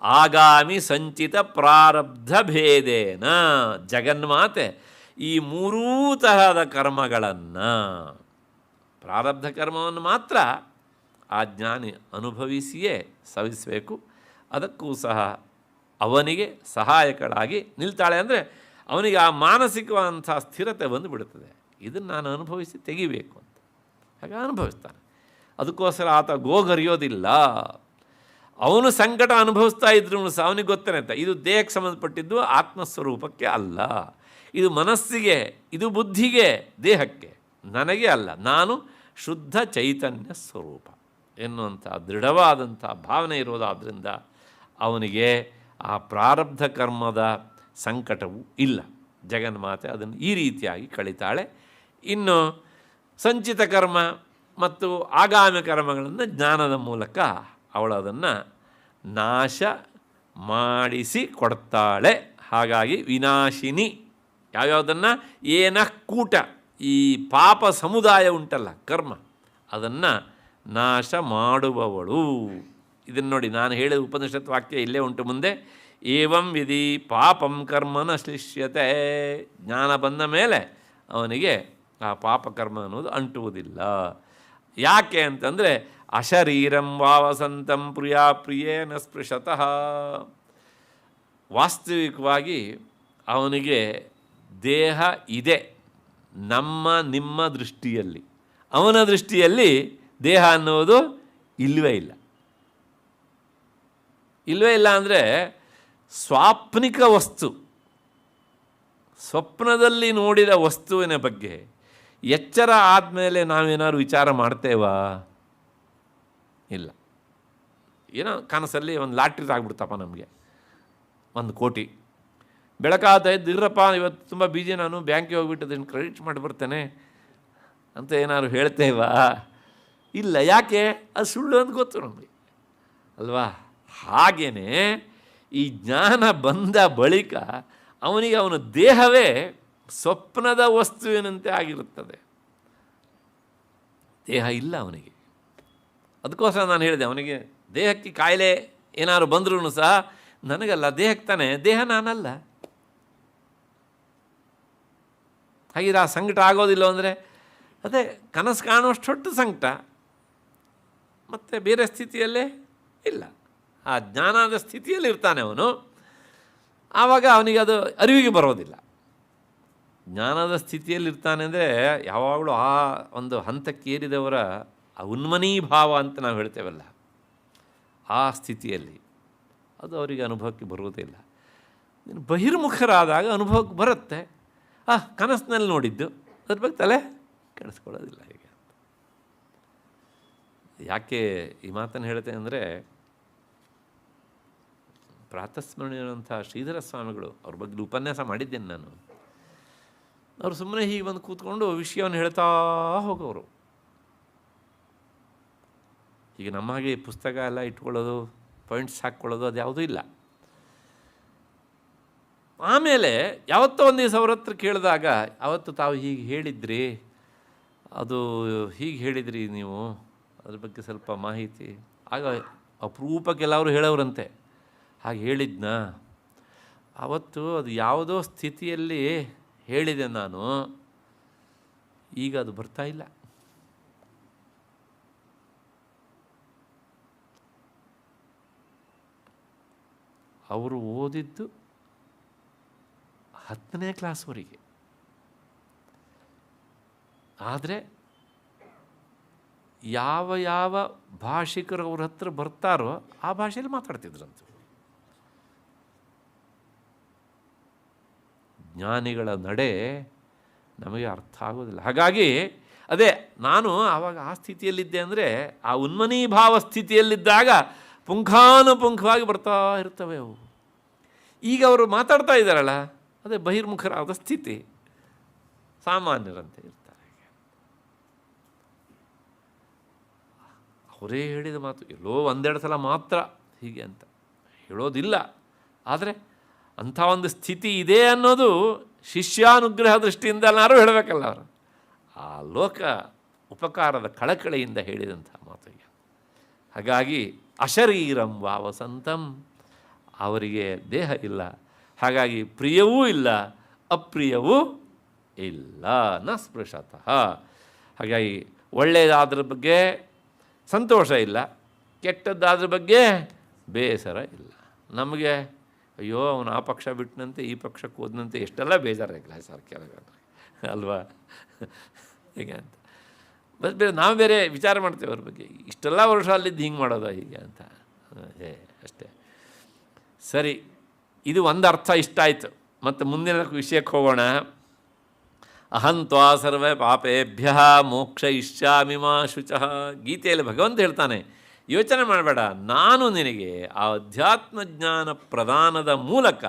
[SPEAKER 1] ಆಗಾಮಿ ಸಂಚಿತ ಪ್ರಾರಬ್ಧ ಭೇದೇನ ಜಗನ್ಮಾತೆ ಈ ಮೂರೂ ತರಹದ ಕರ್ಮಗಳನ್ನು, ಪ್ರಾರಬ್ಧ ಕರ್ಮವನ್ನು ಮಾತ್ರ ಆ ಜ್ಞಾನಿ ಅನುಭವಿಸಿಯೇ ಸವಿಸಬೇಕು. ಅದಕ್ಕೂ ಸಹ ಅವನಿಗೆ ಸಹಾಯಕಳಾಗಿ ನಿಲ್ತಾಳೆ. ಅಂದರೆ ಅವನಿಗೆ ಆ ಮಾನಸಿಕವಾದಂಥ ಸ್ಥಿರತೆ ಬಂದು ಬಿಡುತ್ತದೆ. ಇದನ್ನು ನಾನು ಅನುಭವಿಸಿ ತೆಗಿಬೇಕು ಅಂತ ಹಾಗೆ ಅನುಭವಿಸ್ತಾನೆ. ಅದಕ್ಕೋಸ್ಕರ ಆತ ಗೋಗರಿಯೋದಿಲ್ಲ. ಅವನು ಸಂಕಟ ಅನುಭವಿಸ್ತಾ ಇದ್ರು ಸಹ ಅವನಿಗೆ ಗೊತ್ತೇನೆ ಅಂತ, ಇದು ದೇಹಕ್ಕೆ ಸಂಬಂಧಪಟ್ಟಿದ್ದು, ಆತ್ಮಸ್ವರೂಪಕ್ಕೆ ಅಲ್ಲ. ಇದು ಮನಸ್ಸಿಗೆ, ಇದು ಬುದ್ಧಿಗೆ, ದೇಹಕ್ಕೆ, ನನಗೆ ಅಲ್ಲ. ನಾನು ಶುದ್ಧ ಚೈತನ್ಯ ಸ್ವರೂಪ ಎನ್ನುವಂಥ ದೃಢವಾದಂಥ ಭಾವನೆ ಇರೋದಾದ್ದರಿಂದ ಅವನಿಗೆ ಆ ಪ್ರಾರಬ್ಧ ಕರ್ಮದ ಸಂಕಟವೂ ಇಲ್ಲ. ಜಗನ್ಮಾತೆ ಅದನ್ನು ಈ ರೀತಿಯಾಗಿ ಕಳೀತಾಳೆ. ಇನ್ನು ಸಂಚಿತ ಕರ್ಮ ಮತ್ತು ಆಗಾಮಿ ಕರ್ಮಗಳನ್ನು ಜ್ಞಾನದ ಮೂಲಕ ಅವಳು ಅದನ್ನು ನಾಶ ಮಾಡಿಸಿ ಕೊಡ್ತಾಳೆ. ಹಾಗಾಗಿ ವಿನಾಶಿನಿ. ಯಾವ್ಯಾವುದನ್ನು? ಏನ ಕೂಟ, ಈ ಪಾಪ ಸಮುದಾಯ ಉಂಟಲ್ಲ, ಕರ್ಮ, ಅದನ್ನು ನಾಶ ಮಾಡುವವಳು. ಇದನ್ನು ನೋಡಿ, ನಾನು ಹೇಳಿದ ಉಪನಿಷತ್ ವಾಕ್ಯ ಇಲ್ಲೇ ಉಂಟು ಮುಂದೆ. ಏವಂ ವಿಧಿ ಪಾಪಂ ಕರ್ಮ ನ ಶ್ಲಿಷ್ಯತೆ. ಜ್ಞಾನ ಬಂದ ಮೇಲೆ ಅವನಿಗೆ ಆ ಪಾಪಕರ್ಮ ಅನ್ನೋದು ಅಂಟುವುದಿಲ್ಲ. ಯಾಕೆ ಅಂತಂದರೆ ಅಶರೀರಂ ವಾವಸಂತಂ ಪ್ರಿಯೇನ ಸ್ಪೃಶತಃ. ವಾಸ್ತವಿಕವಾಗಿ ಅವನಿಗೆ ದೇಹ ಇದೆ ನಿಮ್ಮ ದೃಷ್ಟಿಯಲ್ಲಿ. ಅವನ ದೃಷ್ಟಿಯಲ್ಲಿ ದೇಹ ಅನ್ನೋದು ಇಲ್ಲವೇ ಇಲ್ಲ. ಇಲ್ಲವೇ ಇಲ್ಲ ಅಂದರೆ ಸ್ವಾಪ್ನಿಕ ವಸ್ತು, ಸ್ವಪ್ನದಲ್ಲಿ ನೋಡಿದ ವಸ್ತುವಿನ ಬಗ್ಗೆ ಎಚ್ಚರ ಆದಮೇಲೆ ನಾವೇನಾದ್ರು ವಿಚಾರ ಮಾಡ್ತೇವಾ? ಇಲ್ಲ. ಏನೋ ಕನಸಲ್ಲಿ ಒಂದು ಲಾಟ್ರಿ ಆಗ್ಬಿಡ್ತಪ್ಪ ನಮಗೆ 1 ಕೋಟಿ, ಬೆಳಕಾದ ಇದ್ದಿರಪ್ಪ ಇವತ್ತು ತುಂಬ ಬೀಜಿ, ನಾನು ಬ್ಯಾಂಕಿಗೆ ಹೋಗ್ಬಿಟ್ಟು ಅದನ್ನು ಕ್ರೆಡಿಟ್ ಮಾಡಿ ಬರ್ತೇನೆ ಅಂತ ಏನಾದ್ರು ಹೇಳ್ತೇವಾ? ಇಲ್ಲ. ಯಾಕೆ? ಅದು ಸುಳ್ಳು ಅಂತ ಗೊತ್ತು ನಮಗೆ ಅಲ್ವಾ? ಹಾಗೆಯೇ ಈ ಜ್ಞಾನ ಬಂದ ಬಳಿಕ ಅವನಿಗೆ ಅವನ ದೇಹವೇ ಸ್ವಪ್ನದ ವಸ್ತುವಿನಂತೆ ಆಗಿರುತ್ತದೆ. ದೇಹ ಇಲ್ಲ ಅವನಿಗೆ. ಅದಕ್ಕೋಸ್ಕರ ನಾನು ಹೇಳಿದೆ, ಅವನಿಗೆ ದೇಹಕ್ಕೆ ಕಾಯಿಲೆ ಏನಾದ್ರು ಬಂದ್ರೂ ಸಹ ನನಗಲ್ಲ, ದೇಹಕ್ಕೆ ತಾನೆ, ದೇಹ ನಾನಲ್ಲ. ಹಾಗಿದ್ರೆ ಆ ಸಂಕಟ ಆಗೋದಿಲ್ಲ ಅಂದರೆ ಅದೇ ಕನಸು ಕಾಣುವಷ್ಟು ಹೊಟ್ಟು ಸಂಕಟ, ಮತ್ತು ಬೇರೆ ಸ್ಥಿತಿಯಲ್ಲೇ ಇಲ್ಲ. ಆ ಜ್ಞಾನದ ಸ್ಥಿತಿಯಲ್ಲಿ ಇರ್ತಾನೆ ಅವನು. ಆವಾಗ ಅವನಿಗೆ ಅದು ಅರಿವಿಗೆ ಬರೋದಿಲ್ಲ. ಜ್ಞಾನದ ಸ್ಥಿತಿಯಲ್ಲಿರ್ತಾನೆ ಅಂದರೆ ಯಾವಾಗಲೂ ಆ ಒಂದು ಹಂತಕ್ಕೆ ಏರಿದವರ ಆ ಉನ್ಮನೀಭಾವ ಅಂತ ನಾವು ಹೇಳ್ತೇವಲ್ಲ, ಆ ಸ್ಥಿತಿಯಲ್ಲಿ ಅದು ಅವರಿಗೆ ಅನುಭವಕ್ಕೆ ಬರುವುದಿಲ್ಲ. ಬಹಿರ್ಮುಖರಾದಾಗ ಅನುಭವಕ್ಕೆ ಬರುತ್ತೆ. ಕನಸಿನಲ್ಲಿ ನೋಡಿದ್ದು ಅದ್ರ ಬಗ್ಗೆ ತಲೆ ಕೆಡಿಸ್ಕೊಳ್ಳೋದಿಲ್ಲ. ಹೀಗೆ ಯಾಕೆ ಈ ಮಾತನ್ನು ಹೇಳ್ತೇನೆ ಅಂದರೆ, ಪ್ರಾತಸ್ಮರಣೀಯರಂಥ ಶ್ರೀಧರ ಸ್ವಾಮಿಗಳು, ಅವ್ರ ಬಗ್ಗೆ ಉಪನ್ಯಾಸ ಮಾಡಿದ್ದೇನೆ ನಾನು. ಅವರು ಸುಮ್ಮನೆ ಹೀಗೆ ಬಂದು ಕೂತ್ಕೊಂಡು ವಿಷಯವನ್ನು ಹೇಳ್ತಾ ಹೋಗೋರು. ಈಗ ನಮ್ಮ ಹಾಗೆ ಪುಸ್ತಕ ಎಲ್ಲ ಇಟ್ಕೊಳ್ಳೋದು, ಪಾಯಿಂಟ್ಸ್ ಹಾಕ್ಕೊಳ್ಳೋದು ಅದು ಯಾವುದೂ ಇಲ್ಲ. ಆಮೇಲೆ ಯಾವತ್ತೋ ಒಂದು ದಿವಸ ಅವ್ರ ಹತ್ರ ಕೇಳಿದಾಗ, ಅವತ್ತು ತಾವು ಹೀಗೆ ಹೇಳಿದ್ರಿ, ಅದು ಹೀಗೆ ಹೇಳಿದ್ರಿ ನೀವು, ಅದ್ರ ಬಗ್ಗೆ ಸ್ವಲ್ಪ ಮಾಹಿತಿ. ಆಗ ಅಪರೂಪಕ್ಕೆಲ್ಲವರು ಹೇಳೋರಂತೆ, ಹಾಗೆ ಹೇಳಿದ್ನಾ ಅವತ್ತು, ಅದು ಯಾವುದೋ ಸ್ಥಿತಿಯಲ್ಲಿ ಹೇಳಿದೆ ನಾನು, ಈಗ ಅದು ಬರ್ತಾ ಇಲ್ಲ. ಅವರು ಓದಿದ್ದು 10ನೇ ಕ್ಲಾಸ್ವರೆಗೆ. ಆದರೆ ಯಾವ ಭಾಷಿಕರು ಅವ್ರ ಹತ್ರ ಬರ್ತಾರೋ ಆ ಭಾಷೆಯಲ್ಲಿ ಮಾತಾಡ್ತಿದ್ರಂತೆ. ಜ್ಞಾನಿಗಳ ನಡೆ ನಮಗೆ ಅರ್ಥ ಆಗೋದಿಲ್ಲ. ಹಾಗಾಗಿ ಅದೇ ನಾನು ಆವಾಗ ಆ ಸ್ಥಿತಿಯಲ್ಲಿದ್ದೆ ಅಂದರೆ, ಆ ಉನ್ಮನೀಭಾವ ಸ್ಥಿತಿಯಲ್ಲಿದ್ದಾಗ ಪುಂಖಾನುಪುಂಖವಾಗಿ ಬರ್ತಾ ಇರ್ತವೆ ಅವು. ಈಗ ಅವರು ಮಾತಾಡ್ತಾ ಇದ್ದಾರಲ್ಲ, ಅದೇ ಬಹಿರ್ಮುಖರಾದ ಸ್ಥಿತಿ, ಸಾಮಾನ್ಯರಂತೆ ಇರ್ತಾರೆ. ಅವರೇ ಹೇಳಿದ ಮಾತು ಎಲ್ಲೋ 1-2 ಸಲ ಮಾತ್ರ ಹೀಗೆ ಅಂತ ಹೇಳೋದಿಲ್ಲ. ಆದರೆ ಅಂಥ ಒಂದು ಸ್ಥಿತಿ ಇದೆ ಅನ್ನೋದು ಶಿಷ್ಯಾನುಗ್ರಹ ದೃಷ್ಟಿಯಿಂದನಾರು ಹೇಳಬೇಕಲ್ಲ ಅವರು. ಆ ಲೋಕ ಉಪಕಾರದ ಕಳಕಳೆಯಿಂದ ಹೇಳಿದಂಥ ಮಾತು. ಹಾಗಾಗಿ ಅಶರೀರಂ ವಾವಸಂತಂ, ಅವರಿಗೆ ದೇಹ ಇಲ್ಲ, ಹಾಗಾಗಿ ಪ್ರಿಯವೂ ಇಲ್ಲ, ಅಪ್ರಿಯವೂ ಇಲ್ಲ. ನ ಸ್ಪೃಶತಃ. ಹಾಗಾಗಿ ಒಳ್ಳೆಯದಾದ್ರ ಬಗ್ಗೆ ಸಂತೋಷ ಇಲ್ಲ, ಕೆಟ್ಟದ್ದಾದ್ರ ಬಗ್ಗೆ ಬೇಸರ ಇಲ್ಲ. ನಮಗೆ ಅಯ್ಯೋ ಅವನು ಆ ಪಕ್ಷ ಬಿಟ್ಟನಂತೆ, ಈ ಪಕ್ಷಕ್ಕೆ ಹೋದನಂತೆ, ಎಷ್ಟೆಲ್ಲ ಬೇಜಾರಾಗಿಲ್ಲ ಸರ್ ಕೆಲವು ಅಲ್ವಾ, ಹೀಗೆ ಅಂತ. ಬಸ್ ಬೇರೆ ನಾವು ಬೇರೆ ವಿಚಾರ ಮಾಡ್ತೇವೆ ಅವ್ರ ಬಗ್ಗೆ, ಇಷ್ಟೆಲ್ಲ ವರ್ಷ ಅಲ್ಲಿದ್ದು ಹಿಂಗೆ ಮಾಡೋದ ಹೀಗೆ ಅಂತ. ಅಷ್ಟೇ. ಸರಿ, ಇದು ಒಂದು ಅರ್ಥ ಇಷ್ಟ ಆಯಿತು. ಮತ್ತು ಮುಂದಿನ ವಿಷಯಕ್ಕೆ ಹೋಗೋಣ. ಅಹಂತ್ವಾ ಸರ್ವ ಪಾಪೇಭ್ಯ ಮೋಕ್ಷ ಇಷ್ಯಾಮಿ ಮಾ ಶುಚಃ. ಗೀತೆಯಲ್ಲಿ ಭಗವಂತ ಹೇಳ್ತಾನೆ, ಯೋಚನೆ ಮಾಡಬೇಡ, ನಾನು ನಿನಗೆ ಆ ಅಧ್ಯಾತ್ಮ ಜ್ಞಾನ ಪ್ರದಾನದ ಮೂಲಕ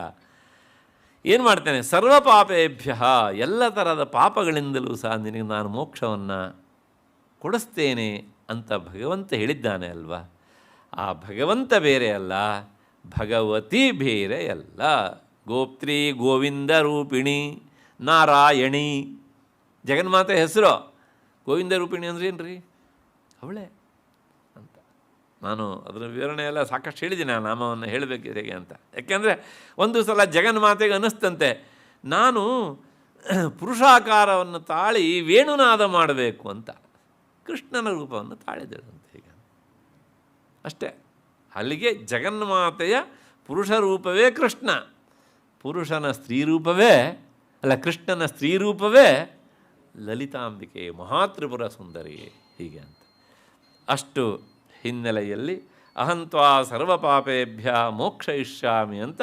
[SPEAKER 1] ಏನು ಮಾಡ್ತೇನೆ, ಸರ್ವ ಪಾಪೇಭ್ಯ, ಎಲ್ಲ ಥರದ ಪಾಪಗಳಿಂದಲೂ ಸಹ ನಿನಗೆ ನಾನು ಮೋಕ್ಷವನ್ನು ಕೊಡಿಸ್ತೇನೆ ಅಂತ ಭಗವಂತ ಹೇಳಿದ್ದಾನೆ ಅಲ್ವಾ. ಆ ಭಗವಂತ ಬೇರೆ ಅಲ್ಲ, ಭಗವತಿ ಬೇರೆ ಅಲ್ಲ. ಗೋಪ್ತ್ರಿ ಗೋವಿಂದ ರೂಪಿಣಿ ನಾರಾಯಣಿ, ಜಗನ್ಮಾತೆ ಹೆಸರು. ಗೋವಿಂದ ರೂಪಿಣಿ ಅಂದ್ರೆ ಏನು ರೀ? ಅವಳೇ ಅಂತ. ನಾನು ಅದರ ವಿವರಣೆ ಎಲ್ಲ ಸಾಕಷ್ಟು ಹೇಳಿದ್ದೀನಿ, ಆ ನಾಮವನ್ನು ಹೇಳಬೇಕಿದೆ ಹೇಗೆ ಅಂತ. ಯಾಕೆಂದರೆ ಒಂದು ಸಲ ಜಗನ್ಮಾತೆಗೆ ಅನ್ನಿಸ್ತಂತೆ, ನಾನು ಪುರುಷಾಕಾರವನ್ನು ತಾಳಿ ವೇಣುನಾದ ಮಾಡಬೇಕು ಅಂತ. ಕೃಷ್ಣನ ರೂಪವನ್ನು ತಾಳಿದಳಂತೆ. ಈಗ ಅಷ್ಟೇ. ಅಲ್ಲಿಗೆ ಜಗನ್ಮಾತೆಯ ಪುರುಷ ರೂಪವೇ ಕೃಷ್ಣ, ಪುರುಷನ ಸ್ತ್ರೀ ರೂಪವೇ ಅಲ್ಲ, ಕೃಷ್ಣನ ಸ್ತ್ರೀ ರೂಪವೇ ಲಲಿತಾಂಬಿಕೆ, ಮಹಾತ್ರಿಪುರ ಸುಂದರಿ, ಹೀಗೆ ಅಂತ. ಅಷ್ಟು ಹಿನ್ನೆಲೆಯಲ್ಲಿ ಅಹಂತ್ವಾ ಸರ್ವಪಾಪೇಭ್ಯ ಮೋಕ್ಷಯಿಷ್ಯಾಮಿ ಅಂತ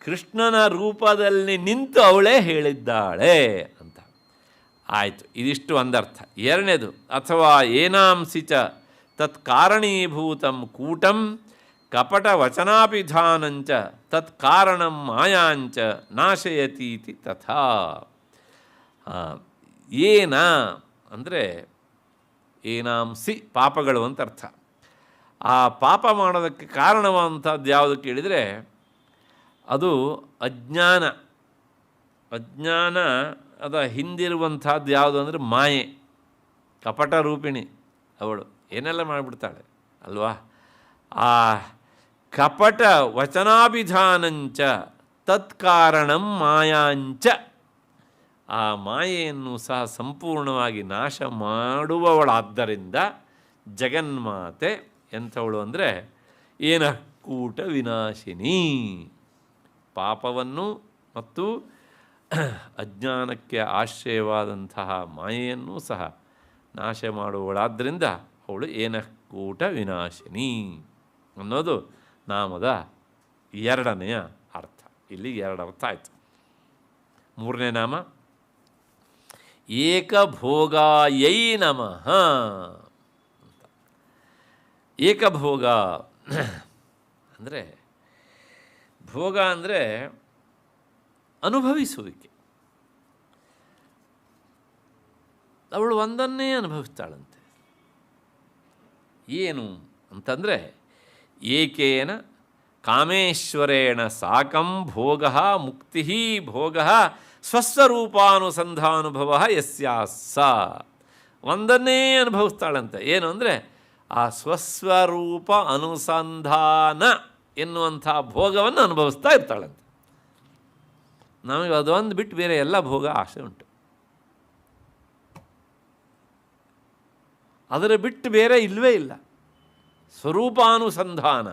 [SPEAKER 1] ಕೃಷ್ಣನ ರೂಪದಲ್ಲಿ ನಿಂತು ಅವಳೇ ಹೇಳಿದ್ದಾಳೆ ಅಂತ ಆಯಿತು. ಇದಿಷ್ಟು ಒಂದರ್ಥ. ಎರಡನೇದು, ಅಥವಾ ಏನಾಂಸಿ ಚ ತತ್ ಕಾರಣೀಭೂತಂ ಕೂಟಂ ಕಪಟ ವಚನಾಪಿಧಾನಂಚ ತತ್ ಕಾರಣಂ ಮಾಯಾಂಚ ನಾಶಯತೀತಿ ತಥಾ. ಏನ ಅಂದರೆ ಏನಾಂಸಿ ಪಾಪಗಳು ಅಂತ ಅರ್ಥ. ಆ ಪಾಪ ಮಾಡೋದಕ್ಕೆ ಕಾರಣವಾದಂಥದ್ದು ಯಾವುದು ಕೇಳಿದರೆ ಅದು ಅಜ್ಞಾನ. ಅಜ್ಞಾನ ಅದ ಹಿಂದಿರುವಂಥದ್ದು ಯಾವುದು ಅಂದರೆ ಮಾಯೆ, ಕಪಟ ರೂಪಿಣಿ ಅವಳು. ಏನೆಲ್ಲ ಮಾಡಿಬಿಡ್ತಾಳೆ ಅಲ್ವಾ. ಆ ಕಪಟ ವಚನಾಭಿಧಾನಂಚ ತತ್ಕಾರಣಂ ಮಾಯಾಂಚ, ಆ ಮಾಯೆಯನ್ನು ಸಹ ಸಂಪೂರ್ಣವಾಗಿ ನಾಶ ಮಾಡುವವಳಾದ್ದರಿಂದ ಜಗನ್ಮಾತೆ ಎಂಥವಳು ಅಂದರೆ ಏನ ಕೂಟ ವಿನಾಶಿನಿ. ಪಾಪವನ್ನು ಮತ್ತು ಅಜ್ಞಾನಕ್ಕೆ ಆಶ್ರಯವಾದಂತಹ ಮಾಯೆಯನ್ನು ಸಹ ನಾಶ ಮಾಡುವವಳಾದ್ದರಿಂದ ಅವಳು ಏನಕೂಟ ವಿನಾಶಿನಿ ಅನ್ನೋದು ನಾಮದ ಎರಡನೆಯ ಅರ್ಥ. ಇಲ್ಲಿ ಎರಡು ಅರ್ಥ ಆಯಿತು. ಮೂರನೇ ನಾಮ ಏಕಭೋಗಾಯೈ ನಮಃ ಅಂತ. ಏಕಭೋಗ ಅಂದರೆ, ಭೋಗ ಅಂದರೆ ಅನುಭವಿಸುವಿಕೆ. ಅವಳು ಒಂದನ್ನೇ ಅನುಭವಿಸ್ತಾಳಂತೆ. ಏನು ಅಂತಂದರೆ, ಏಕೇನ ಕಾಮೇಶ್ವರೇಣ ಸಾಕಂ ಭೋಗ ಮುಕ್ತಿ ಭೋಗ ಸ್ವಸ್ವರೂಪಾನುಸಂಧಾನುಭವ ಯಸ್ಯಾಸ. ಒಂದನ್ನೇ ಅನುಭವಿಸ್ತಾಳಂತೆ. ಏನು ಅಂದರೆ ಆ ಸ್ವಸ್ವರೂಪ ಅನುಸಂಧಾನ ಎನ್ನುವಂಥ ಭೋಗವನ್ನು ಅನುಭವಿಸ್ತಾ ಇರ್ತಾಳಂತೆ. ನಮಗೆ ಅದೊಂದು ಬಿಟ್ಟು ಬೇರೆ ಎಲ್ಲ ಭೋಗ ಆಸೆ ಉಂಟು. ಅದರ ಬಿಟ್ಟು ಬೇರೆ ಇಲ್ಲವೇ ಇಲ್ಲ. ಸ್ವರೂಪಾನುಸಂಧಾನ,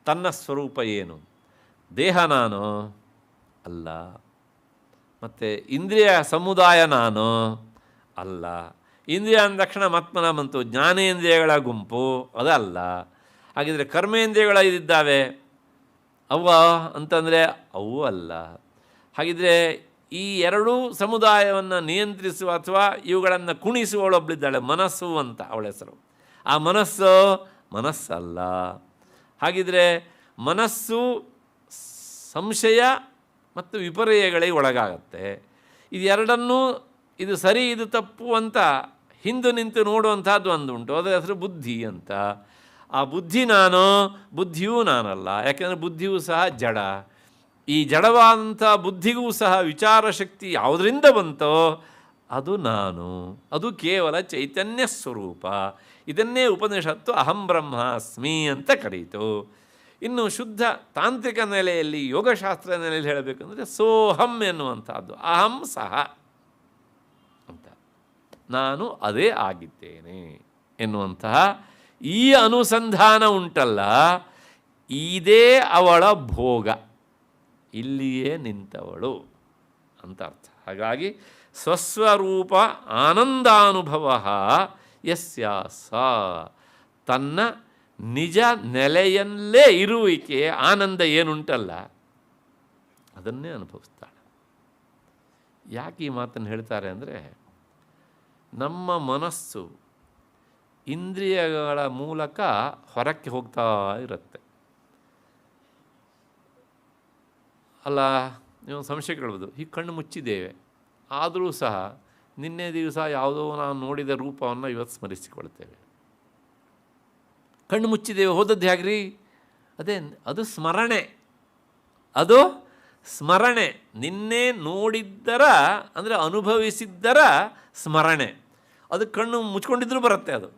[SPEAKER 1] ತನ್ನ ಸ್ವರೂಪ ಏನು, ದೇಹ ನಾನು ಅಲ್ಲ, ಮತ್ತು ಇಂದ್ರಿಯ ಸಮುದಾಯ ನಾನು ಅಲ್ಲ. ಇಂದ್ರಿಯ ಅಂದ ತಕ್ಷಣ ಮತ್ಮನ ಬಂತು, ಜ್ಞಾನೇಂದ್ರಿಯಗಳ ಗುಂಪು ಅದಲ್ಲ. ಹಾಗಿದ್ರೆ ಕರ್ಮೇಂದ್ರಿಯಗಳ ಇದಿದ್ದಾವೆ ಅವ ಅಂತಂದರೆ ಅವು ಅಲ್ಲ. ಹಾಗಿದ್ರೆ ಈ ಎರಡೂ ಸಮುದಾಯವನ್ನು ನಿಯಂತ್ರಿಸುವ ಅಥವಾ ಇವುಗಳನ್ನು ಕುಣಿಸುವವಳೊಬ್ಬಳಿದ್ದಾಳೆ, ಮನಸ್ಸು ಅಂತ ಅವಳ ಹೆಸರು. ಆ ಮನಸ್ಸು ಮನಸ್ಸಲ್ಲ. ಹಾಗಿದ್ರೆ ಮನಸ್ಸು ಸಂಶಯ ಮತ್ತು ವಿಪರ್ಯಯಗಳಿಗೆ ಒಳಗಾಗತ್ತೆ. ಇದು ಎರಡನ್ನೂ ಇದು ಸರಿ ಇದು ತಪ್ಪು ಅಂತ ಹಿಂದೆ ನಿಂತು ನೋಡುವಂಥದ್ದು ಒಂದು ಉಂಟು, ಅದರ ಹೆಸರು ಬುದ್ಧಿ ಅಂತ. ಆ ಬುದ್ಧಿ ನಾನು, ಬುದ್ಧಿಯೂ ನಾನಲ್ಲ. ಯಾಕೆಂದರೆ ಬುದ್ಧಿಯೂ ಸಹ ಜಡ. ಈ ಜಡವಾದಂಥ ಬುದ್ಧಿಗೂ ಸಹ ವಿಚಾರ ಶಕ್ತಿ ಯಾವುದರಿಂದ ಬಂತೋ ಅದು ನಾನು, ಅದು ಕೇವಲ ಚೈತನ್ಯ ಸ್ವರೂಪ. ಇದನ್ನೇ ಉಪನಿಷತ್ತು ಅಹಂ ಬ್ರಹ್ಮಾಸ್ಮಿ ಅಂತ ಕರೀತು. ಇನ್ನು ಶುದ್ಧ ತಾಂತ್ರಿಕ ನೆಲೆಯಲ್ಲಿ, ಯೋಗಶಾಸ್ತ್ರ ನೆಲೆಯಲ್ಲಿ ಹೇಳಬೇಕಂದ್ರೆ ಸೋಹಂ ಎನ್ನುವಂಥದ್ದು, ಅಹಂ ಸಹ ಅಂತ, ನಾನು ಅದೇ ಆಗಿದ್ದೇನೆ ಎನ್ನುವಂತಹ ಈ ಅನುಸಂಧಾನ ಉಂಟಲ್ಲ, ಇದೇ ಅವಳ ಭೋಗ, ಇಲ್ಲಿಯೇ ನಿಂತವಳು ಅಂತ ಅರ್ಥ. ಹಾಗಾಗಿ ಸ್ವಸ್ವರೂಪ ಆನಂದಾನುಭವ ಯಸ್ಯಾಸ, ತನ್ನ ನಿಜ ನೆಲೆಯಲ್ಲೇ ಇರುವಿಕೆ ಆನಂದ ಏನುಂಟಲ್ಲ ಅದನ್ನೇ ಅನುಭವಿಸ್ತಾಳೆ. ಯಾಕೆ ಈ ಮಾತನ್ನು ಹೇಳ್ತಾರೆ ಅಂದರೆ, ನಮ್ಮ ಮನಸ್ಸು ಇಂದ್ರಿಯಗಳ ಮೂಲಕ ಹೊರಕ್ಕೆ ಹೋಗ್ತಾ ಇರುತ್ತೆ. ಅಲ್ಲ, ನೀವು ಸಂಶಯ ಕೇಳ್ಬೋದು, ಈ ಕಣ್ಣು ಮುಚ್ಚಿದ್ದೇವೆ, ಆದರೂ ಸಹ ನಿನ್ನೆ ದಿವಸ ಯಾವುದೋ ನಾವು ನೋಡಿದ ರೂಪವನ್ನು ಇವತ್ತು ಸ್ಮರಿಸಿಕೊಳ್ತೇವೆ. ಕಣ್ಣು ಮುಚ್ಚಿದ್ದೇವೆ ಹೋದದ್ದು ಹೇಗ್ರಿ? ಅದು ಸ್ಮರಣೆ. ಅದು ಸ್ಮರಣೆ. ನಿನ್ನೆ ನೋಡಿದ್ದರ ಅಂದರೆ ಅನುಭವಿಸಿದ್ದರ ಸ್ಮರಣೆ. ಅದು ಕಣ್ಣು ಮುಚ್ಕೊಂಡಿದ್ರೂ ಬರುತ್ತೆ ಅದು.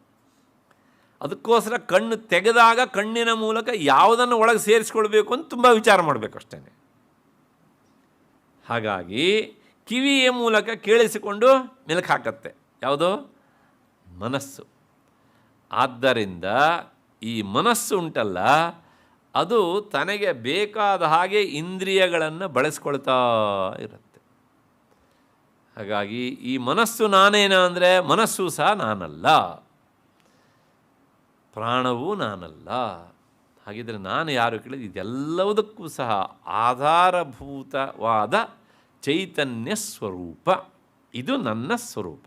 [SPEAKER 1] ಅದಕ್ಕೋಸ್ಕರ ಕಣ್ಣು ತೆಗೆದಾಗ ಕಣ್ಣಿನ ಮೂಲಕ ಯಾವುದನ್ನು ಒಳಗೆ ಸೇರಿಸ್ಕೊಳ್ಬೇಕು ಅಂತ ತುಂಬ ವಿಚಾರ ಮಾಡಬೇಕು ಅಷ್ಟೇ. ಹಾಗಾಗಿ ಕಿವಿಯ ಮೂಲಕ ಕೇಳಿಸಿಕೊಂಡು ಮೆಲುಕು ಹಾಕತ್ತೆ ಯಾವುದು? ಮನಸ್ಸು. ಆದ್ದರಿಂದ ಈ ಮನಸ್ಸು ಉಂಟಲ್ಲ, ಅದು ತನಗೆ ಬೇಕಾದ ಹಾಗೆ ಇಂದ್ರಿಯಗಳನ್ನು ಬಳಸ್ಕೊಳ್ತಾ ಇರುತ್ತೆ. ಹಾಗಾಗಿ ಈ ಮನಸ್ಸು ನಾನೇನ ಅಂದರೆ ಮನಸ್ಸು ಸಹ ನಾನಲ್ಲ, ಪ್ರಾಣವೂ ನಾನಲ್ಲ. ಹಾಗಿದ್ರೆ ನಾನು ಯಾರು ಕೇಳಿದ್ರೆ ಇದೆಲ್ಲವುದಕ್ಕೂ ಸಹ ಆಧಾರಭೂತವಾದ ಚೈತನ್ಯ ಸ್ವರೂಪ. ಇದು ನನ್ನ ಸ್ವರೂಪ.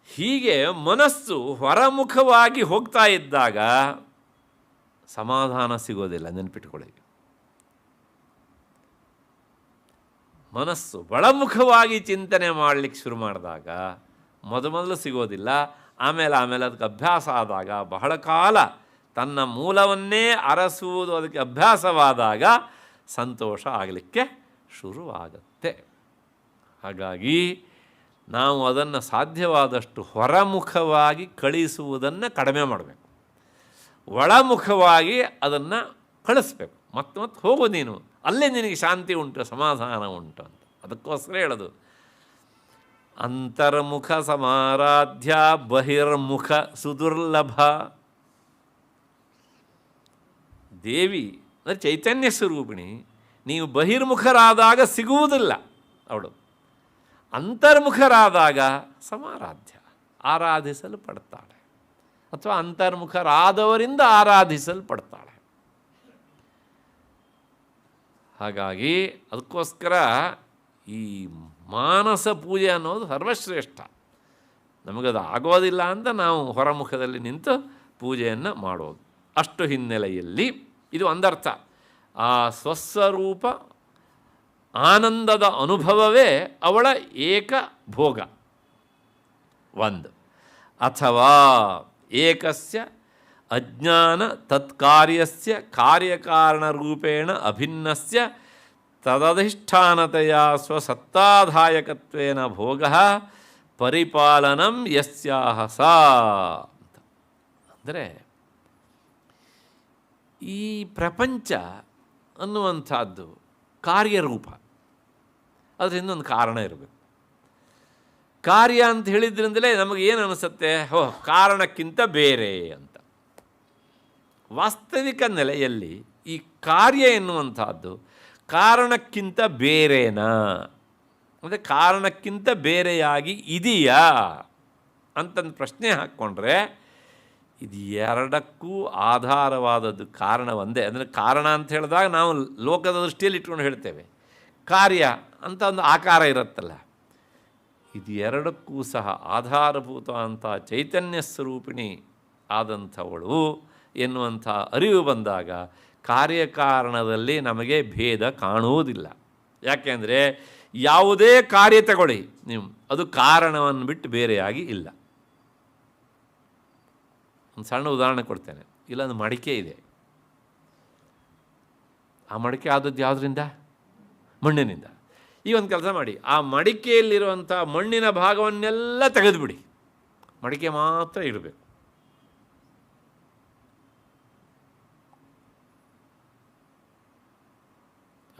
[SPEAKER 1] ಹೀಗೆ ಮನಸ್ಸು ಹೊರಮುಖವಾಗಿ ಹೋಗ್ತಾ ಇದ್ದಾಗ ಸಮಾಧಾನ ಸಿಗೋದಿಲ್ಲ, ನೆನಪಿಟ್ಕೊಳ್ಳಿ. ಮನಸ್ಸು ಒಳಮುಖವಾಗಿ ಚಿಂತನೆ ಮಾಡಲಿಕ್ಕೆ ಶುರು ಮಾಡಿದಾಗ ಮೊದಲು ಸಿಗೋದಿಲ್ಲ. ಆಮೇಲೆ ಅದಕ್ಕೆ ಅಭ್ಯಾಸ ಆದಾಗ, ಬಹಳ ಕಾಲ ತನ್ನ ಮೂಲವನ್ನೇ ಅರಸುವುದು ಅದಕ್ಕೆ ಅಭ್ಯಾಸವಾದಾಗ ಸಂತೋಷ ಆಗಲಿಕ್ಕೆ ಶುರುವಾಗತ್ತೆ. ಹಾಗಾಗಿ ನಾವು ಅದನ್ನು ಸಾಧ್ಯವಾದಷ್ಟು ಹೊರಮುಖವಾಗಿ ಕಳಿಸುವುದನ್ನು ಕಡಿಮೆ ಮಾಡಬೇಕು. ಒಳಮುಖವಾಗಿ ಅದನ್ನು ಕಳಿಸ್ಬೇಕು. ಮತ್ತೆ ಹೋಗು ನೀನು, ಅಲ್ಲೇ ನಿನಗೆ ಶಾಂತಿ ಉಂಟು, ಸಮಾಧಾನ ಉಂಟು ಅಂತ. ಅದಕ್ಕೋಸ್ಕರ ಹೇಳೋದು ಅಂತರ್ಮುಖ ಸಮಾರಾಧ್ಯ ಬಹಿರ್ಮುಖ ಸುದುರ್ಲಭ. ದೇವಿ ಅಂದರೆ ಚೈತನ್ಯ ಸ್ವರೂಪಿಣಿ. ನೀವು ಬಹಿರ್ಮುಖರಾದಾಗ ಸಿಗುವುದಿಲ್ಲ ಅವಳು, ಅಂತರ್ಮುಖರಾದಾಗ ಸಮಾರಾಧ್ಯ, ಆರಾಧಿಸಲ್ಪಡ್ತಾಳೆ, ಅಥವಾ ಅಂತರ್ಮುಖರಾದವರಿಂದ ಆರಾಧಿಸಲ್ಪಡ್ತಾಳೆ. ಹಾಗಾಗಿ ಅದಕ್ಕೋಸ್ಕರ ಈ ಮಾನಸ ಪೂಜೆ ಅನ್ನೋದು ಸರ್ವಶ್ರೇಷ್ಠ. ನಮಗದು ಆಗೋದಿಲ್ಲ ಅಂತ ನಾವು ಹೊರಮುಖದಲ್ಲಿ ನಿಂತು ಪೂಜೆಯನ್ನು ಮಾಡೋದು. ಅಷ್ಟು ಹಿನ್ನೆಲೆಯಲ್ಲಿ ಇದು ಒಂದರ್ಥ. ಆ ಸ್ವಸ್ವರೂಪ ಆನಂದದ ಅನುಭವವೇ ಅವಳ ಏಕ ಭೋಗ ಒಂದು. ಅಥವಾ ಏಕಸ್ಯ ಅಜ್ಞಾನ ತತ್ಕಾರ್ಯಸ್ಯ ಕಾರ್ಯಕಾರಣರೂಪೇಣ ಅಭಿನ್ನಸ್ಯ ತದಧಿಷ್ಠಾನತೆಯ ಸ್ವಸತ್ತಾದಾಯಕತ್ವೇನ ಭೋಗ ಪರಿಪಾಲನಂ ಯಸ್ಯಾಹ ಸಾ. ಅಂದರೆ ಈ ಪ್ರಪಂಚ ಅನ್ನುವಂಥದ್ದು ಕಾರ್ಯರೂಪ, ಅದರಿಂದ ಒಂದು ಕಾರಣ ಇರಬೇಕು. ಕಾರ್ಯ ಅಂತ ಹೇಳಿದ್ರಿಂದಲೇ ನಮಗೇನು ಅನಿಸುತ್ತೆ? ಕಾರಣಕ್ಕಿಂತ ಬೇರೆ ಅಂತ. ವಾಸ್ತವಿಕ ನೆಲೆಯಲ್ಲಿ ಈ ಕಾರ್ಯ ಎನ್ನುವಂಥದ್ದು ಕಾರಣಕ್ಕಿಂತ ಬೇರೆನಾ, ಅಂದರೆ ಕಾರಣಕ್ಕಿಂತ ಬೇರೆಯಾಗಿ ಇದೆಯಾ ಅಂತಂದು ಪ್ರಶ್ನೆ ಹಾಕ್ಕೊಂಡ್ರೆ ಇದು ಎರಡಕ್ಕೂ ಆಧಾರವಾದದ್ದು ಕಾರಣ ಒಂದೇ. ಅಂದರೆ ಕಾರಣ ಅಂತ ಹೇಳಿದಾಗ ನಾವು ಲೋಕದ ದೃಷ್ಟಿಯಲ್ಲಿ ಇಟ್ಕೊಂಡು ಹೇಳ್ತೇವೆ. ಕಾರ್ಯ ಅಂತ ಒಂದು ಆಕಾರ ಇರುತ್ತಲ್ಲ, ಇದು ಎರಡಕ್ಕೂ ಸಹ ಆಧಾರಭೂತ ಅಂತ ಚೈತನ್ಯ ಸ್ವರೂಪಿಣಿ ಆದಂಥವಳು ಎನ್ನುವಂಥ ಅರಿವು ಬಂದಾಗ ಕಾರ್ಯಕಾರಣದಲ್ಲಿ ನಮಗೆ ಭೇದ ಕಾಣುವುದಿಲ್ಲ. ಯಾಕೆಂದರೆ ಯಾವುದೇ ಕಾರ್ಯ ತಗೊಳ್ಳಿ ನೀವು, ಅದು ಕಾರಣವನ್ನು ಬಿಟ್ಟು ಬೇರೆಯಾಗಿ ಇಲ್ಲ. ಒಂದು ಸಣ್ಣ ಉದಾಹರಣೆ ಕೊಡ್ತೇನೆ. ಇಲ್ಲೊಂದು ಮಡಿಕೆ ಇದೆ. ಆ ಮಡಿಕೆ ಆದದ್ದು ಯಾವುದರಿಂದ? ಮಣ್ಣಿನಿಂದ. ಈ ಒಂದು ಕೆಲಸ ಮಾಡಿ, ಆ ಮಡಿಕೆಯಲ್ಲಿರುವಂಥ ಮಣ್ಣಿನ ಭಾಗವನ್ನೆಲ್ಲ ತೆಗೆದುಬಿಡಿ, ಮಡಿಕೆ ಮಾತ್ರ ಇರಬೇಕು.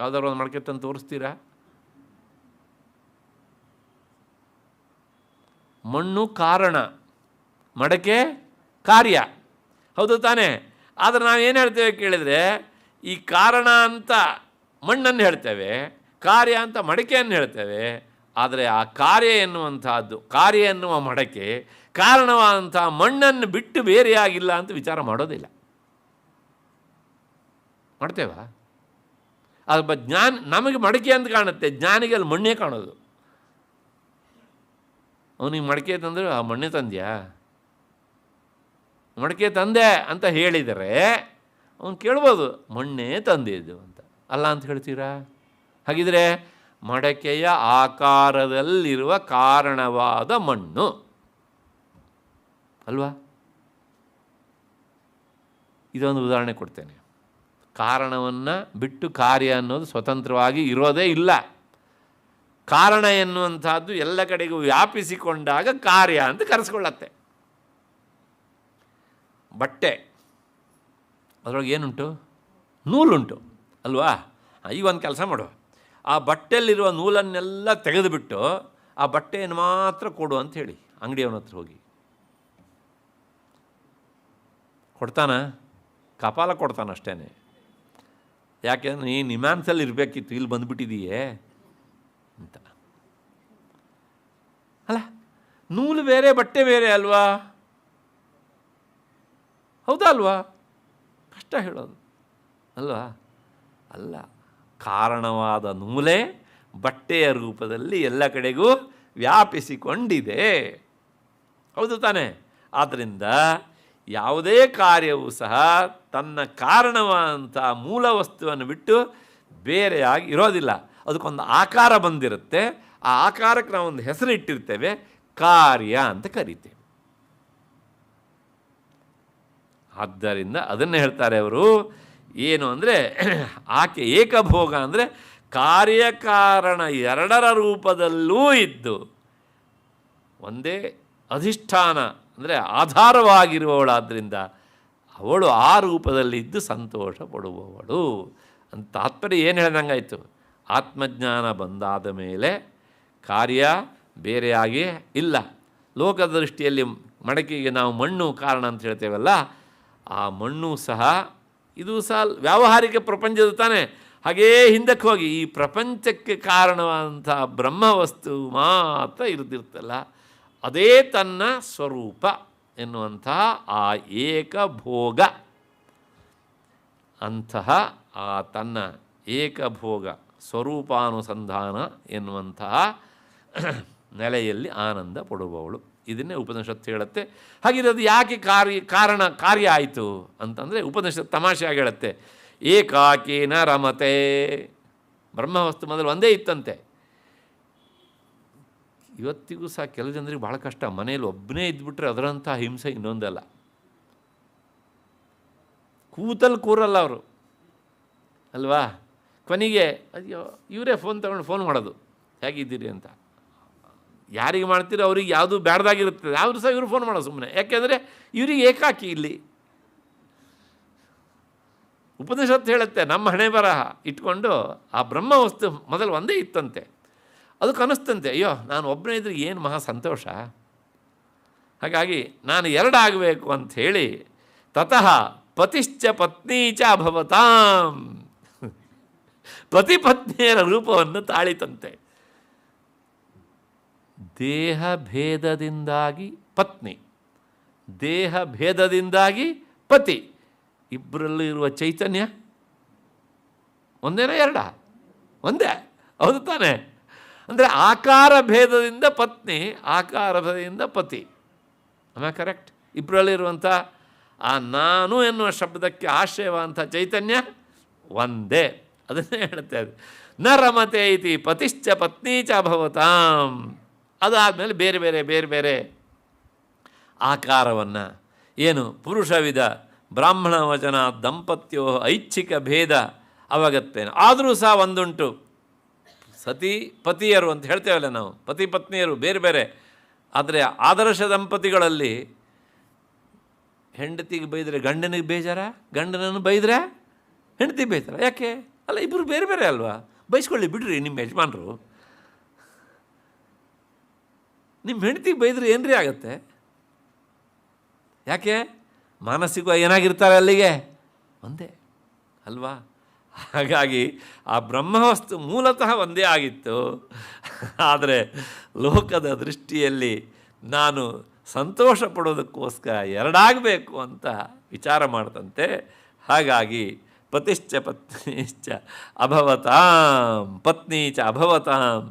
[SPEAKER 1] ಯಾವುದಾದ್ರು ಒಂದು ಮಡಿಕೆ ತಂದು ತೋರಿಸ್ತೀರಾ? ಮಣ್ಣು ಕಾರಣ, ಮಡಕೆ ಕಾರ್ಯ, ಹೌದು ತಾನೇ? ಆದರೆ ನಾವು ಏನು ಹೇಳ್ತೇವೆ ಕೇಳಿದರೆ, ಈ ಕಾರಣ ಅಂತ ಮಣ್ಣನ್ನು ಹೇಳ್ತೇವೆ, ಕಾರ್ಯ ಅಂತ ಮಡಕೆಯನ್ನು ಹೇಳ್ತೇವೆ. ಆದರೆ ಆ ಕಾರ್ಯ ಎನ್ನುವಂಥದ್ದು, ಕಾರ್ಯ ಎನ್ನುವ ಮಡಕೆ ಕಾರಣವಾದಂಥ ಮಣ್ಣನ್ನು ಬಿಟ್ಟು ಬೇರೆಯಾಗಿಲ್ಲ ಅಂತ ವಿಚಾರ ಮಾಡೋದಿಲ್ಲ. ಮಾಡ್ತೇವಾ? ಅದು ನಮಗೆ ಮಡಕೆ ಅಂತ ಕಾಣುತ್ತೆ, ಜ್ಞಾನಿಗೆ ಅಲ್ಲಿ ಮಣ್ಣೇ ಕಾಣೋದು. ಅವನಿಗೆ ಮಡಕೆ ತಂದರೆ ಆ ಮಣ್ಣೆ ತಂದ್ಯಾ, ಮಡಕೆ ತಂದೆ ಅಂತ ಹೇಳಿದರೆ ಅವನು ಕೇಳ್ಬೋದು, ಮಣ್ಣೇ ತಂದಿದ್ದು ಅಂತ. ಅಲ್ಲ ಅಂತ ಹೇಳ್ತೀರಾ? ಹಾಗಿದ್ರೆ ಮಡಕೆಯ ಆಕಾರದಲ್ಲಿರುವ ಕಾರಣವಾದ ಮಣ್ಣು ಅಲ್ವಾ? ಇದೊಂದು ಉದಾಹರಣೆ ಕೊಡ್ತೇನೆ. ಕಾರಣವನ್ನು ಬಿಟ್ಟು ಕಾರ್ಯ ಅನ್ನೋದು ಸ್ವತಂತ್ರವಾಗಿ ಇರೋದೇ ಇಲ್ಲ. ಕಾರಣ ಎನ್ನುವಂಥದ್ದು ಎಲ್ಲ ಕಡೆಗೂ ವ್ಯಾಪಿಸಿಕೊಂಡಾಗ ಕಾರ್ಯ ಅಂತ ಕರೆಸ್ಕೊಳ್ಳತ್ತೆ. ಬಟ್ಟೆ, ಅದರೊಳಗೆ ಏನುಂಟು? ನೂಲುಂಟು ಅಲ್ವಾ? ಈಗ ಒಂದು ಕೆಲಸ ಮಾಡುವ, ಆ ಬಟ್ಟೆಯಲ್ಲಿರುವ ನೂಲನ್ನೆಲ್ಲ ತೆಗೆದುಬಿಟ್ಟು ಆ ಬಟ್ಟೆಯನ್ನು ಮಾತ್ರ ಕೊಡು ಅಂತ ಹೇಳಿ ಅಂಗಡಿಯವನ ಹತ್ರ ಹೋಗಿ. ಕೊಡ್ತಾನ? ಕಪಾಲ ಕೊಡ್ತಾನಷ್ಟೇ. ಯಾಕೆಂದ್ರೆ ನೀನು ನಿಮ್ಯಾನ್ಸಲ್ಲಿ ಇರಬೇಕಿತ್ತು, ಇಲ್ಲಿ ಬಂದುಬಿಟ್ಟಿದೀಯೇ ಅಂತ. ಅಲ್ಲ, ನೂಲು ಬೇರೆ ಬಟ್ಟೆ ಬೇರೆ ಅಲ್ವಾ? ಹೌದಾ ಅಲ್ವಾ? ಕಷ್ಟ ಹೇಳೋದು ಅಲ್ವಾ? ಅಲ್ಲ, ಕಾರಣವಾದ ನೂಲೇ ಬಟ್ಟೆಯ ರೂಪದಲ್ಲಿ ಎಲ್ಲ ಕಡೆಗೂ ವ್ಯಾಪಿಸಿಕೊಂಡಿದೆ. ಹೌದು ತಾನೆ? ಆದ್ದರಿಂದ ಯಾವುದೇ ಕಾರ್ಯವೂ ಸಹ ತನ್ನ ಕಾರಣವಾದಂಥ ಮೂಲ ವಸ್ತುವನ್ನು ಬಿಟ್ಟು ಬೇರೆಯಾಗಿ ಇರೋದಿಲ್ಲ. ಅದಕ್ಕೊಂದು ಆಕಾರ ಬಂದಿರುತ್ತೆ. ಆ ಆಕಾರಕ್ಕೆ ನಾವೊಂದು ಹೆಸರು ಇಟ್ಟಿರ್ತೇವೆ, ಕಾರ್ಯ ಅಂತ ಕರೀತೇವೆ. ಆದ್ದರಿಂದ ಅದನ್ನು ಹೇಳ್ತಾರೆ ಅವರು. ಏನು ಅಂದರೆ, ಆಕೆ ಏಕಭೋಗ ಅಂದರೆ ಕಾರ್ಯಕಾರಣ ಎರಡರ ರೂಪದಲ್ಲೂ ಇದ್ದು ಒಂದೇ ಅಧಿಷ್ಠಾನ ಅಂದರೆ ಆಧಾರವಾಗಿರುವವಳಾದ್ದರಿಂದ ಅವಳು ಆ ರೂಪದಲ್ಲಿದ್ದು ಸಂತೋಷ ಪಡುವವಳು ಅಂತ ತಾತ್ಪರ್ಯ. ಏನು ಹೇಳ್ದಂಗಾಯಿತು? ಆತ್ಮಜ್ಞಾನ ಬಂದಾದ ಮೇಲೆ ಕಾರ್ಯ ಬೇರೆಯಾಗಿ ಇಲ್ಲ. ಲೋಕದ ದೃಷ್ಟಿಯಲ್ಲಿ ಮಡಕೆಗೆ ನಾವು ಮಣ್ಣು ಕಾರಣ ಅಂತ ಹೇಳ್ತೇವಲ್ಲ, ಆ ಮಣ್ಣು ಸಹ ಇದು ಸಹ ವ್ಯಾವಹಾರಿಕ ಪ್ರಪಂಚದ ತಾನೆ. ಹಾಗೇ ಹಿಂದಕ್ಕೆ ಹೋಗಿ ಈ ಪ್ರಪಂಚಕ್ಕೆ ಕಾರಣವಾದಂಥ ಬ್ರಹ್ಮವಸ್ತು ಮಾತ್ರ ಇರ್ತಿರ್ತಲ್ಲ, ಅದೇ ತನ್ನ ಸ್ವರೂಪ ಎನ್ನುವಂತಹ ಆ ಏಕಭೋಗ. ಅಂತಹ ಆ ತನ್ನ ಏಕಭೋಗ ಸ್ವರೂಪಾನುಸಂಧಾನ ಎನ್ನುವಂತಹ ನೆಲೆಯಲ್ಲಿ ಆನಂದ ಪಡುವವಳು. ಇದನ್ನೇ ಉಪನಿಷತ್ತು ಹೇಳುತ್ತೆ. ಹಾಗಿದ್ರೆ ಅದು ಯಾಕೆ ಕಾರ್ಯ ಆಯಿತು ಅಂತಂದರೆ ಉಪನಿಷತ್ತು ತಮಾಷೆಯಾಗಿ ಹೇಳುತ್ತೆ. ಏಕಾಕೇನ ರಮತೆ. ಬ್ರಹ್ಮವಸ್ತು ಮೊದಲು ಒಂದೇ ಇತ್ತಂತೆ. ಇವತ್ತಿಗೂ ಸಹ ಕೆಲವು ಜನರಿಗೆ ಭಾಳ ಕಷ್ಟ. ಮನೇಲಿ ಒಬ್ಬನೇ ಇದ್ಬಿಟ್ರೆ ಅದರಂಥ ಹಿಂಸೆ ಇನ್ನೊಂದಲ್ಲ. ಕೂತಲ್ಲಿ ಕೂರಲ್ಲ ಅವರು ಅಲ್ವಾ? ಕೊನೆಗೆ ಅಯ್ಯೋ ಇವರೇ ಫೋನ್ ಮಾಡೋದು, ಹೇಗಿದ್ದೀರಿ ಅಂತ. ಯಾರಿಗೆ ಮಾಡ್ತೀರೋ ಅವ್ರಿಗೆ ಯಾವುದು ಬ್ಯಾಡ್ದಾಗಿರುತ್ತದೆ, ಆದರೂ ಸಹ ಇವರು ಫೋನ್ ಮಾಡೋದು ಸುಮ್ಮನೆ. ಯಾಕೆಂದರೆ ಇವರಿಗೆ ಏಕಾಕಿ ಇಲ್ಲಿ. ಉಪನಿಷತ್ತು ಹೇಳುತ್ತೆ, ನಮ್ಮ ಹಣೆ ಬರಹ ಇಟ್ಕೊಂಡು ಆ ಬ್ರಹ್ಮವಸ್ತು ಮೊದಲು ಒಂದೇ ಇತ್ತಂತೆ. ಅದಕ್ಕೆ ಅನ್ನಿಸ್ತಂತೆ, ಅಯ್ಯೋ ನಾನು ಒಬ್ಬನೇ ಇದ್ರೆ ಏನು ಮಹಾ ಸಂತೋಷ, ಹಾಗಾಗಿ ನಾನು ಎರಡಾಗಬೇಕು ಅಂಥೇಳಿ ತತಃ ಪತಿಶ್ಚ ಪತ್ನೀಚ ಅಭವತಾಂ. ಪತಿ ಪತ್ನಿಯರ ರೂಪವನ್ನು ತಾಳಿತಂತೆ. ದೇಹ ಭೇದದಿಂದಾಗಿ ಪತ್ನಿ, ದೇಹ ಭೇದದಿಂದಾಗಿ ಪತಿ, ಇಬ್ಬರಲ್ಲೂ ಇರುವ ಚೈತನ್ಯ ಒಂದೇನ ಎರಡ? ಒಂದೇ. ಹೌದು ತಾನೆ? ಅಂದರೆ ಆಕಾರ ಭೇದದಿಂದ ಪತ್ನಿ, ಆಕಾರ ಭೇದದಿಂದ ಪತಿ. ಆಮೇಲೆ ಕರೆಕ್ಟ್. ಇಬ್ಬರಲ್ಲಿರುವಂಥ ಆ ನಾನು ಎನ್ನುವ ಶಬ್ದಕ್ಕೆ ಆಶ್ರಯವಾದಂಥ ಚೈತನ್ಯ ಒಂದೇ. ಅದನ್ನೇ ಹೇಳುತ್ತೆ ಅದು. ನ ರಮತೆ ಇತಿ ಪತಿಶ್ಚ ಪತ್ನೀಚ ಭವತಾಂ. ಅದಾದಮೇಲೆ ಬೇರೆ ಬೇರೆ ಬೇರೆ ಬೇರೆ ಆಕಾರವನ್ನು ಏನು ಪುರುಷವಿದ ಬ್ರಾಹ್ಮಣ ವಚನ ದಂಪತ್ಯೋ ಐಚ್ಛಿಕ ಭೇದ ಅವಗತ್ತೇನೆ. ಆದರೂ ಸಹ ಒಂದುಂಟು, ಸತಿ ಪತಿಯರು ಅಂತ ಹೇಳ್ತೇವಲ್ಲ ನಾವು, ಪತಿ ಪತ್ನಿಯರು ಬೇರೆ ಬೇರೆ. ಆದರೆ ಆದರ್ಶ ದಂಪತಿಗಳಲ್ಲಿ ಹೆಂಡತಿಗೆ ಬೈದರೆ ಗಂಡನಿಗೆ ಬೇಜಾರ, ಗಂಡನನ್ನು ಬೈದರೆ ಹೆಂಡತಿ ಬೇಜಾರ. ಯಾಕೆ? ಅಲ್ಲ, ಇಬ್ಬರು ಬೇರೆ ಬೇರೆ ಅಲ್ವಾ? ಬೈಸ್ಕೊಳ್ಳಿ ಬಿಡ್ರಿ. ನಿಮ್ಮ ಯಜಮಾನರು ನಿಮ್ಮ ಹೆಂಡತಿಗೆ ಬೈದರೆ ಏನ್ರಿ ಆಗುತ್ತೆ? ಯಾಕೆ? ಮಾನಸಿಕ ಏನಾಗಿರ್ತಾರೆ ಅಲ್ಲಿಗೆ ಒಂದೇ ಅಲ್ವಾ? ಹಾಗಾಗಿ ಆ ಬ್ರಹ್ಮವಸ್ತು ಮೂಲತಃ ಒಂದೇ ಆಗಿತ್ತು. ಆದರೆ ಲೋಕದ ದೃಷ್ಟಿಯಲ್ಲಿ ನಾನು ಸಂತೋಷ ಪಡೋದಕ್ಕೋಸ್ಕರ ಎರಡಾಗಬೇಕು ಅಂತ ವಿಚಾರ ಮಾಡ್ತಂತೆ. ಹಾಗಾಗಿ ಪತಿಶ್ಚ ಪತ್ನಿಶ್ಚ ಅಭವತಾಂ, ಪತ್ನೀಚ ಅಭವತಾಂ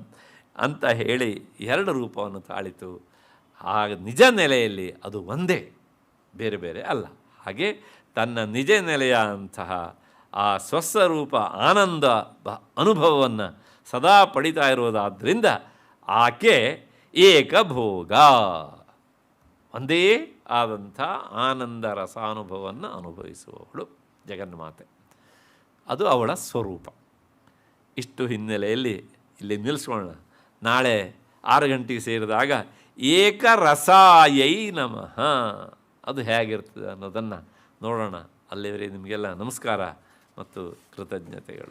[SPEAKER 1] ಅಂತ ಹೇಳಿ ಎರಡು ರೂಪವನ್ನು ತಾಳಿತು. ಆ ನಿಜ ನೆಲೆಯಲ್ಲಿ ಅದು ಒಂದೇ, ಬೇರೆ ಬೇರೆ ಅಲ್ಲ. ಹಾಗೆ ತನ್ನ ನಿಜ ನೆಲೆಯ ಅಂತಹ ಆ ಸ್ವಸ್ವರೂಪ ಆನಂದ ಅನುಭವವನ್ನು ಸದಾ ಪಡಿತಾ ಇರೋದಾದ್ದರಿಂದ ಆಕೆ ಏಕಭೋಗ, ಒಂದೇ ಆದಂಥ ಆನಂದ ರಸಾನುಭವವನ್ನು ಅನುಭವಿಸುವವಳು ಜಗನ್ಮಾತೆ. ಅದು ಅವಳ ಸ್ವರೂಪ. ಇಷ್ಟು ಹಿನ್ನೆಲೆಯಲ್ಲಿ ಇಲ್ಲಿ ನಿಲ್ಲಿಸ್ಕೊಳ್ಳೋಣ. ನಾಳೆ 6 ಗಂಟೆಗೆ ಸೇರಿದಾಗ ಏಕರಸಾಯೈ ನಮಃ ಅದು ಹೇಗಿರ್ತದೆ ಅನ್ನೋದನ್ನು ನೋಡೋಣ. ಅಲ್ಲಿವರೆಗೆ ನಿಮಗೆಲ್ಲ ನಮಸ್ಕಾರ ಮತ್ತು ಕೃತಜ್ಞತೆಗಳು.